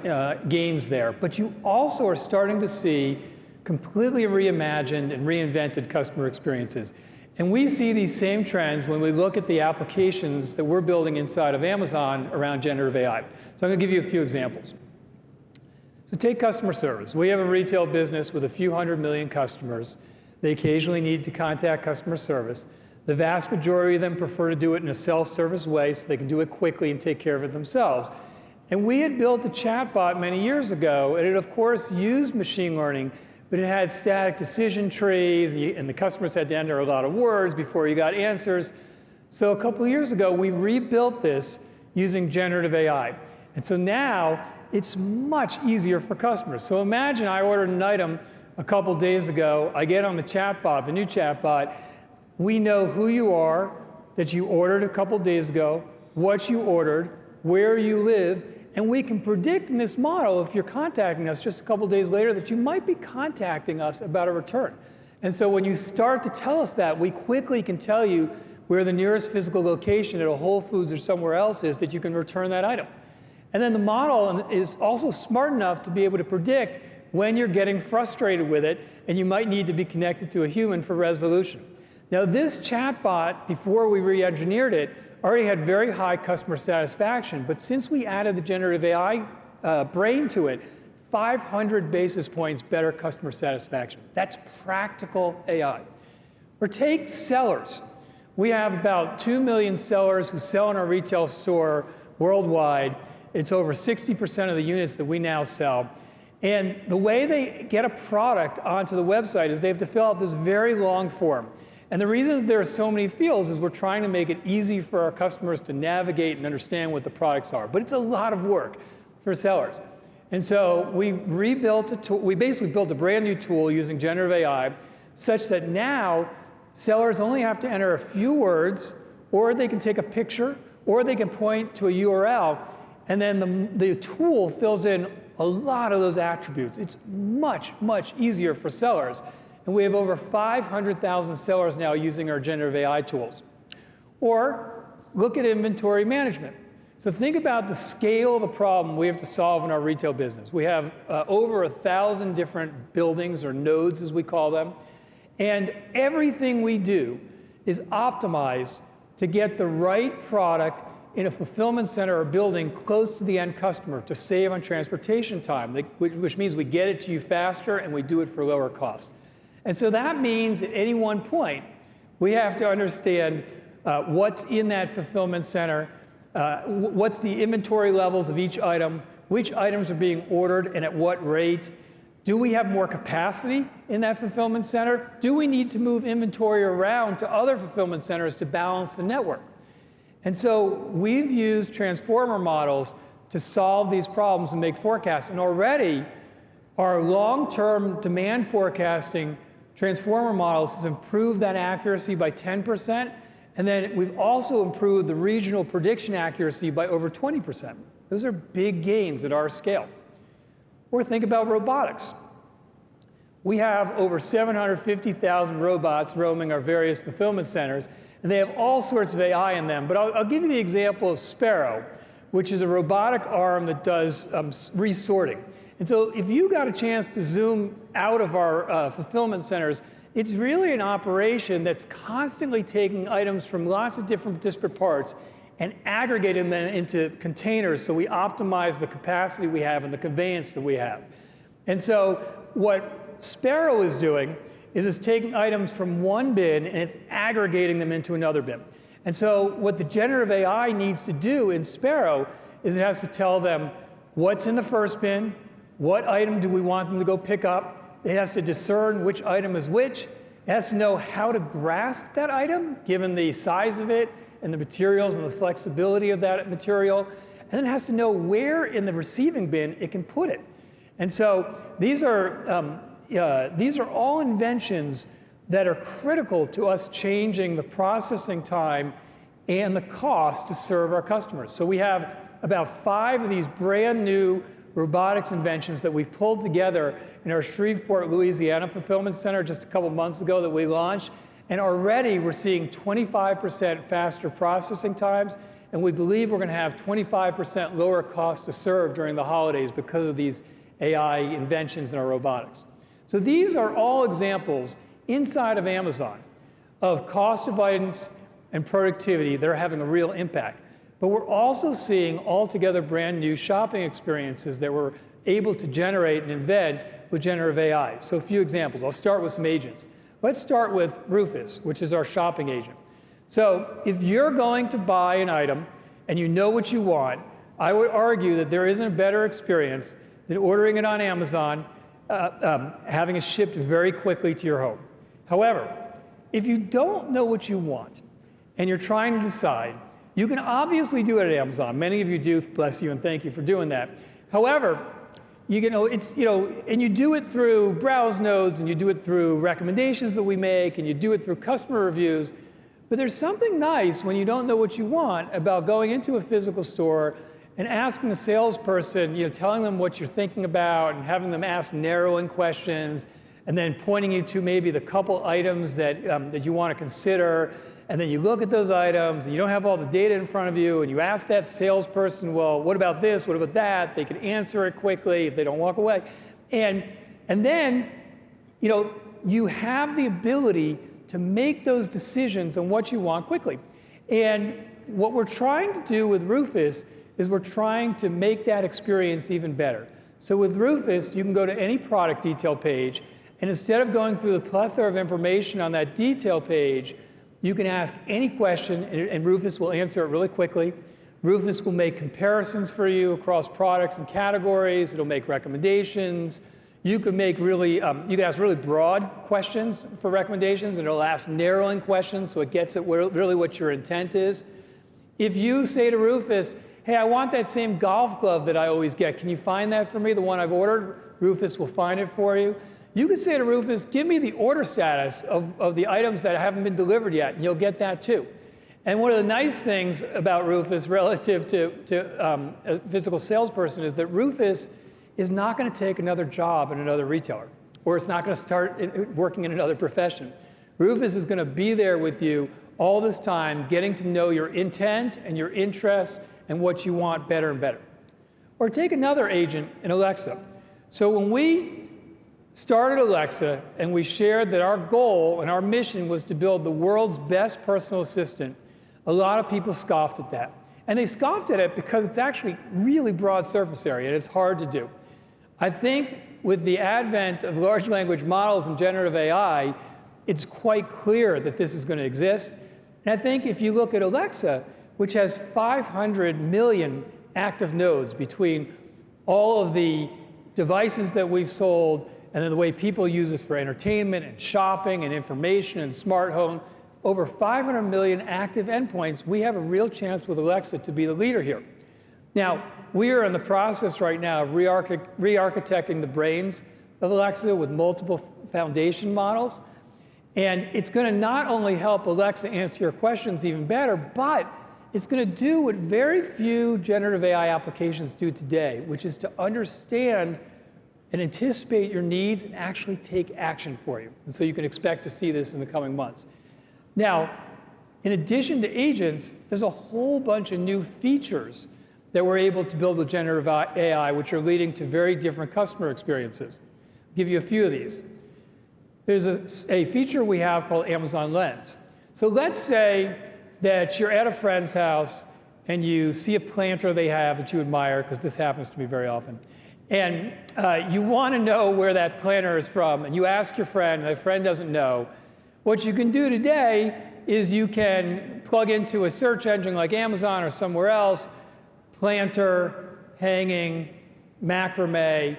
gains there, but you also are starting to see completely reimagined and reinvented customer experiences. And we see these same trends when we look at the applications that we're building inside of Amazon around generative AI. So I'm going to give you a few examples. So take customer service. We have a retail business with a few 100 million customers. They occasionally need to contact customer service. The vast majority of them prefer to do it in a self-service way so they can do it quickly and take care of it themselves. And we had built a chatbot many years ago, and it of course used machine learning, but it had static decision trees, and the customers had to enter a lot of words before you got answers. So a couple of years ago, we rebuilt this using generative AI. And so now it's much easier for customers. So imagine I ordered an item a couple days ago. I get on the chatbot, the new chatbot. We know who you are, that you ordered a couple days ago, what you ordered, where you live, and we can predict in this model, if you're contacting us just a couple days later, that you might be contacting us about a return. And so when you start to tell us that, we quickly can tell you where the nearest physical location at a Whole Foods or somewhere else is that you can return that item. And then the model is also smart enough to be able to predict when you're getting frustrated with it, and you might need to be connected to a human for resolution. Now, this chatbot, before we re-engineered it, already had very high customer satisfaction, but since we added the generative AI brain to it, 500 basis points better customer satisfaction. That's practical AI. Or take sellers. We have about 2 million sellers who sell in our retail store worldwide. It's over 60% of the units that we now sell. And the way they get a product onto the website is they have to fill out this very long form. And the reason that there are so many fields is we're trying to make it easy for our customers to navigate and understand what the products are. But it's a lot of work for sellers. And so we rebuilt a tool. We basically built a brand new tool using generative AI such that now sellers only have to enter a few words, or they can take a picture, or they can point to a URL, and then the tool fills in a lot of those attributes. It's much, much easier for sellers. And we have over 500,000 sellers now using our generative AI tools. Or look at inventory management. So think about the scale of the problem we have to solve in our retail business. We have over 1,000 different buildings, or nodes as we call them. And everything we do is optimized to get the right product in a fulfillment center or building close to the end customer to save on transportation time, which means we get it to you faster and we do it for lower cost. And so that means at any one point, we have to understand what's in that fulfillment center, what's the inventory levels of each item, which items are being ordered and at what rate. Do we have more capacity in that fulfillment center? Do we need to move inventory around to other fulfillment centers to balance the network? And so we've used transformer models to solve these problems and make forecasts. And already, our long-term demand forecasting transformer models has improved that accuracy by 10%. And then we've also improved the regional prediction accuracy by over 20%. Those are big gains at our scale. Or think about robotics. We have over 750,000 robots roaming our various fulfillment centers, and they have all sorts of AI in them. But I'll give you the example of Sparrow, which is a robotic arm that does resorting. And so if you got a chance to zoom out of our fulfillment centers, it's really an operation that's constantly taking items from lots of different disparate parts and aggregating them into containers so we optimize the capacity we have and the conveyance that we have. And so what Sparrow is doing is it's taking items from one bin and it's aggregating them into another bin. And so what the generative AI needs to do in Sparrow is it has to tell them what's in the first bin, what item do we want them to go pick up. It has to discern which item is which. It has to know how to grasp that item, given the size of it and the materials and the flexibility of that material. And then it has to know where in the receiving bin it can put it. And so these are all inventions that are critical to us changing the processing time and the cost to serve our customers. So we have about 5 of these brand new robotics inventions that we've pulled together in our Shreveport, Louisiana fulfillment center just a couple months ago that we launched. And already we're seeing 25% faster processing times, and we believe we're going to have 25% lower cost to serve during the holidays because of these AI inventions in our robotics. So these are all examples inside of Amazon of cost avoidance and productivity that are having a real impact. But we're also seeing altogether brand new shopping experiences that we're able to generate and invent with generative AI. So a few examples. I'll start with some agents. Let's start with Rufus, which is our shopping agent. So if you're going to buy an item and you know what you want, I would argue that there isn't a better experience than ordering it on Amazon, having it shipped very quickly to your home. However, if you don't know what you want and you're trying to decide, you can obviously do it at Amazon. Many of you do, bless you, and thank you for doing that. However, and you do it through browse nodes, and you do it through recommendations that we make, and you do it through customer reviews. But there's something nice when you don't know what you want about going into a physical store and asking the salesperson, telling them what you're thinking about and having them ask narrowing questions and then pointing you to maybe the couple items that you want to consider. And then you look at those items and you don't have all the data in front of you and you ask that salesperson, well, what about this? What about that? They can answer it quickly if they don't walk away. And then, you have the ability to make those decisions on what you want quickly. And what we're trying to do with Rufus is we're trying to make that experience even better. So with Rufus, you can go to any product detail page, and instead of going through the plethora of information on that detail page, you can ask any question, and Rufus will answer it really quickly. Rufus will make comparisons for you across products and categories. It'll make recommendations. You can make you can ask really broad questions for recommendations, and it'll ask narrowing questions, so it gets at really what your intent is. If you say to Rufus, hey, I want that same golf glove that I always get. Can you find that for me, the one I've ordered? Rufus will find it for you. You can say to Rufus, give me the order status of the items that haven't been delivered yet, and you'll get that too. And one of the nice things about Rufus relative to a physical salesperson is that Rufus is not going to take another job in another retailer, or it's not going to start working in another profession. Rufus is going to be there with you all this time, getting to know your intent and your interests and what you want better and better. Or take another agent in Alexa. So when we started Alexa and we shared that our goal and our mission was to build the world's best personal assistant, a lot of people scoffed at that. And they scoffed at it because it's actually really broad surface area and it's hard to do. I think with the advent of large language models and generative AI, it's quite clear that this is going to exist. And I think if you look at Alexa, which has 500 million active nodes between all of the devices that we've sold and then the way people use this for entertainment and shopping and information and smart home, over 500 million active endpoints, we have a real chance with Alexa to be the leader here. Now, we are in the process right now of re-architecting the brains of Alexa with multiple foundation models. And it's going to not only help Alexa answer your questions even better, but it's going to do what very few generative AI applications do today, which is to understand and anticipate your needs and actually take action for you. And so you can expect to see this in the coming months. Now, in addition to agents, there's a whole bunch of new features that we're able to build with generative AI, which are leading to very different customer experiences. I'll give you a few of these. There's a feature we have called Amazon Lens. So let's say that you're at a friend's house and you see a planter they have that you admire, because this happens to me very often. And you want to know where that planter is from, and you ask your friend, and the friend doesn't know. What you can do today is you can plug into a search engine like Amazon or somewhere else, planter, hanging, macrame.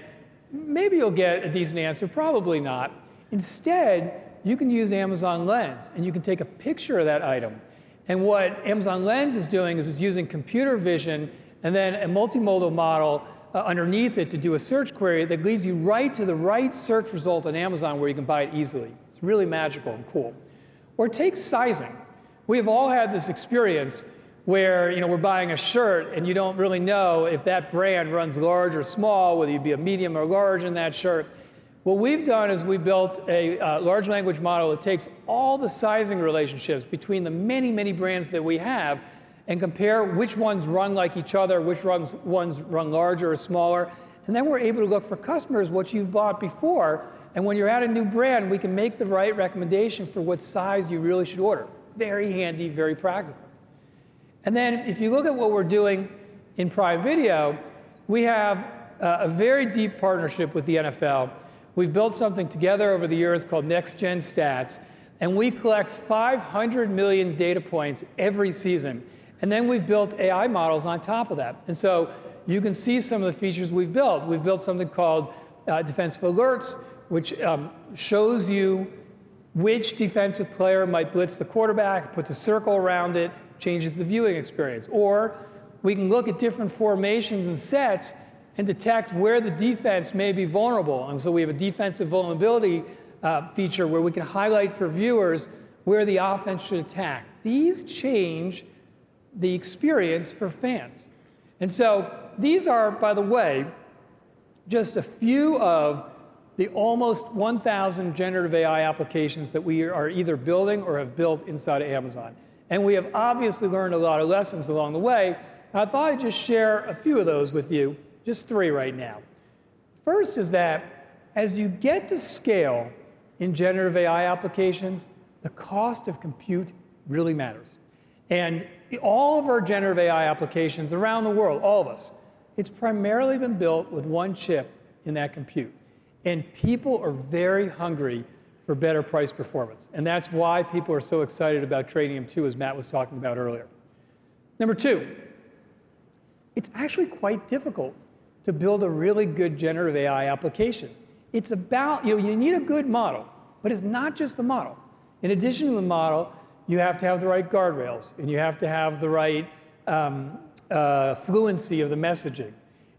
Maybe you'll get a decent answer, probably not. Instead, you can use Amazon Lens, and you can take a picture of that item. And what Amazon Lens is doing is it's using computer vision and then a multimodal model underneath it to do a search query that leads you right to the right search result on Amazon where you can buy it easily. It's really magical and cool. Or take sizing. We have all had this experience where we're buying a shirt and you don't really know if that brand runs large or small, whether you'd be a medium or large in that shirt. What we've done is we built a large language model that takes all the sizing relationships between the many, many brands that we have and compare which ones run like each other, which ones run larger or smaller. And then we're able to look for customers what you've bought before. And when you're at a new brand, we can make the right recommendation for what size you really should order. Very handy, very practical. And then if you look at what we're doing in Prime Video, we have a very deep partnership with the NFL. We've built something together over the years called Next Gen Stats, and we collect 500 million data points every season. And then we've built AI models on top of that. And so you can see some of the features we've built. We've built something called Defensive Alerts, which shows you which defensive player might blitz the quarterback, puts a circle around it, changes the viewing experience. Or we can look at different formations and sets and detect where the defense may be vulnerable. And so we have a defensive vulnerability feature where we can highlight for viewers where the offense should attack. These change the experience for fans. And so these are, by the way, just a few of the almost 1,000 generative AI applications that we are either building or have built inside of Amazon. And we have obviously learned a lot of lessons along the way. And I thought I'd just share a few of those with you, just 3 right now. First is that as you get to scale in generative AI applications, the cost of compute really matters. And all of our generative AI applications around the world, all of us, it's primarily been built with one chip in that compute. And people are very hungry for better price performance. And that's why people are so excited about Trainium2, as Matt was talking about earlier. Number 2, it's actually quite difficult to build a really good generative AI application. It's about, you need a good model, but it's not just the model. In addition to the model, you have to have the right guardrails, and you have to have the right fluency of the messaging,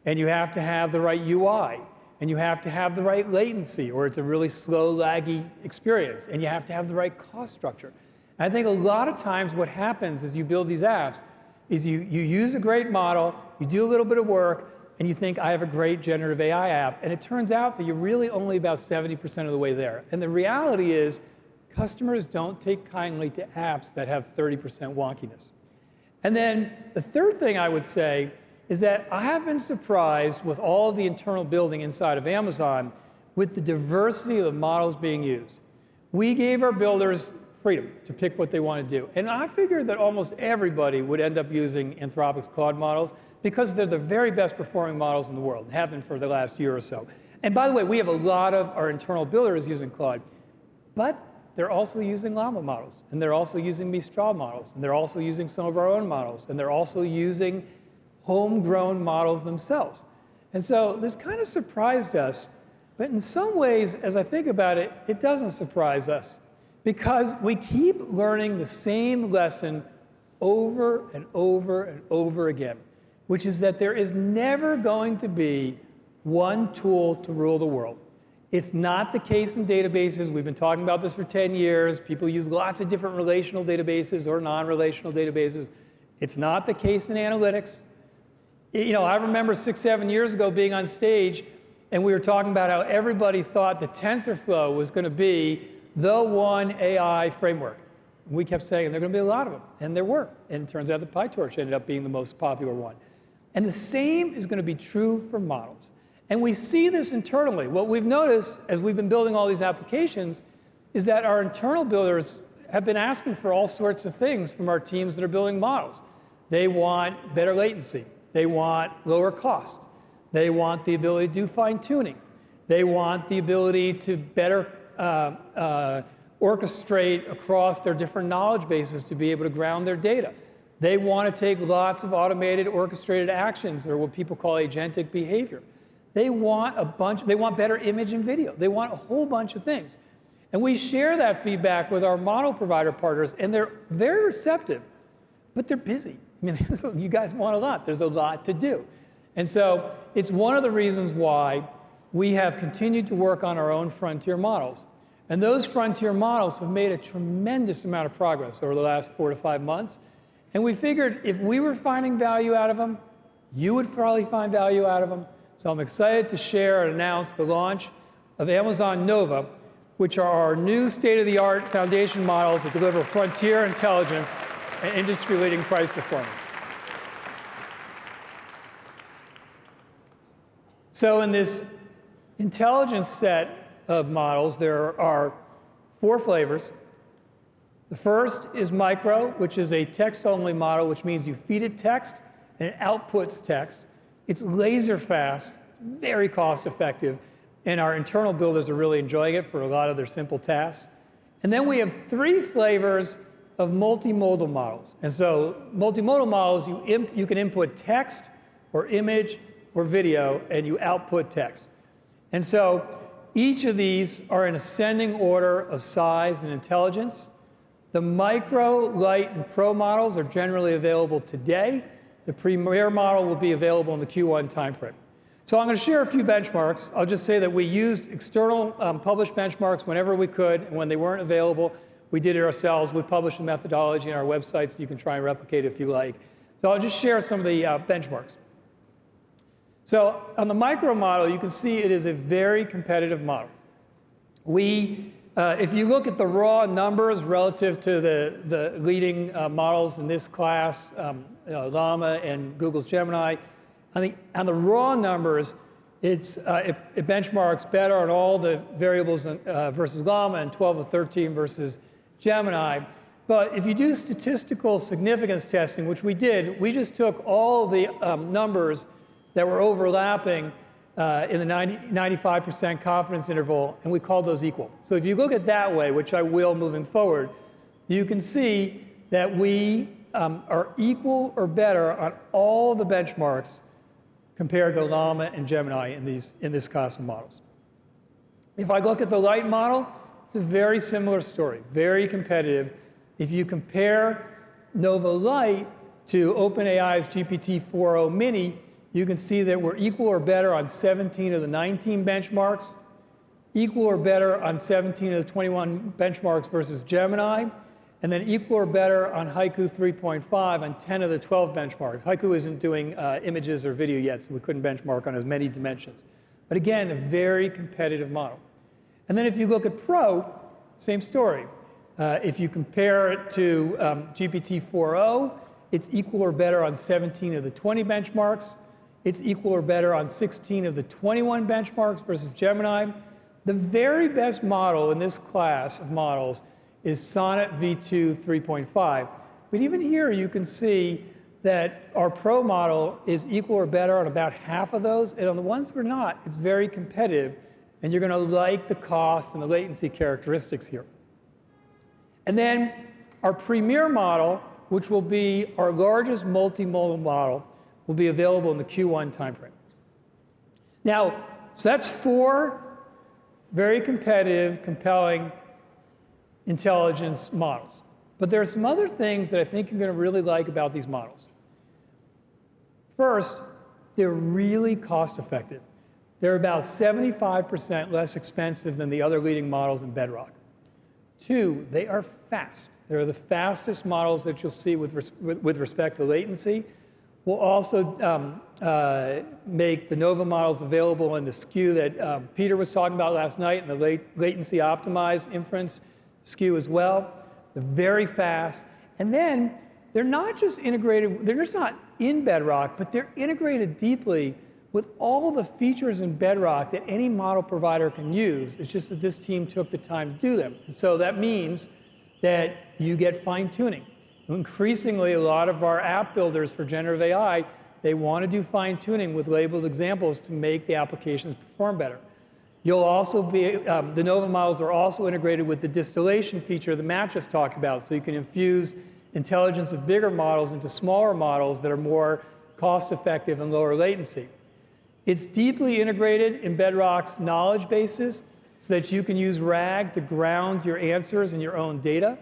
and you have to have the right UI, and you have to have the right latency, or it's a really slow, laggy experience, and you have to have the right cost structure. And I think a lot of times what happens as you build these apps is you use a great model, you do a little bit of work, and you think, I have a great generative AI app, and it turns out that you're really only about 70% of the way there. And the reality is, customers don't take kindly to apps that have 30% wonkiness. And then the third thing I would say is that I have been surprised with all of the internal building inside of Amazon with the diversity of the models being used. We gave our builders freedom to pick what they want to do. And I figured that almost everybody would end up using Anthropic's Claude models because they're the very best performing models in the world, and have been for the last year or so. And by the way, we have a lot of our internal builders using Claude, but they're also using Llama models, and they're also using Mistral models, and they're also using some of our own models, and they're also using homegrown models themselves. And so this kind of surprised us, but in some ways, as I think about it, it doesn't surprise us, because we keep learning the same lesson over and over and over again, which is that there is never going to be one tool to rule the world. It's not the case in databases. We've been talking about this for 10 years. People use lots of different relational databases or non-relational databases. It's not the case in analytics. I remember 6-7 years ago being on stage, and we were talking about how everybody thought that TensorFlow was going to be the one AI framework. And we kept saying there are going to be a lot of them, and there were. And it turns out that PyTorch ended up being the most popular one. And the same is going to be true for models. And we see this internally. What we've noticed as we've been building all these applications is that our internal builders have been asking for all sorts of things from our teams that are building models. They want better latency. They want lower cost. They want the ability to do fine-tuning. They want the ability to better orchestrate across their different knowledge bases to be able to ground their data. They want to take lots of automated orchestrated actions, or what people call agentic behavior. They want better image and video. They want a whole bunch of things. And we share that feedback with our model provider partners, and they're very receptive, but they're busy. I mean, you guys want a lot. There's a lot to do. And so it's one of the reasons why we have continued to work on our own frontier models. And those frontier models have made a tremendous amount of progress over the last 4 to 5 months. And we figured if we were finding value out of them, you would probably find value out of them. So I'm excited to share and announce the launch of Amazon Nova, which are our new state-of-the-art foundation models that deliver frontier intelligence and industry-leading price performance. So in this intelligence set of models, there are 4 flavors. The first is Micro, which is a text-only model, which means you feed it text and it outputs text. It's laser fast, very cost-effective, and our internal builders are really enjoying it for a lot of their simple tasks. And then we have 3 flavors of multimodal models. And so multimodal models, you can input text or image or video, and you output text. And so each of these are in ascending order of size and intelligence. The Micro, Lite, and Pro models are generally available today. The Premier model will be available in the Q1 timeframe. So I'm going to share a few benchmarks. I'll just say that we used external published benchmarks whenever we could, and when they weren't available, We did it ourselves. We published the methodology on our website, so you can try and replicate it if you like. So I'll just share some of the benchmarks. So on the micro model, you can see it is a very competitive model. If you look at the raw numbers relative to the leading models in this class, Llama and Google's Gemini, on the raw numbers, it benchmarks better on all the variables versus Llama and 12 of 13 versus Gemini. But if you do statistical significance testing, which we did, we just took all the numbers that were overlapping in the 95% confidence interval, and we called those equal. So if you look at that way, which I will moving forward, you can see that we are equal or better on all the benchmarks compared to Llama and Gemini in this class of models. If I look at the light model, it's a very similar story, very competitive. If you compare Nova Lite to OpenAI's GPT-4o Mini, you can see that we're equal or better on 17 of the 19 benchmarks, equal or better on 17 of the 21 benchmarks versus Gemini, and then equal or better on Haiku 3.5 on 10 of the 12 benchmarks. Haiku isn't doing images or video yet, so we couldn't benchmark on as many dimensions. But again, a very competitive model. And then if you look at Pro, same story. If you compare it to GPT-4o, it's equal or better on 17 of the 20 benchmarks. It's equal or better on 16 of the 21 benchmarks versus Gemini. The very best model in this class of models is Sonnet V2 3.5. But even here, you can see that our Pro model is equal or better on about half of those. And on the ones that are not, it's very competitive. And you're going to like the cost and the latency characteristics here. And then our Premier model, which will be our largest multimodal model, will be available in the Q1 timeframe. Now, so that's 4 very competitive, compelling intelligence models. But there are some other things that I think you're going to really like about these models. First, they're really cost effective. They're about 75% less expensive than the other leading models in Bedrock. 2, they are fast. They're the fastest models that you'll see with respect to latency. We'll also make the Nova models available in the SKU that Peter was talking about last night, and the latency optimized inference SKU as well. They're very fast. And then they're not just integrated, they're just not in Bedrock, but they're integrated deeply with all the features in Bedrock that any model provider can use. It's just that this team took the time to do them. And so that means that you get fine-tuning. Increasingly, a lot of our app builders for generative AI, they want to do fine-tuning with labeled examples to make the applications perform better. You'll also be, the Nova models are also integrated with the distillation feature that Matt just talked about, so you can infuse intelligence of bigger models into smaller models that are more cost-effective and lower latency. It's deeply integrated in Bedrock's knowledge bases so that you can use RAG to ground your answers in your own data.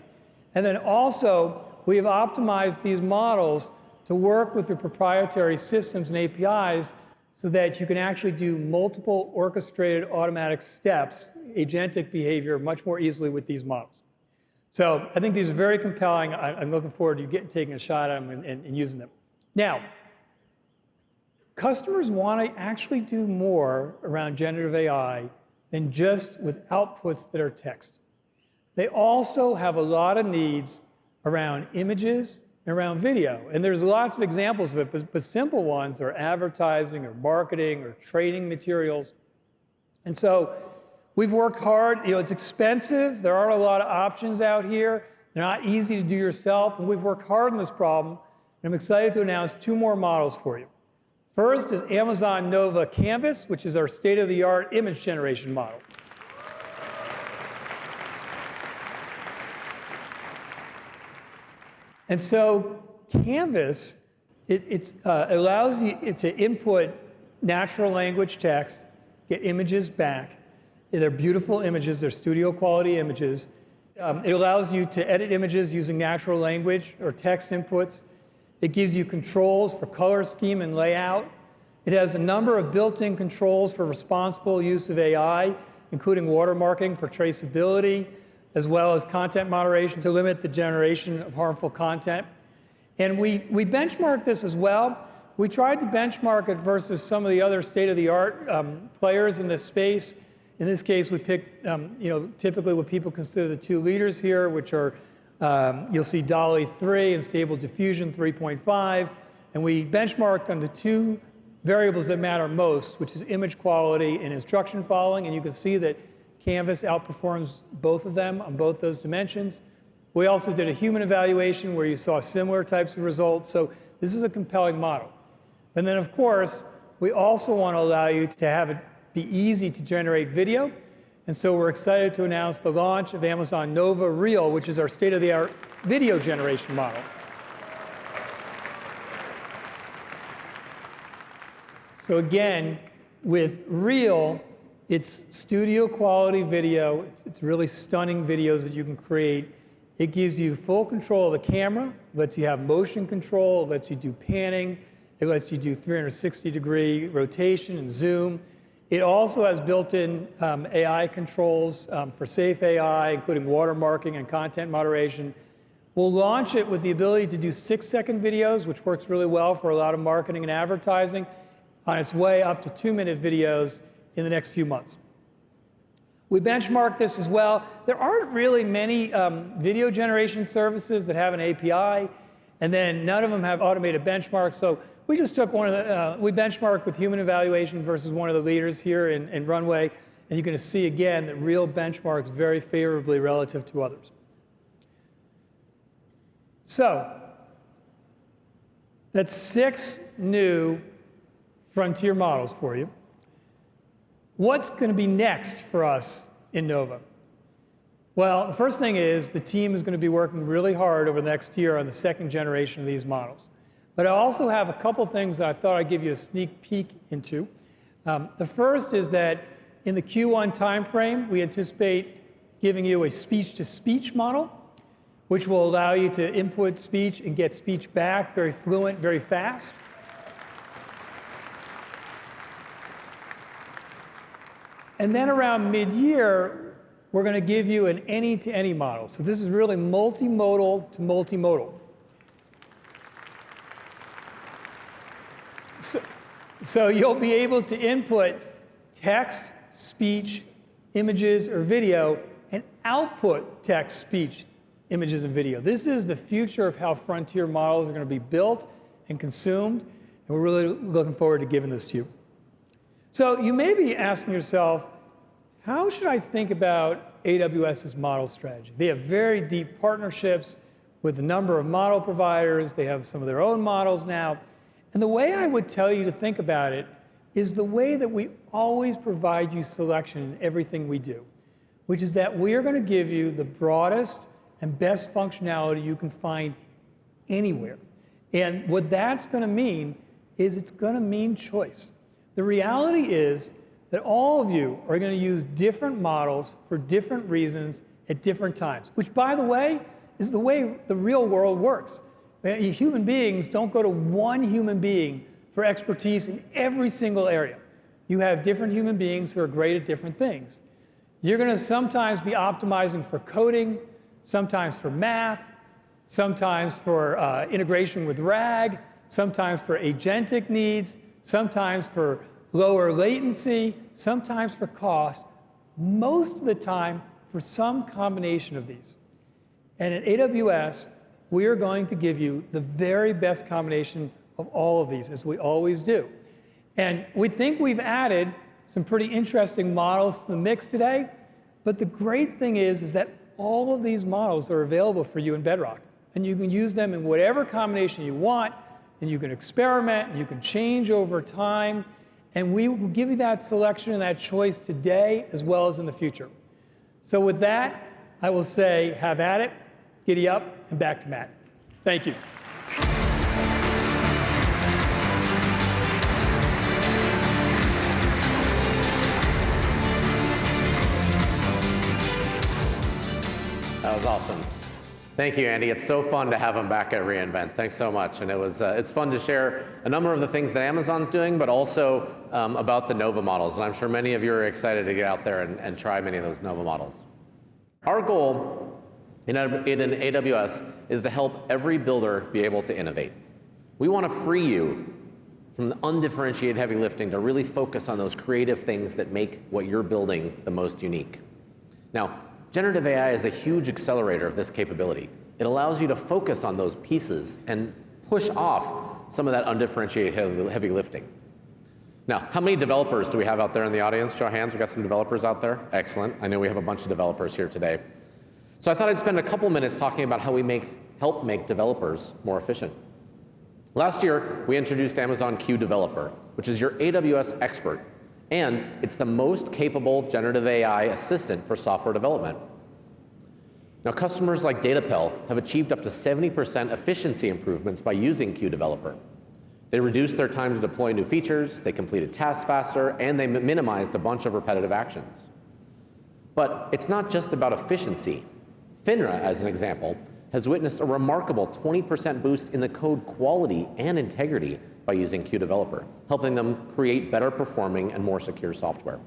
And then also, we have optimized these models to work with the proprietary systems and APIs so that you can actually do multiple orchestrated automatic steps, agentic behavior, much more easily with these models. So I think these are very compelling. I'm looking forward to taking a shot at them and using them. Now, customers want to actually do more around generative AI than just with outputs that are text. They also have a lot of needs around images and around video. And there's lots of examples of it, but simple ones are advertising or marketing or trading materials. And so we've worked hard. You know, it's expensive. There aren't a lot of options out here. They're not easy to do yourself. And we've worked hard on this problem. And I'm excited to announce 2 more models for you. First is Amazon Nova Canvas, which is our state-of-the-art image generation model. And so Canvas, it allows you to input natural language text, get images back. They're beautiful images. They're studio quality images. It allows you to edit images using natural language or text inputs. It gives you controls for color scheme and layout. It has a number of built-in controls for responsible use of AI, including watermarking for traceability, as well as content moderation to limit the generation of harmful content. And we benchmarked this as well. We tried to benchmark it versus some of the other state-of-the-art players in this space. In this case, we picked, typically what people consider the two leaders here, which are, you'll see DALL-E 3 and Stable Diffusion 3.5. And we benchmarked on the two variables that matter most, which is image quality and instruction following. And you can see that Canvas outperforms both of them on both those dimensions. We also did a human evaluation where you saw similar types of results. So this is a compelling model. And then, of course, we also want to allow you to have it be easy to generate video. And so we're excited to announce the launch of Amazon Nova Real, which is our state-of-the-art video generation model. So again, with Real, it's studio quality video. It's really stunning videos that you can create. It gives you full control of the camera, lets you have motion control, lets you do panning, it lets you do 360-degree rotation and zoom. It also has built-in AI controls for safe AI, including watermarking and content moderation. We'll launch it with the ability to do 6-second videos, which works really well for a lot of marketing and advertising, on its way up to 2-minute videos in the next few months. We benchmarked this as well. There aren't really many video generation services that have an API, and then none of them have automated benchmarks. So we just took one of the, we benchmarked with human evaluation versus one of the leaders here in Runway, and you're going to see again that Real benchmarks very favorably relative to others. So that's 6 new frontier models for you. What's going to be next for us in Nova? Well, the first thing is the team is going to be working really hard over the next year on the 2nd generation of these models. But I also have a couple things that I thought I'd give you a sneak peek into. The first is that in the Q1 timeframe, we anticipate giving you a speech-to-speech model, which will allow you to input speech and get speech back very fluent, very fast. And then around mid-year, we're going to give you an any-to-any model. So this is really multimodal to multimodal. So you'll be able to input text, speech, images, or video, and output text, speech, images, and video. This is the future of how frontier models are going to be built and consumed, and we're really looking forward to giving this to you. So you may be asking yourself, how should I think about AWS's model strategy? They have very deep partnerships with a number of model providers. They have some of their own models now. And the way I would tell you to think about it is the way that we always provide you selection in everything we do, which is that we are going to give you the broadest and best functionality you can find anywhere. And what that's going to mean is it's going to mean choice. The reality is that all of you are going to use different models for different reasons at different times, which, by the way, is the way the real world works. Human beings don't go to one human being for expertise in every single area. You have different human beings who are great at different things. You're going to sometimes be optimizing for coding, sometimes for math, sometimes for integration with RAG, sometimes for agentic needs, sometimes for lower latency, sometimes for cost, most of the time for some combination of these. And at AWS, we are going to give you the very best combination of all of these, as we always do. And we think we've added some pretty interesting models to the mix today, but the great thing is that all of these models are available for you in Bedrock, and you can use them in whatever combination you want, and you can experiment, and you can change over time, and we will give you that selection and that choice today as well as in the future. So with that, I will say, have at it, giddy up, and back to Matt. Thank you. That was awesome. Thank you, Andy. It's so fun to have him back at reInvent. Thanks so much. And it's fun to share a number of the things that Amazon's doing, but also about the Nova models. And I'm sure many of you are excited to get out there and try many of those Nova models. Our goal in AWS is to help every builder be able to innovate. We want to free you from the undifferentiated heavy lifting to really focus on those creative things that make what you're building the most unique. Now, generative AI is a huge accelerator of this capability. It allows you to focus on those pieces and push off some of that undifferentiated heavy lifting. Now, how many developers do we have out there in the audience? Show of hands, we got some developers out there. Excellent. I know we have a bunch of developers here today. So I thought I'd spend a couple minutes talking about how we help make developers more efficient. Last year, we introduced Amazon Q Developer, which is your AWS expert, and it's the most capable generative AI assistant for software development. Now, customers like Datapel have achieved up to 70% efficiency improvements by using Q Developer. They reduced their time to deploy new features, they completed tasks faster, and they minimized a bunch of repetitive actions. But it's not just about efficiency. FINRA, as an example, has witnessed a remarkable 20% boost in the code quality and integrity by using Q Developer, helping them create better performing and more secure software.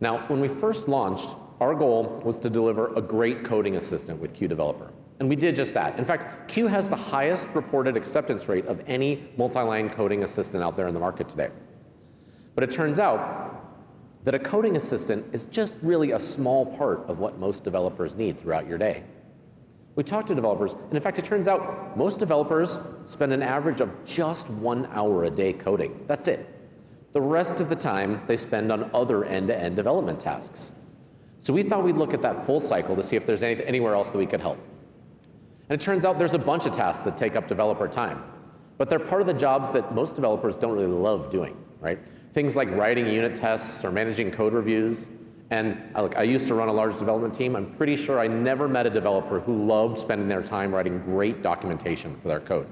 Now, when we first launched, our goal was to deliver a great coding assistant with Q Developer. And we did just that. In fact, Q has the highest reported acceptance rate of any multi-line coding assistant out there in the market today. But it turns out that a coding assistant is just really a small part of what most developers need throughout your day. We talked to developers, and in fact, it turns out most developers spend an average of just 1 hour a day coding. That's it. The rest of the time, they spend on other end-to-end development tasks. So we thought we'd look at that full cycle to see if there's anywhere else that we could help. And it turns out there's a bunch of tasks that take up developer time, but they're part of the jobs that most developers don't really love doing, right? Things like writing unit tests or managing code reviews. And I used to run a large development team. I'm pretty sure I never met a developer who loved spending their time writing great documentation for their code.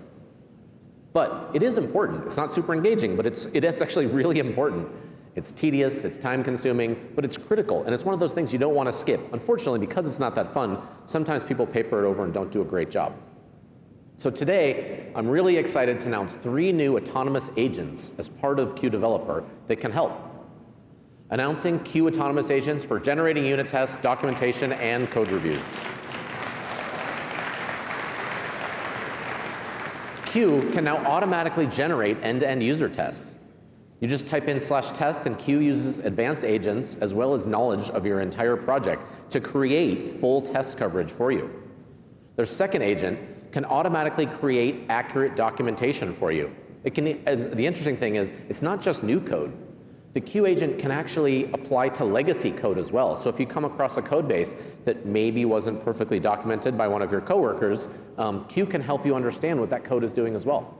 But it is important. It's not super engaging, but it is actually really important. It's tedious, it's time consuming, but it's critical. And it's one of those things you don't want to skip. Unfortunately, because it's not that fun, sometimes people paper it over and don't do a great job. So today, I'm really excited to announce 3 new autonomous agents as part of Q Developer that can help. Announcing Q autonomous agents for generating unit tests, documentation, and code reviews. Q can now automatically generate end-to-end user tests. You just type in /test, and Q uses advanced agents as well as knowledge of your entire project to create full test coverage for you. Their second agent can automatically create accurate documentation for you. The interesting thing is, it's not just new code. The Q agent can actually apply to legacy code as well. So if you come across a code base that maybe wasn't perfectly documented by one of your coworkers, Q can help you understand what that code is doing as well.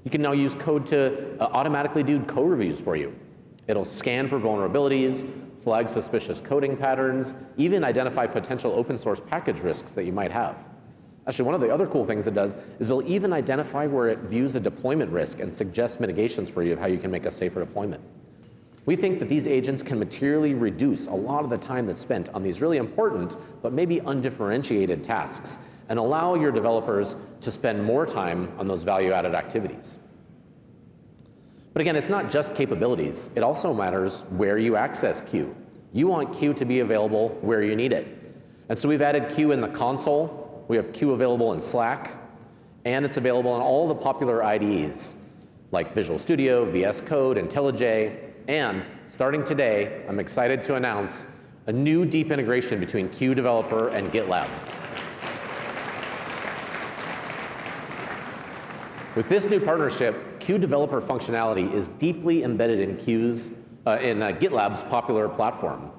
You can now use code to automatically do code reviews for you. It'll scan for vulnerabilities, flag suspicious coding patterns, even identify potential open source package risks that you might have. Actually, one of the other cool things it does is it'll even identify where it views a deployment risk and suggests mitigations for you of how you can make a safer deployment. We think that these agents can materially reduce a lot of the time that's spent on these really important, but maybe undifferentiated tasks, and allow your developers to spend more time on those value-added activities. But again, it's not just capabilities. It also matters where you access Q. You want Q to be available where you need it. And so we've added Q in the console. We have Q available in Slack. And it's available in all the popular IDEs, like Visual Studio, VS Code, IntelliJ. And starting today, I'm excited to announce a new deep integration between Q Developer and GitLab. With this new partnership, Q Developer functionality is deeply embedded in GitLab's popular platform.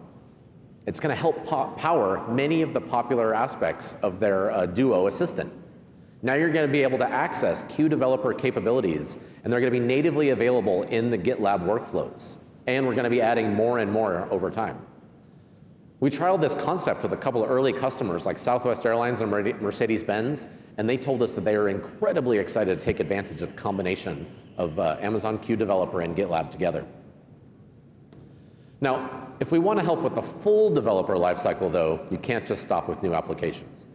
It's going to help power many of the popular aspects of their Duo assistant. Now you're going to be able to access Q Developer capabilities, and they're going to be natively available in the GitLab workflows. And we're going to be adding more and more over time. We trialed this concept with a couple of early customers like Southwest Airlines and Mercedes-Benz, and they told us that they are incredibly excited to take advantage of the combination of Amazon Q Developer and GitLab together. Now, if we want to help with the full developer lifecycle, though, you can't just stop with new applications.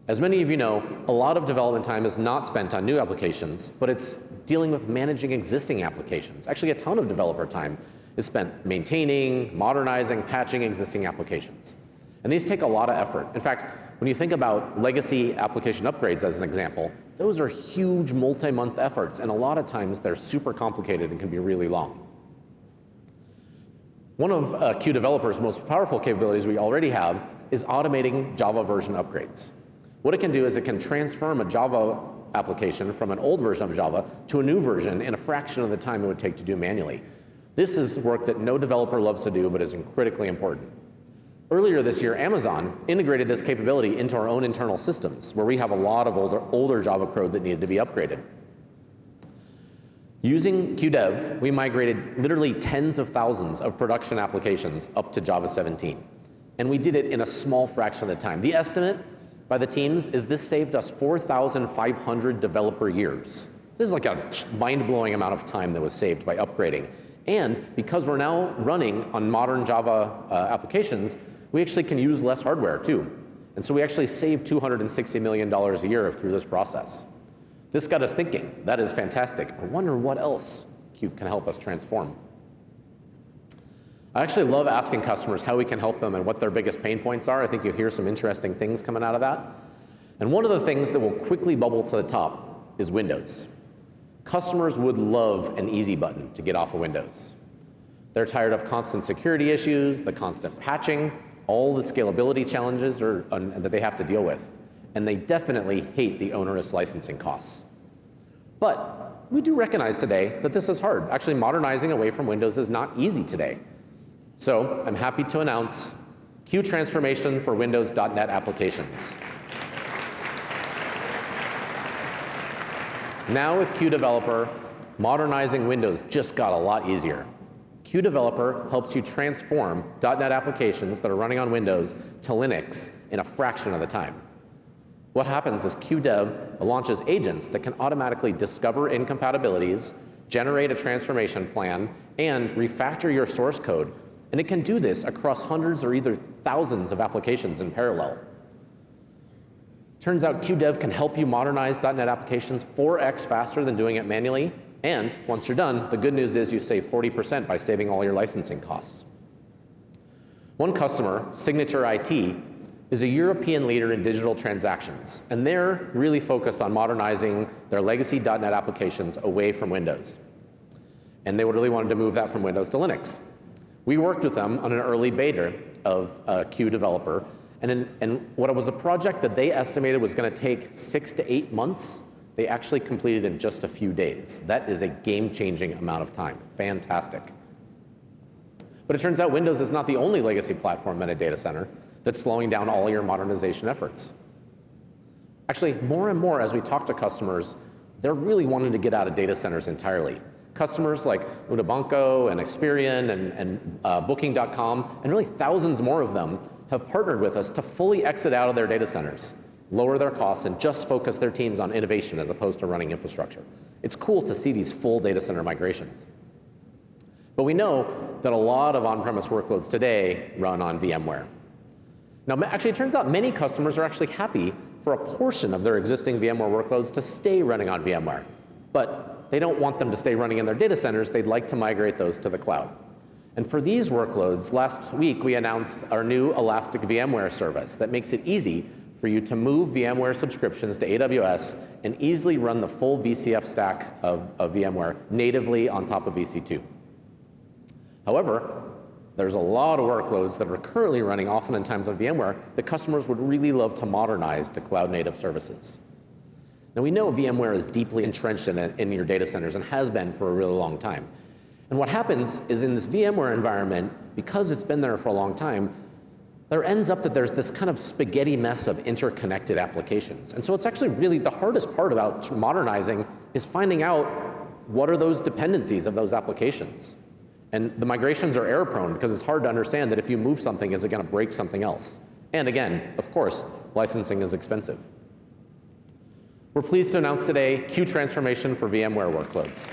As many of you know, a lot of development time is not spent on new applications, but it's dealing with managing existing applications. Actually, a ton of developer time is spent maintaining, modernizing, patching existing applications. And these take a lot of effort. In fact, when you think about legacy application upgrades as an example, those are huge multi-month efforts, and a lot of times they're super complicated and can be really long. One of Q Developer's most powerful capabilities we already have is automating Java version upgrades. What it can do is it can transform a Java application from an old version of Java to a new version in a fraction of the time it would take to do manually. This is work that no developer loves to do, but is critically important. Earlier this year, Amazon integrated this capability into our own internal systems, where we have a lot of older Java code that needed to be upgraded. Using QDev, we migrated literally tens of thousands of production applications up to Java 17. And we did it in a small fraction of the time. The estimate by the teams is this saved us 4,500 developer years. This is like a mind-blowing amount of time that was saved by upgrading. And because we're now running on modern Java applications, we actually can use less hardware too. And so we actually saved $260 million a year through this process. This got us thinking, that is fantastic. I wonder what else Q can help us transform. I actually love asking customers how we can help them and what their biggest pain points are. I think you'll hear some interesting things coming out of that. And one of the things that will quickly bubble to the top is Windows. Customers would love an easy button to get off of Windows. They're tired of constant security issues, the constant patching, all the scalability challenges that they have to deal with. And they definitely hate the onerous licensing costs. But we do recognize today that this is hard. Actually, modernizing away from Windows is not easy today. So I'm happy to announce Q transformation for Windows.NET applications. Now with Q Developer, modernizing Windows just got a lot easier. Q Developer helps you transform .NET applications that are running on Windows to Linux in a fraction of the time. What happens is QDev launches agents that can automatically discover incompatibilities, generate a transformation plan, and refactor your source code. And it can do this across hundreds or either thousands of applications in parallel. Turns out QDev can help you modernize .NET applications 4x faster than doing it manually. And once you're done, the good news is you save 40% by saving all your licensing costs. One customer, Signature IT, is a European leader in digital transactions, and they're really focused on modernizing their legacy .NET applications away from Windows. And they really wanted to move that from Windows to Linux. We worked with them on an early beta of Q Developer, and what was a project that they estimated was going to take 6 to 8 months, they actually completed in just a few days. That is a game-changing amount of time. Fantastic. But it turns out Windows is not the only legacy platform in a data center that's slowing down all your modernization efforts. Actually, more and more as we talk to customers, they're really wanting to get out of data centers entirely. Customers like Unibanco and Experian and Booking.com, and really thousands more of them, have partnered with us to fully exit out of their data centers, lower their costs, and just focus their teams on innovation as opposed to running infrastructure. It's cool to see these full data center migrations. But we know that a lot of on-premise workloads today run on VMware. Now, actually, it turns out many customers are actually happy for a portion of their existing VMware workloads to stay running on VMware. But they don't want them to stay running in their data centers. They'd like to migrate those to the cloud. And for these workloads, last week we announced our new Elastic VMware service that makes it easy for you to move VMware subscriptions to AWS and easily run the full VCF stack of VMware natively on top of EC2. However, there's a lot of workloads that are currently running oftentimes on VMware that customers would really love to modernize to cloud-native services. Now, we know VMware is deeply entrenched in your data centers and has been for a really long time. And what happens is in this VMware environment, because it's been there for a long time, there ends up that there's this kind of spaghetti mess of interconnected applications. And so it's actually really the hardest part about modernizing is finding out what are those dependencies of those applications. And the migrations are error prone because it's hard to understand that if you move something, is it going to break something else? And again, of course, licensing is expensive. We're pleased to announce today Q transformation for VMware workloads.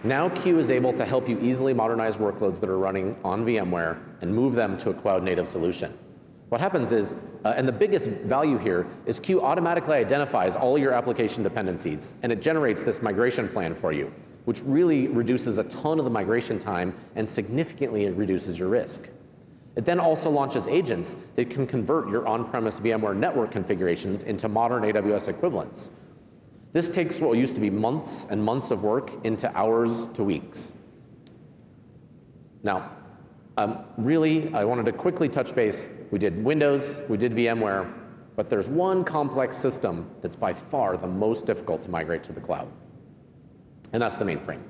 Now Q is able to help you easily modernize workloads that are running on VMware and move them to a cloud-native solution. What happens is, and the biggest value here is Q automatically identifies all your application dependencies, and it generates this migration plan for you, which really reduces a ton of the migration time and significantly reduces your risk. It then also launches agents that can convert your on-premise VMware network configurations into modern AWS equivalents. This takes what used to be months and months of work into hours to weeks. Now, really, I wanted to quickly touch base. We did Windows, we did VMware, but there's one complex system that's by far the most difficult to migrate to the cloud, and that's the mainframe.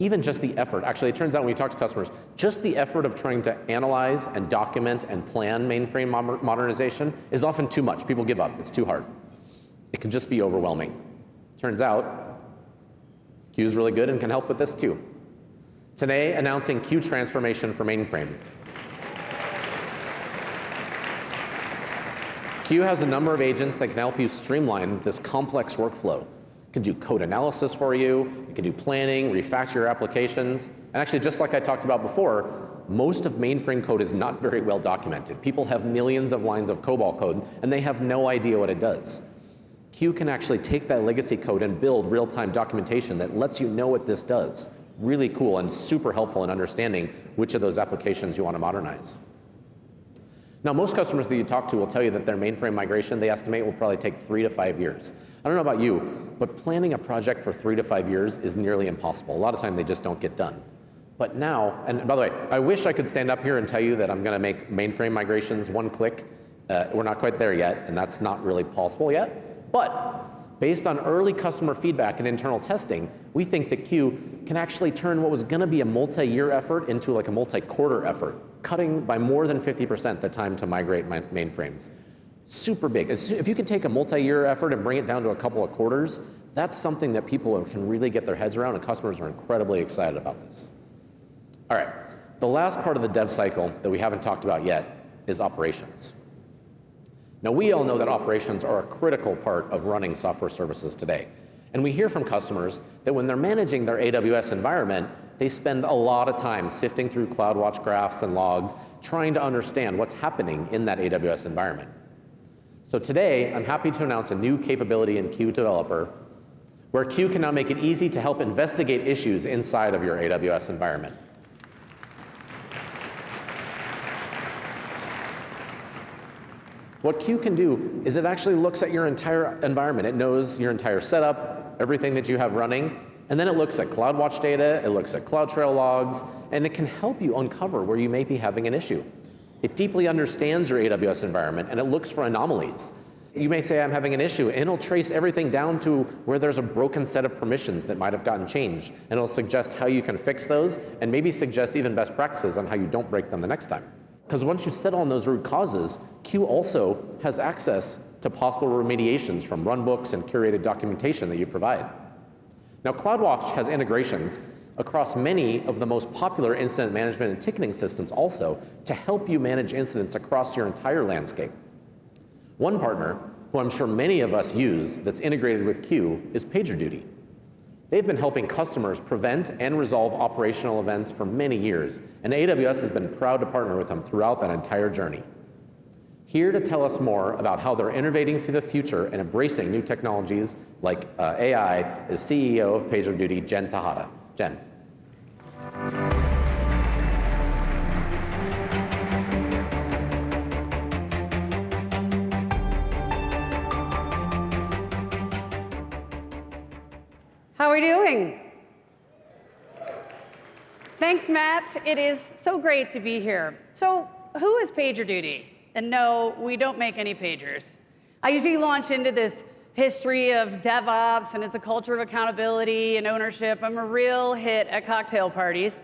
Even just the effort, actually, it turns out when we talk to customers, just the effort of trying to analyze and document and plan mainframe modernization is often too much. People give up, it's too hard. It can just be overwhelming. Turns out, Q is really good and can help with this too. Today, announcing Q transformation for mainframe. Q has a number of agents that can help you streamline this complex workflow. It can do code analysis for you, it can do planning, refactor your applications, and actually, just like I talked about before, most of mainframe code is not very well documented. People have millions of lines of COBOL code, and they have no idea what it does. Q can actually take that legacy code and build real-time documentation that lets you know what this does. Really cool and super helpful in understanding which of those applications you want to modernize. Now, most customers that you talk to will tell you that their mainframe migration, they estimate, will probably take 3 to 5 years. I don't know about you, but planning a project for 3 to 5 years is nearly impossible. A lot of time they just don't get done. But now, and by the way, I wish I could stand up here and tell you that I'm going to make mainframe migrations one click. We're not quite there yet, and that's not really possible yet. But based on early customer feedback and internal testing, we think that Q can actually turn what was going to be a multi-year effort into like a multi-quarter effort, cutting by more than 50% the time to migrate mainframes. Super big. If you can take a multi-year effort and bring it down to a couple of quarters, that's something that people can really get their heads around, and customers are incredibly excited about this. All right, the last part of the dev cycle that we haven't talked about yet is operations. Now, we all know that operations are a critical part of running software services today. And we hear from customers that when they're managing their AWS environment, they spend a lot of time sifting through CloudWatch graphs and logs, trying to understand what's happening in that AWS environment. So today, I'm happy to announce a new capability in Q Developer, where Q can now make it easy to help investigate issues inside of your AWS environment. What Q can do is it actually looks at your entire environment. It knows your entire setup, everything that you have running, and then it looks at CloudWatch data, it looks at CloudTrail logs, and it can help you uncover where you may be having an issue. It deeply understands your AWS environment, and it looks for anomalies. You may say, I'm having an issue, and it'll trace everything down to where there's a broken set of permissions that might have gotten changed, and it'll suggest how you can fix those, and maybe suggest even best practices on how you don't break them the next time. Because once you settle on those root causes, Q also has access to possible remediations from runbooks and curated documentation that you provide. Now, CloudWatch has integrations across many of the most popular incident management and ticketing systems also to help you manage incidents across your entire landscape. One partner, who I'm sure many of us use, that's integrated with Q is PagerDuty. They've been helping customers prevent and resolve operational events for many years, and AWS has been proud to partner with them throughout that entire journey. Here to tell us more about how they're innovating for the future and embracing new technologies like AI is CEO of PagerDuty, Jen Tejada. Jen. How are we doing? Thanks, Matt. It is so great to be here. So, who is PagerDuty? And no, we don't make any pagers. I usually launch into this history of DevOps, and it's a culture of accountability and ownership. I'm a real hit at cocktail parties.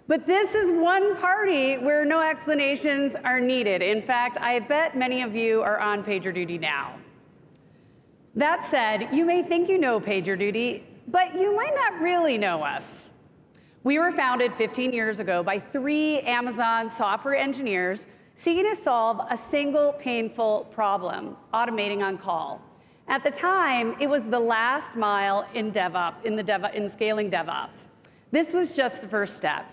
But this is one party where no explanations are needed. In fact, I bet many of you are on PagerDuty now. That said, you may think you know PagerDuty, but you might not really know us. We were founded 15 years ago by 3 Amazon software engineers seeking to solve a single painful problem, automating on call. At the time, it was the last mile in DevOps, in scaling DevOps. This was just the first step.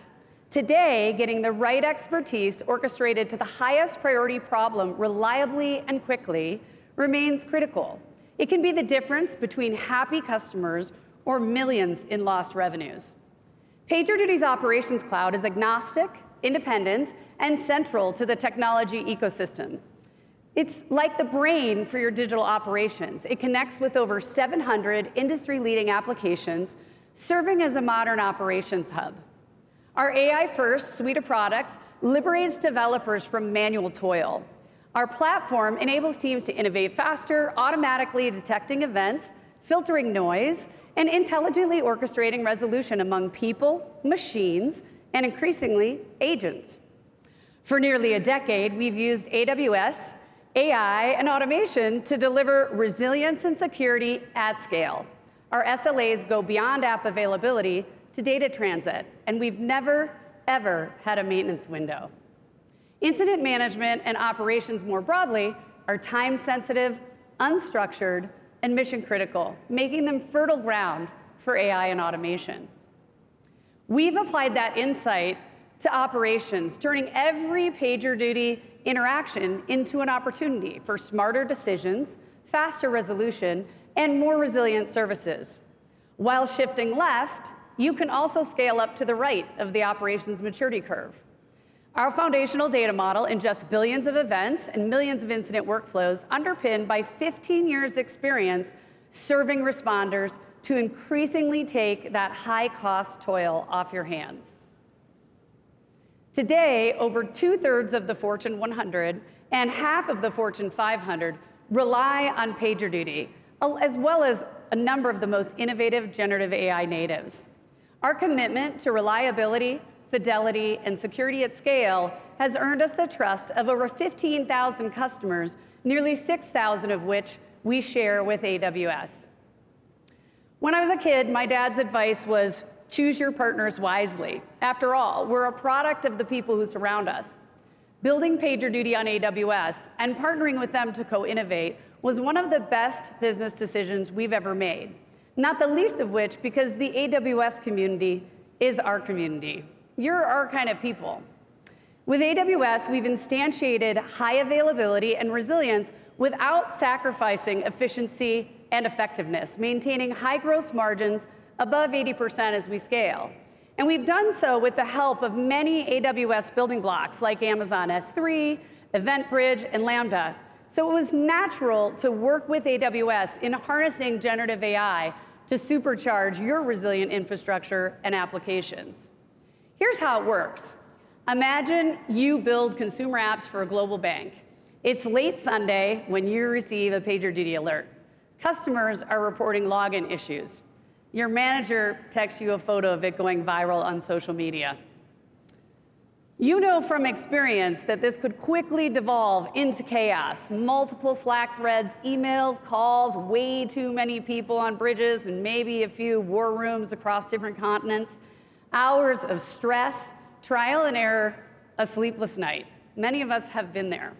Today, getting the right expertise orchestrated to the highest priority problem reliably and quickly remains critical. It can be the difference between happy customers or millions in lost revenues. PagerDuty's Operations Cloud is agnostic, independent, and central to the technology ecosystem. It's like the brain for your digital operations. It connects with over 700 industry-leading applications, serving as a modern operations hub. Our AI-first suite of products liberates developers from manual toil. Our platform enables teams to innovate faster, automatically detecting events, filtering noise, and intelligently orchestrating resolution among people, machines, and increasingly, agents. For nearly a decade, we've used AWS, AI, and automation to deliver resilience and security at scale. Our SLAs go beyond app availability to data transit, and we've never, ever had a maintenance window. Incident management and operations more broadly are time-sensitive, unstructured, and mission-critical, making them fertile ground for AI and automation. We've applied that insight to operations, turning every PagerDuty interaction into an opportunity for smarter decisions, faster resolution, and more resilient services. While shifting left, you can also scale up to the right of the operations maturity curve. Our foundational data model ingests billions of events and millions of incident workflows underpinned by 15 years experience serving responders to increasingly take that high-cost toil off your hands. Today, over 2/3 of the Fortune 100 and half of the Fortune 500 rely on PagerDuty, as well as a number of the most innovative generative AI natives. Our commitment to reliability, fidelity, and security at scale has earned us the trust of over 15,000 customers, nearly 6,000 of which we share with AWS. When I was a kid, my dad's advice was, choose your partners wisely. After all, we're a product of the people who surround us. Building PagerDuty on AWS and partnering with them to co-innovate was one of the best business decisions we've ever made, not the least of which because the AWS community is our community. You're our kind of people. With AWS, we've instantiated high availability and resilience without sacrificing efficiency and effectiveness, maintaining high gross margins above 80% as we scale. And we've done so with the help of many AWS building blocks like Amazon S3, EventBridge, and Lambda. So it was natural to work with AWS in harnessing generative AI to supercharge your resilient infrastructure and applications. Here's how it works. Imagine you build consumer apps for a global bank. It's late Sunday when you receive a PagerDuty alert. Customers are reporting login issues. Your manager texts you a photo of it going viral on social media. You know from experience that this could quickly devolve into chaos. Multiple Slack threads, emails, calls, way too many people on bridges, and maybe a few war rooms across different continents. Hours of stress, trial and error, a sleepless night. Many of us have been there.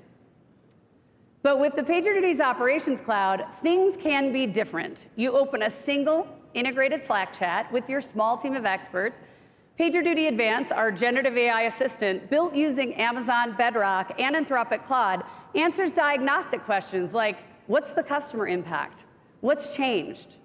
But with the PagerDuty's Operations Cloud, things can be different. You open a single integrated Slack chat with your small team of experts. PagerDuty Advance, our generative AI assistant, built using Amazon Bedrock and Anthropic Claude, answers diagnostic questions like, what's the customer impact? What's changed?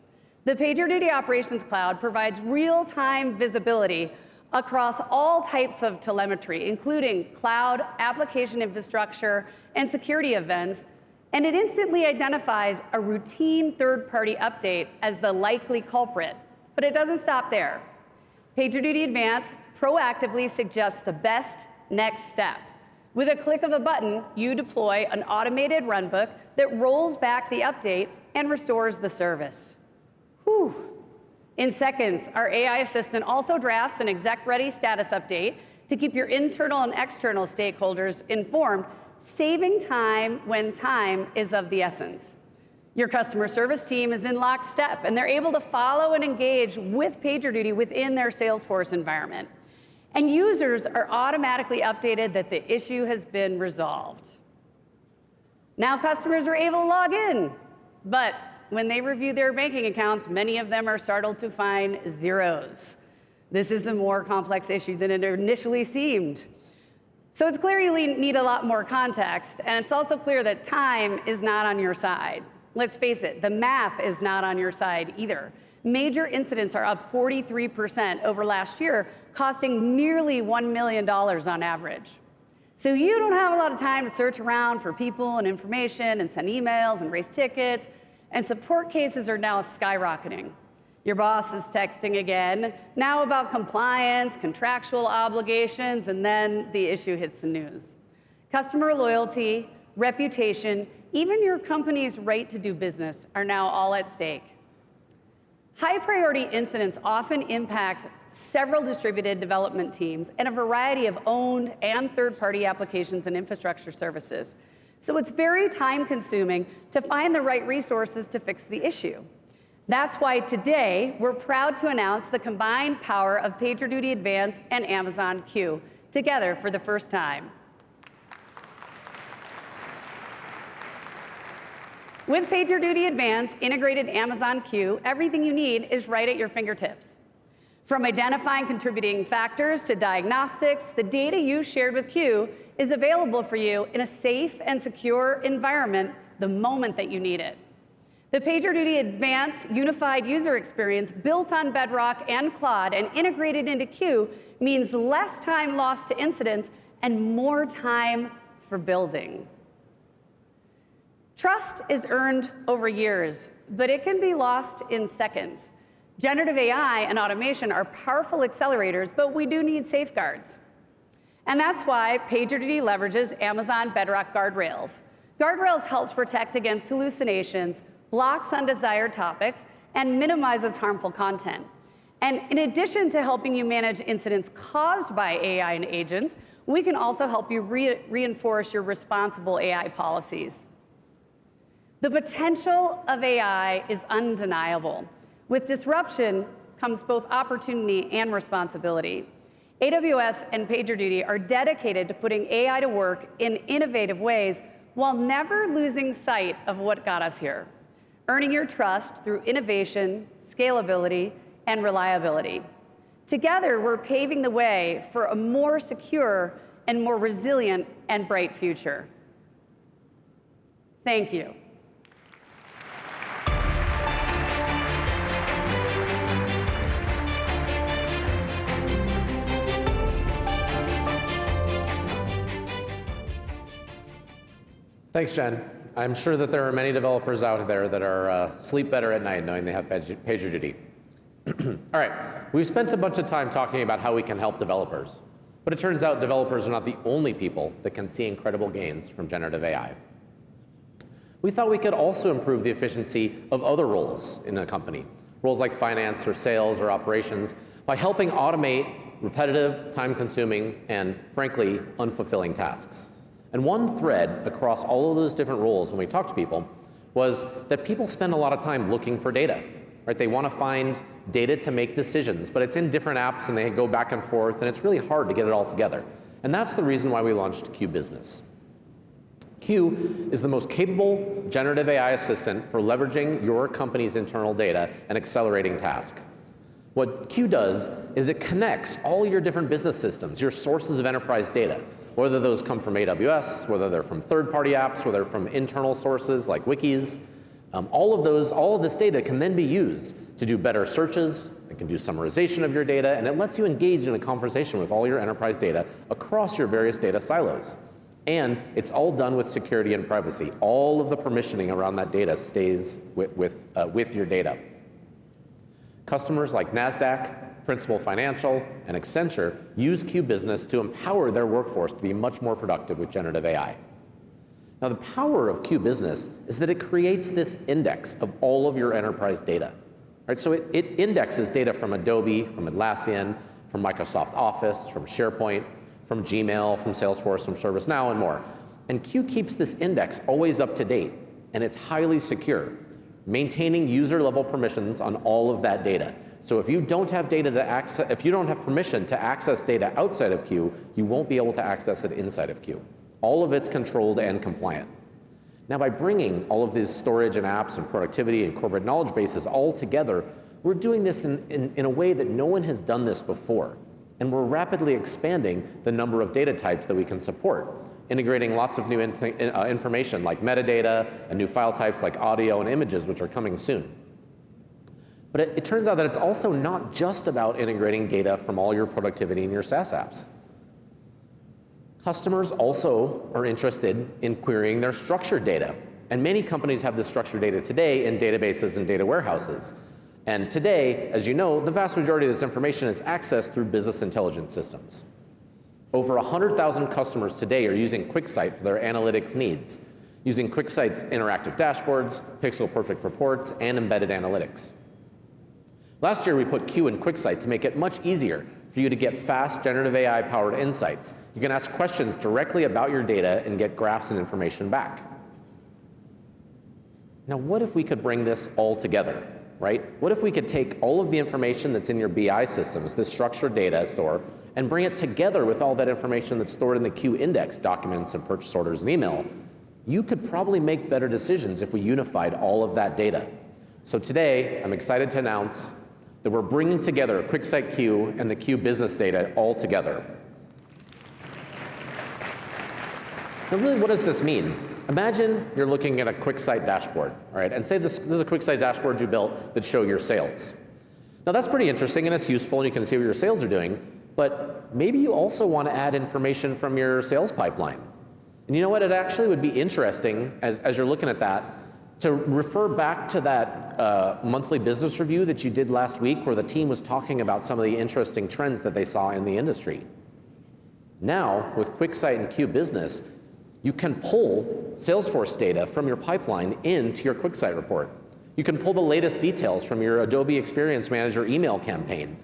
The PagerDuty Operations Cloud provides real-time visibility across all types of telemetry, including cloud, application infrastructure, and security events, and it instantly identifies a routine third-party update as the likely culprit. But it doesn't stop there. PagerDuty Advance proactively suggests the best next step. With a click of a button, you deploy an automated runbook that rolls back the update and restores the service. Whew. In seconds, our AI assistant also drafts an exec-ready status update to keep your internal and external stakeholders informed, saving time when time is of the essence. Your customer service team is in lockstep, and they're able to follow and engage with PagerDuty within their Salesforce environment. And users are automatically updated that the issue has been resolved. Now customers are able to log in, but when they review their banking accounts, many of them are startled to find zeros. This is a more complex issue than it initially seemed. So it's clear you need a lot more context, and it's also clear that time is not on your side. Let's face it, the math is not on your side either. Major incidents are up 43% over last year, costing nearly $1 million on average. So you don't have a lot of time to search around for people and information and send emails and raise tickets, and support cases are now skyrocketing. Your boss is texting again, now about compliance, contractual obligations, and then the issue hits the news. Customer loyalty, reputation, even your company's right to do business are now all at stake. High priority incidents often impact several distributed development teams and a variety of owned and third-party applications and infrastructure services. So it's very time-consuming to find the right resources to fix the issue. That's why today we're proud to announce the combined power of PagerDuty Advance and Amazon Q together for the first time. With PagerDuty Advance integrated Amazon Q, everything you need is right at your fingertips. From identifying contributing factors to diagnostics, the data you shared with Q is available for you in a safe and secure environment the moment that you need it. The PagerDuty Advance unified user experience built on Bedrock and Claude and integrated into Q means less time lost to incidents and more time for building. Trust is earned over years, but it can be lost in seconds. Generative AI and automation are powerful accelerators, but we do need safeguards. And that's why PagerDuty leverages Amazon Bedrock Guardrails. Guardrails helps protect against hallucinations, blocks undesired topics, and minimizes harmful content. And in addition to helping you manage incidents caused by AI and agents, we can also help you reinforce your responsible AI policies. The potential of AI is undeniable. With disruption comes both opportunity and responsibility. AWS and PagerDuty are dedicated to putting AI to work in innovative ways while never losing sight of what got us here, earning your trust through innovation, scalability, and reliability. Together, we're paving the way for a more secure and more resilient and bright future. Thank you. Thanks, Jen. I'm sure that there are many developers out there that are sleep better at night knowing they have PagerDuty. All right, we've spent a bunch of time talking about how we can help developers, but it turns out developers are not the only people that can see incredible gains from generative AI. We thought we could also improve the efficiency of other roles in a company, roles like finance or sales or operations, by helping automate repetitive, time-consuming, and frankly, unfulfilling tasks. And one thread across all of those different roles when we talk to people was that people spend a lot of time looking for data. Right? They want to find data to make decisions, but it's in different apps and they go back and forth, and it's really hard to get it all together. And that's the reason why we launched Q Business. Q is the most capable generative AI assistant for leveraging your company's internal data and accelerating tasks. What Q does is it connects all your different business systems, your sources of enterprise data, whether those come from AWS, whether they're from third-party apps, whether they're from internal sources like wikis. All of this data can then be used to do better searches. It can do summarization of your data, and it lets you engage in a conversation with all your enterprise data across your various data silos. And it's all done with security and privacy. All of the permissioning around that data stays with your data. Customers like NASDAQ, Principal Financial, and Accenture use Q Business to empower their workforce to be much more productive with generative AI. Now, the power of Q Business is that it creates this index of all of your enterprise data. Right? So it indexes data from Adobe, from Atlassian, from Microsoft Office, from SharePoint, from Gmail, from Salesforce, from ServiceNow, and more. And Q keeps this index always up to date, and it's highly secure, maintaining user-level permissions on all of that data. So if you don't have data to access, if you don't have permission to access data outside of Q, you won't be able to access it inside of Q. All of it's controlled and compliant. Now, by bringing all of these storage and apps and productivity and corporate knowledge bases all together we're doing this in a way that no one has done this before. And we're rapidly expanding the number of data types that we can support, integrating lots of new information like metadata and new file types like audio and images, which are coming soon. But it turns out that it's also not just about integrating data from all your productivity and your SaaS apps. Customers also are interested in querying their structured data. And many companies have this structured data today in databases and data warehouses. And today, as you know, the vast majority of this information is accessed through business intelligence systems. Over 100,000 customers today are using QuickSight for their analytics needs, using QuickSight's interactive dashboards, pixel-perfect reports, and embedded analytics. Last year, we put Q in QuickSight to make it much easier for you to get fast generative AI-powered insights. You can ask questions directly about your data and get graphs and information back. Now, what if we could bring this all together, right? What if we could take all of the information that's in your BI systems, this structured data store, and bring it together with all that information that's stored in the Q index, documents and purchase orders and email? You could probably make better decisions if we unified all of that data. So today, I'm excited to announce that we're bringing together QuickSight Q and the Q business data all together. Now, really, what does this mean? Imagine you're looking at a QuickSight dashboard, all right? And say this is a QuickSight dashboard you built that show your sales. Now, that's pretty interesting, and it's useful, and you can see what your sales are doing. But maybe you also want to add information from your sales pipeline. And you know what? It actually would be interesting, as you're looking at that, to refer back to that monthly business review that you did last week, where the team was talking about some of the interesting trends that they saw in the industry. Now, with QuickSight and Q Business, you can pull Salesforce data from your pipeline into your QuickSight report. You can pull the latest details from your Adobe Experience Manager email campaign.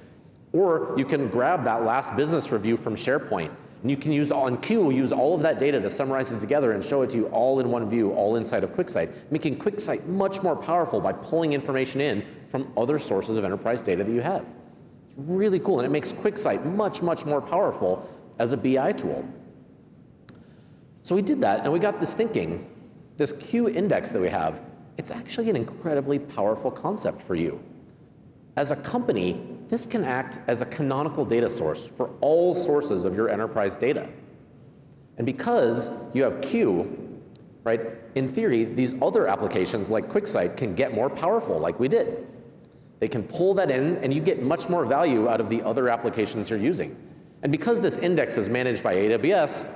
Or you can grab that last business review from SharePoint. And you can use, on Q, use all of that data to summarize it together and show it to you all in one view, all inside of QuickSight, making QuickSight much more powerful by pulling information in from other sources of enterprise data that you have. It's really cool, and it makes QuickSight much, much more powerful as a BI tool. So we did that, and we got this thinking, this Q index that we have, it's actually an incredibly powerful concept for you. As a company, this can act as a canonical data source for all sources of your enterprise data. And because you have Q, right, in theory, these other applications like QuickSight can get more powerful like we did. They can pull that in, and you get much more value out of the other applications you're using. And because this index is managed by AWS,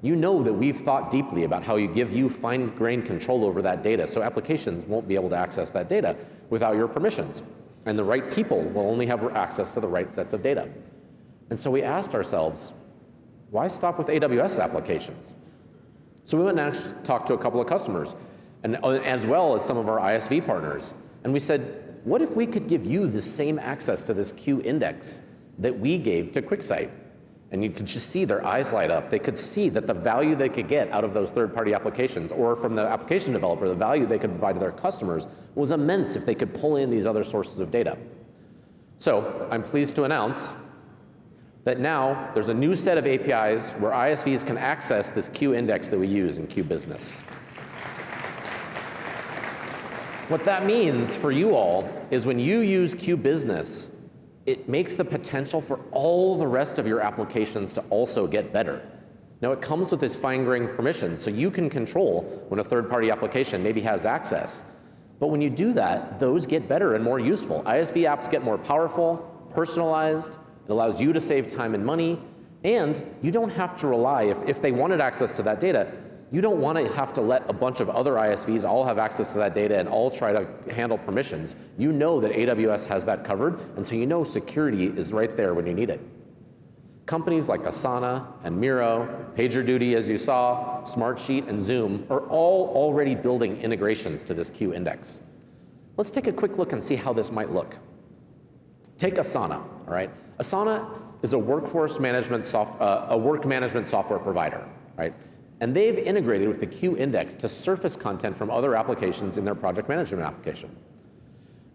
you know that we've thought deeply about how you give you fine-grained control over that data, so applications won't be able to access that data without your permissions. And the right people will only have access to the right sets of data. And so we asked ourselves, why stop with AWS applications? So we went and actually talked to a couple of customers, and as well as some of our ISV partners. And we said, what if we could give you the same access to this Q index that we gave to QuickSight? And you could just see their eyes light up. They could see that the value they could get out of those third-party applications, or from the application developer, the value they could provide to their customers was immense if they could pull in these other sources of data. So I'm pleased to announce that now there's a new set of APIs where ISVs can access this Q index that we use in Q Business. What that means for you all is when you use Q Business, it makes the potential for all the rest of your applications to also get better. Now, it comes with this fine-grained permission, so you can control when a third-party application maybe has access. But when you do that, those get better and more useful. ISV apps get more powerful, personalized. It allows you to save time and money. And you don't have to rely, if they wanted access to that data, you don't want to have to let a bunch of other ISVs all have access to that data and all try to handle permissions. You know that AWS has that covered, and so you know security is right there when you need it. Companies like Asana and Miro, PagerDuty, as you saw, Smartsheet, and Zoom are all already building integrations to this Q index. Let's take a quick look and see how this might look. Take Asana, all right? Asana is a work management software provider, right? And they've integrated with the Q index to surface content from other applications in their project management application.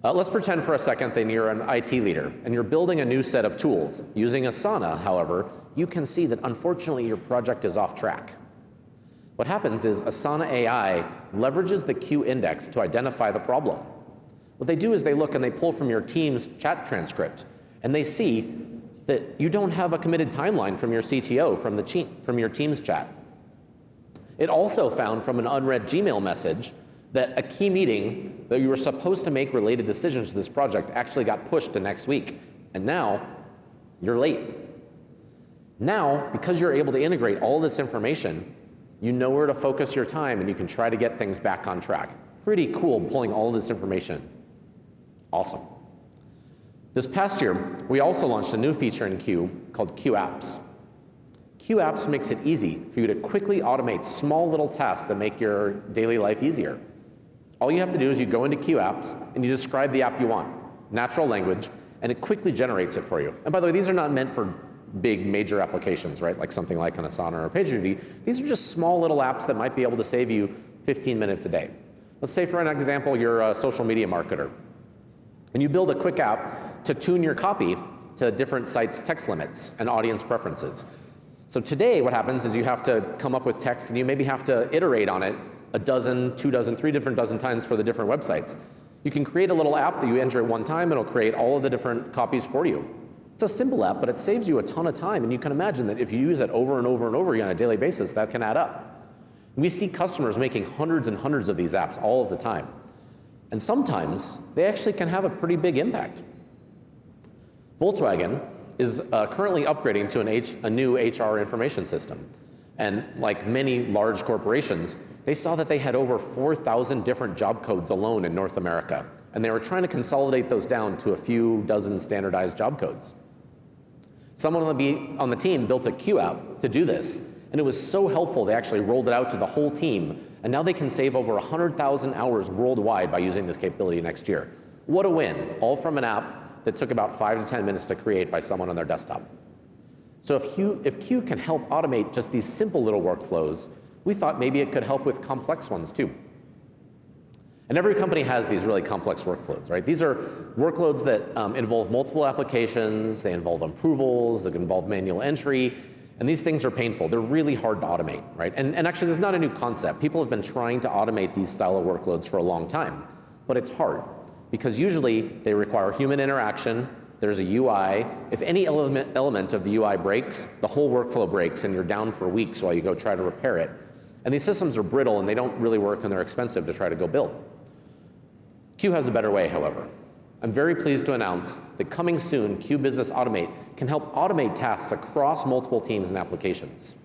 Let's pretend for a second that you're an IT leader and you're building a new set of tools. Using Asana, however, you can see that unfortunately your project is off track. What happens is Asana AI leverages the Q index to identify the problem. What they do is they look and they pull from your team's chat transcript, and they see that you don't have a committed timeline from your CTO, from your team's chat. It also found from an unread Gmail message that a key meeting that you were supposed to make related decisions to this project actually got pushed to next week, and now you're late. Now, because you're able to integrate all this information, you know where to focus your time and you can try to get things back on track. Pretty cool pulling all this information. Awesome. This past year, we also launched a new feature in Q called Q Apps. Q Apps makes it easy for you to quickly automate small little tasks that make your daily life easier. All you have to do is you go into Q Apps and you describe the app you want, natural language, and it quickly generates it for you. And by the way, these are not meant for big major applications, right? Like something like an Asana or a PagerDuty. These are just small little apps that might be able to save you 15 minutes a day. Let's say for an example, you're a social media marketer, and you build a quick app to tune your copy to different sites' text limits and audience preferences. So today what happens is you have to come up with text and you maybe have to iterate on it a dozen, 2 dozen, 3 different dozen times for the different websites. You can create a little app that you enter at one time, and it'll create all of the different copies for you. It's a simple app, but it saves you a ton of time, and you can imagine that if you use it over and over and over again on a daily basis, that can add up. We see customers making hundreds and hundreds of these apps all of the time. And sometimes they actually can have a pretty big impact. Volkswagen is currently upgrading to a new HR information system. And like many large corporations, they saw that they had over 4,000 different job codes alone in North America. And they were trying to consolidate those down to a few dozen standardized job codes. Someone on the team built a Q app to do this. And it was so helpful, they actually rolled it out to the whole team. And now they can save over 100,000 hours worldwide by using this capability next year. What a win, all from an app that took about 5 to 10 minutes to create by someone on their desktop. So if Q can help automate just these simple little workflows, we thought maybe it could help with complex ones too. And every company has these really complex workflows, right? These are workloads that involve multiple applications, they involve approvals, they involve manual entry, and these things are painful. They're really hard to automate, right? And actually, this is not a new concept. People have been trying to automate these style of workloads for a long time, but it's hard because usually they require human interaction. There's a UI. If any element of the UI breaks, the whole workflow breaks and you're down for weeks while you go try to repair it. And these systems are brittle and they don't really work and they're expensive to try to go build. Q has a better way, however. I'm very pleased to announce that coming soon, Q Business Automate can help automate tasks across multiple teams and applications.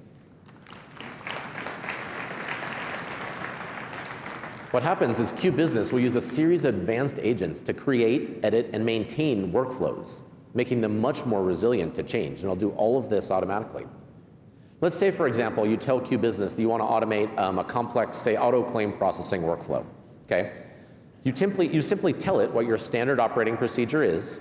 What happens is Q Business will use a series of advanced agents to create, edit, and maintain workflows, making them much more resilient to change, and it'll do all of this automatically. Let's say, for example, you tell Q Business that you want to automate a complex, say, auto claim processing workflow, okay? You simply tell it what your standard operating procedure is.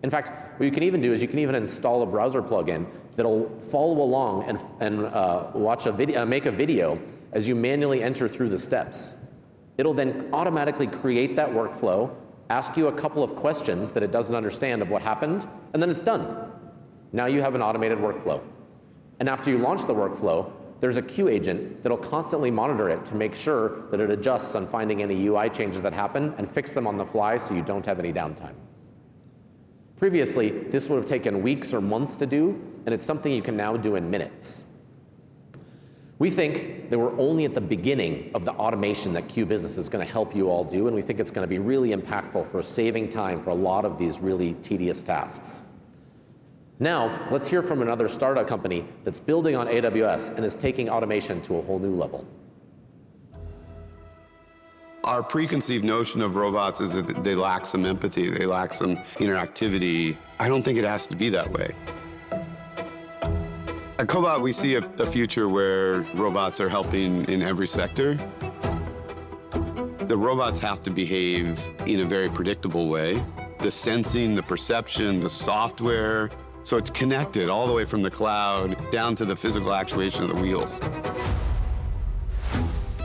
In fact, what you can even do is you can even install a browser plugin that'll follow along and watch a video, make a video as you manually enter through the steps. It'll then automatically create that workflow, ask you a couple of questions that it doesn't understand of what happened, and then it's done. Now you have an automated workflow. And after you launch the workflow, there's a Q agent that'll constantly monitor it to make sure that it adjusts on finding any UI changes that happen and fix them on the fly so you don't have any downtime. Previously, this would have taken weeks or months to do, and it's something you can now do in minutes. We think that we're only at the beginning of the automation that Q Business is going to help you all do, and we think it's going to be really impactful for saving time for a lot of these really tedious tasks. Now, let's hear from another startup company that's building on AWS and is taking automation to a whole new level. Our preconceived notion of robots is that they lack some empathy, they lack some interactivity. I don't think it has to be that way. At Cobot, we see a future where robots are helping in every sector. The robots have to behave in a very predictable way. The sensing, the perception, the software, so it's connected all the way from the cloud down to the physical actuation of the wheels.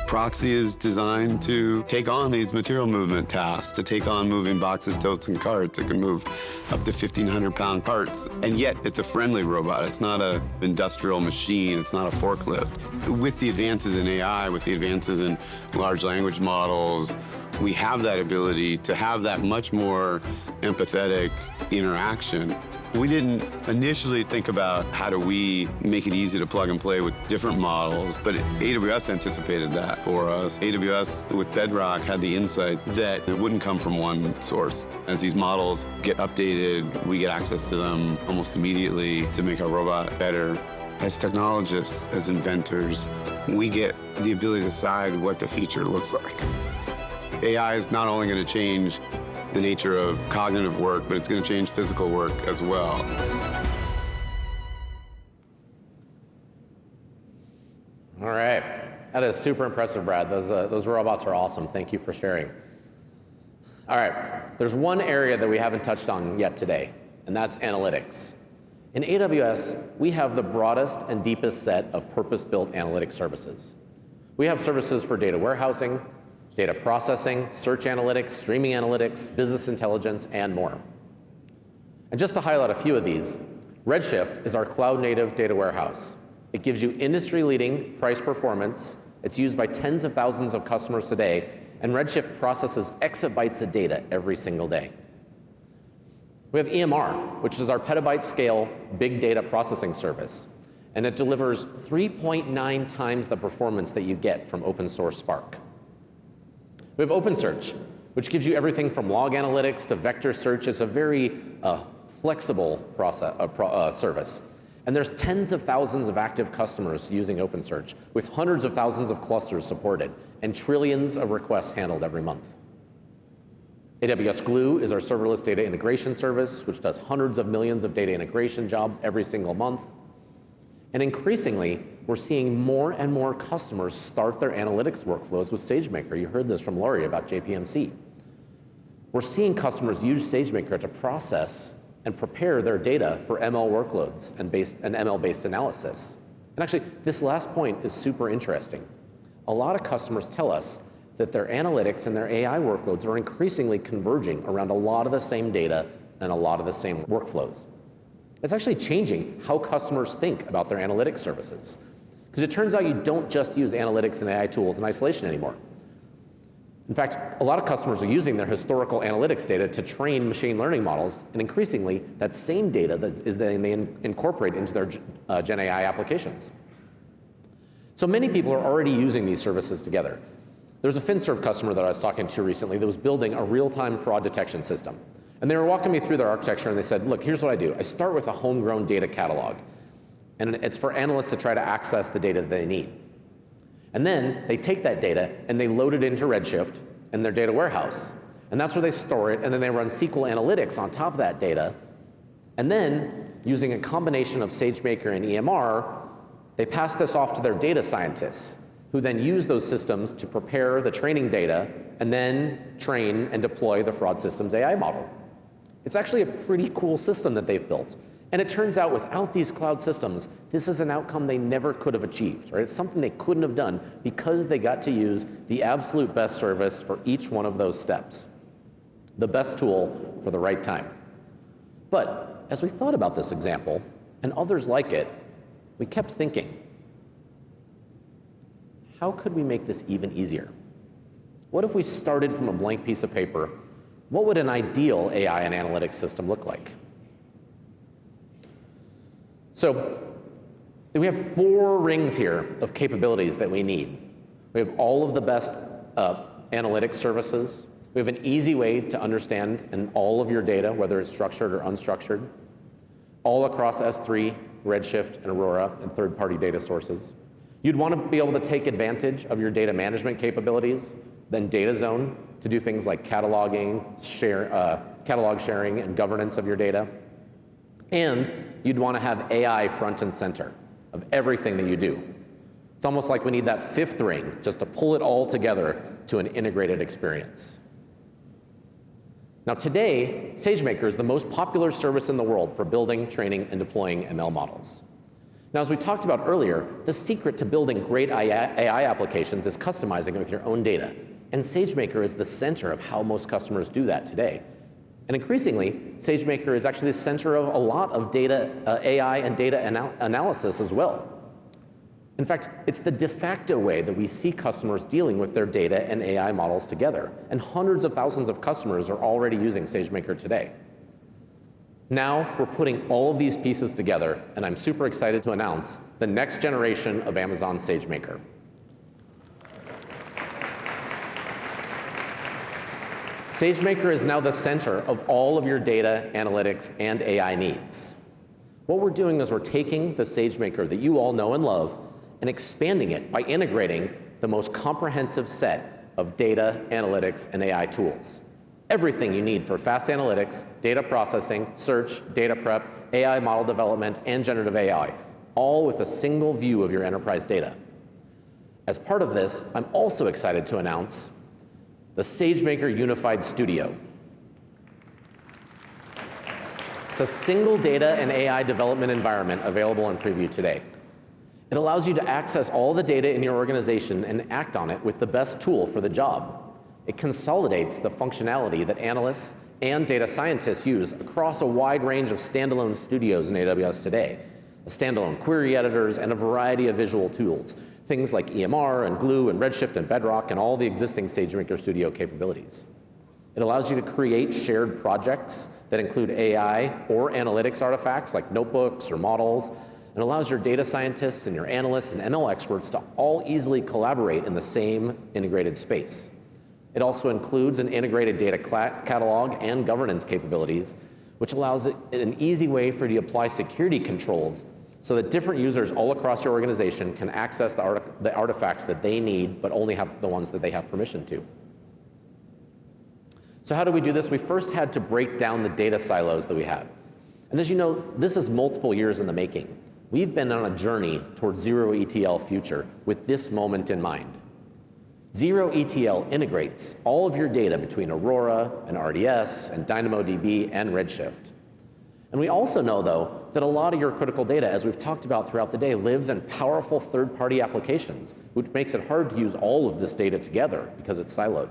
Proxy is designed to take on these material movement tasks, to take on moving boxes, totes, and carts. It can move up to 1,500-pound parts. And yet, it's a friendly robot. It's not an industrial machine. It's not a forklift. With the advances in AI, with the advances in large language models, we have that ability to have that much more empathetic interaction. We didn't initially think about how do we make it easy to plug and play with different models, but AWS anticipated that for us. AWS with Bedrock had the insight that it wouldn't come from one source. As these models get updated, we get access to them almost immediately to make our robot better. As technologists, as inventors, we get the ability to decide what the future looks like. AI is not only going to change the nature of cognitive work, but it's going to change physical work as well. All right. That is super impressive, Brad. Those robots are awesome. Thank you for sharing. All right. There's one area that we haven't touched on yet today, and that's analytics. In AWS, we have the broadest and deepest set of purpose-built analytics services. We have services for data warehousing, data processing, search analytics, streaming analytics, business intelligence, and more. And just to highlight a few of these, Redshift is our cloud-native data warehouse. It gives you industry-leading price performance. It's used by tens of thousands of customers today, and Redshift processes exabytes of data every single day. We have EMR, which is our petabyte-scale big data processing service, and it delivers 3.9 times the performance that you get from open source Spark. We have OpenSearch, which gives you everything from log analytics to vector search. It's a very flexible service. And there's tens of thousands of active customers using OpenSearch, with hundreds of thousands of clusters supported and trillions of requests handled every month. AWS Glue is our serverless data integration service, which does hundreds of millions of data integration jobs every single month. And increasingly, we're seeing more and more customers start their analytics workflows with SageMaker. You heard this from Laurie about JPMC. We're seeing customers use SageMaker to process and prepare their data for ML workloads and ML-based analysis. And actually, this last point is super interesting. A lot of customers tell us that their analytics and their AI workloads are increasingly converging around a lot of the same data and a lot of the same workflows. It's actually changing how customers think about their analytics services. Because it turns out you don't just use analytics and AI tools in isolation anymore. In fact, a lot of customers are using their historical analytics data to train machine learning models, and increasingly, that same data they incorporate into their Gen AI applications. So many people are already using these services together. There's a FinServ customer that I was talking to recently that was building a real-time fraud detection system. And they were walking me through their architecture, and they said, look, here's what I do. I start with a homegrown data catalog. And it's for analysts to try to access the data that they need. And then they take that data and they load it into Redshift in their data warehouse. And that's where they store it, and then they run SQL analytics on top of that data. And then, using a combination of SageMaker and EMR, they pass this off to their data scientists, who then use those systems to prepare the training data and then train and deploy the fraud system's AI model. It's actually a pretty cool system that they've built. And it turns out without these cloud systems, this is an outcome they never could have achieved, right? It's something they couldn't have done because they got to use the absolute best service for each one of those steps. The best tool for the right time. But as we thought about this example, and others like it, we kept thinking, how could we make this even easier? What if we started from a blank piece of paper? What would an ideal AI and analytics system look like? So we have 4 rings here of capabilities that we need. We have all of the best analytics services. We have an easy way to understand all of your data, whether it's structured or unstructured, all across S3, Redshift, and Aurora, and third-party data sources. You'd want to be able to take advantage of your data management capabilities, then DataZone to do things like cataloging, catalog sharing, and governance of your data. And you'd want to have AI front and center of everything that you do. It's almost like we need that 5th ring just to pull it all together to an integrated experience. Now today, SageMaker is the most popular service in the world for building, training, and deploying ML models. Now, as we talked about earlier, the secret to building great AI applications is customizing it with your own data. And SageMaker is the center of how most customers do that today. And increasingly, SageMaker is actually the center of a lot of data, AI and data analysis as well. In fact, it's the de facto way that we see customers dealing with their data and AI models together, and hundreds of thousands of customers are already using SageMaker today. Now, we're putting all of these pieces together, and I'm super excited to announce the next generation of Amazon SageMaker. SageMaker is now the center of all of your data, analytics, and AI needs. What we're doing is we're taking the SageMaker that you all know and love and expanding it by integrating the most comprehensive set of data, analytics, and AI tools. Everything you need for fast analytics, data processing, search, data prep, AI model development, and generative AI, all with a single view of your enterprise data. As part of this, I'm also excited to announce the SageMaker Unified Studio. It's a single data and AI development environment available in preview today. It allows you to access all the data in your organization and act on it with the best tool for the job. It consolidates the functionality that analysts and data scientists use across a wide range of standalone studios in AWS today, standalone query editors, and a variety of visual tools, things like EMR and Glue and Redshift and Bedrock and all the existing SageMaker Studio capabilities. It allows you to create shared projects that include AI or analytics artifacts like notebooks or models, and allows your data scientists and your analysts and ML experts to all easily collaborate in the same integrated space. It also includes an integrated data catalog and governance capabilities, which allows it an easy way for you to apply security controls so that different users all across your organization can access the artifacts that they need, but only have the ones that they have permission to. So how do we do this? We first had to break down the data silos that we have. And as you know, this is multiple years in the making. We've been on a journey towards zero ETL future with this moment in mind. Zero ETL integrates all of your data between Aurora and RDS and DynamoDB and Redshift. And we also know, though, that a lot of your critical data, as we've talked about throughout the day, lives in powerful third-party applications, which makes it hard to use all of this data together because it's siloed.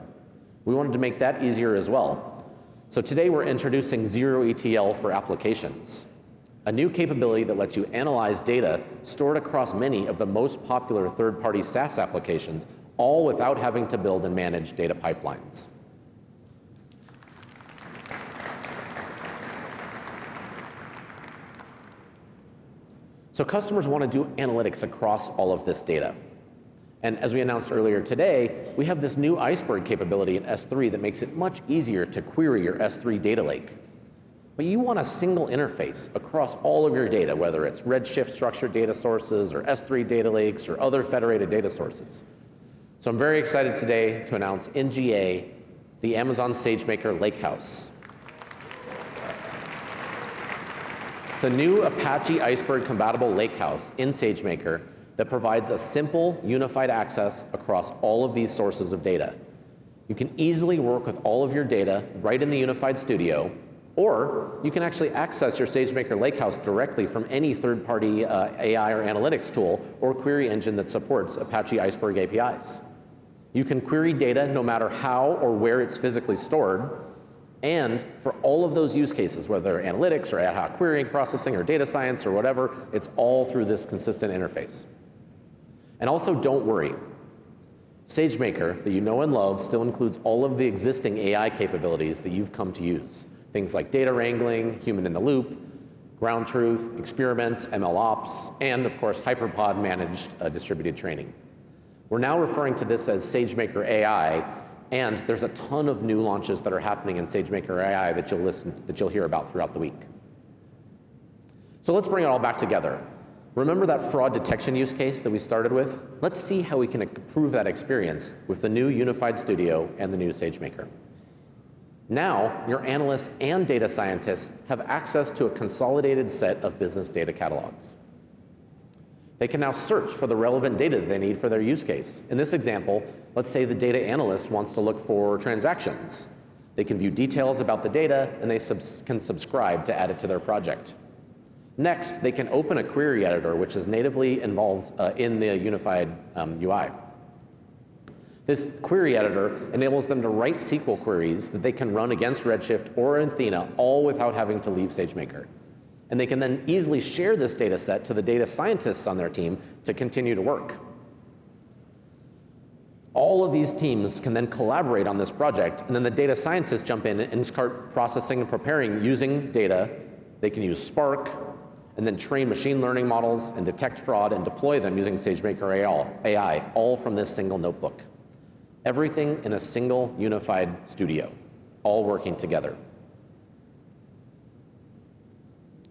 We wanted to make that easier as well. So today we're introducing Zero ETL for applications, a new capability that lets you analyze data stored across many of the most popular third-party SaaS applications, all without having to build and manage data pipelines. So customers want to do analytics across all of this data. And as we announced earlier today, we have this new Iceberg capability in S3 that makes it much easier to query your S3 data lake. But you want a single interface across all of your data, whether it's Redshift structured data sources or S3 data lakes or other federated data sources. So I'm very excited today to announce in GA the Amazon SageMaker Lakehouse. It's a new Apache Iceberg compatible Lakehouse in SageMaker that provides a simple, unified access across all of these sources of data. You can easily work with all of your data right in the Unified Studio, or you can actually access your SageMaker Lakehouse directly from any third-party AI or analytics tool or query engine that supports Apache Iceberg APIs. You can query data no matter how or where it's physically stored, and for all of those use cases, whether analytics or ad hoc querying, processing, or data science or whatever, it's all through this consistent interface. And also, don't worry. SageMaker, that you know and love, still includes all of the existing AI capabilities that you've come to use. Things like data wrangling, human in the loop, ground truth, experiments, MLOps, and of course, HyperPod managed distributed training. We're now referring to this as SageMaker AI, and there's a ton of new launches that are happening in SageMaker AI that you'll hear about throughout the week. So let's bring it all back together. Remember that fraud detection use case that we started with? Let's see how we can improve that experience with the new Unified Studio and the new SageMaker. Now, your analysts and data scientists have access to a consolidated set of business data catalogs. They can now search for the relevant data that they need for their use case. In this example, let's say the data analyst wants to look for transactions. They can view details about the data, and they can subscribe to add it to their project. Next, they can open a query editor, which is natively involved in the unified UI. This query editor enables them to write SQL queries that they can run against Redshift or Athena, all without having to leave SageMaker. And they can then easily share this data set to the data scientists on their team to continue to work. All of these teams can then collaborate on this project, and then the data scientists jump in and start processing and preparing using data. They can use Spark, and then train machine learning models and detect fraud and deploy them using SageMaker AI, all from this single notebook. Everything in a single unified studio, all working together.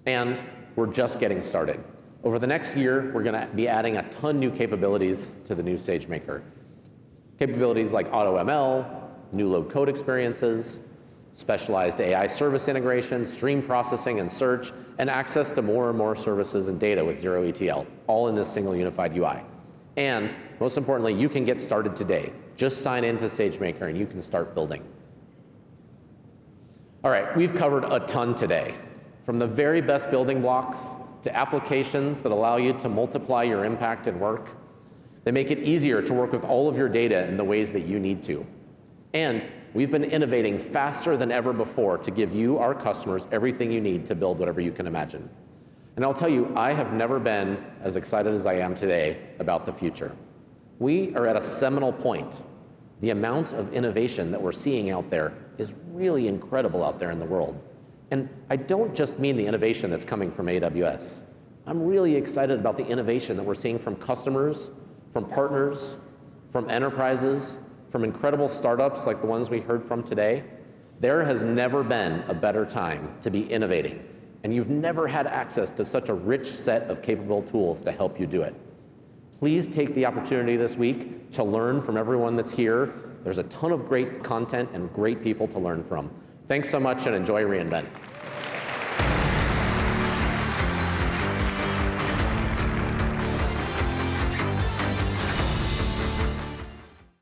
And we're just getting started. Over the next year, we're going to be adding a ton new capabilities to the new SageMaker. Capabilities like AutoML, new low-code experiences, specialized AI service integration, stream processing and search, and access to more and more services and data with zero ETL, all in this single unified UI. And most importantly, you can get started today. Just sign into SageMaker and you can start building. All right, we've covered a ton today. From the very best building blocks to applications that allow you to multiply your impact and work. They make it easier to work with all of your data in the ways that you need to. And we've been innovating faster than ever before to give you, our customers, everything you need to build whatever you can imagine. And I'll tell you, I have never been as excited as I am today about the future. We are at a seminal point. The amount of innovation that we're seeing out there is really incredible out there in the world. And I don't just mean the innovation that's coming from AWS. I'm really excited about the innovation that we're seeing from customers, from partners, from enterprises, from incredible startups like the ones we heard from today. There has never been a better time to be innovating, and you've never had access to such a rich set of capable tools to help you do it. Please take the opportunity this week to learn from everyone that's here. There's a ton of great content and great people to learn from. Thanks so much and enjoy reInvent.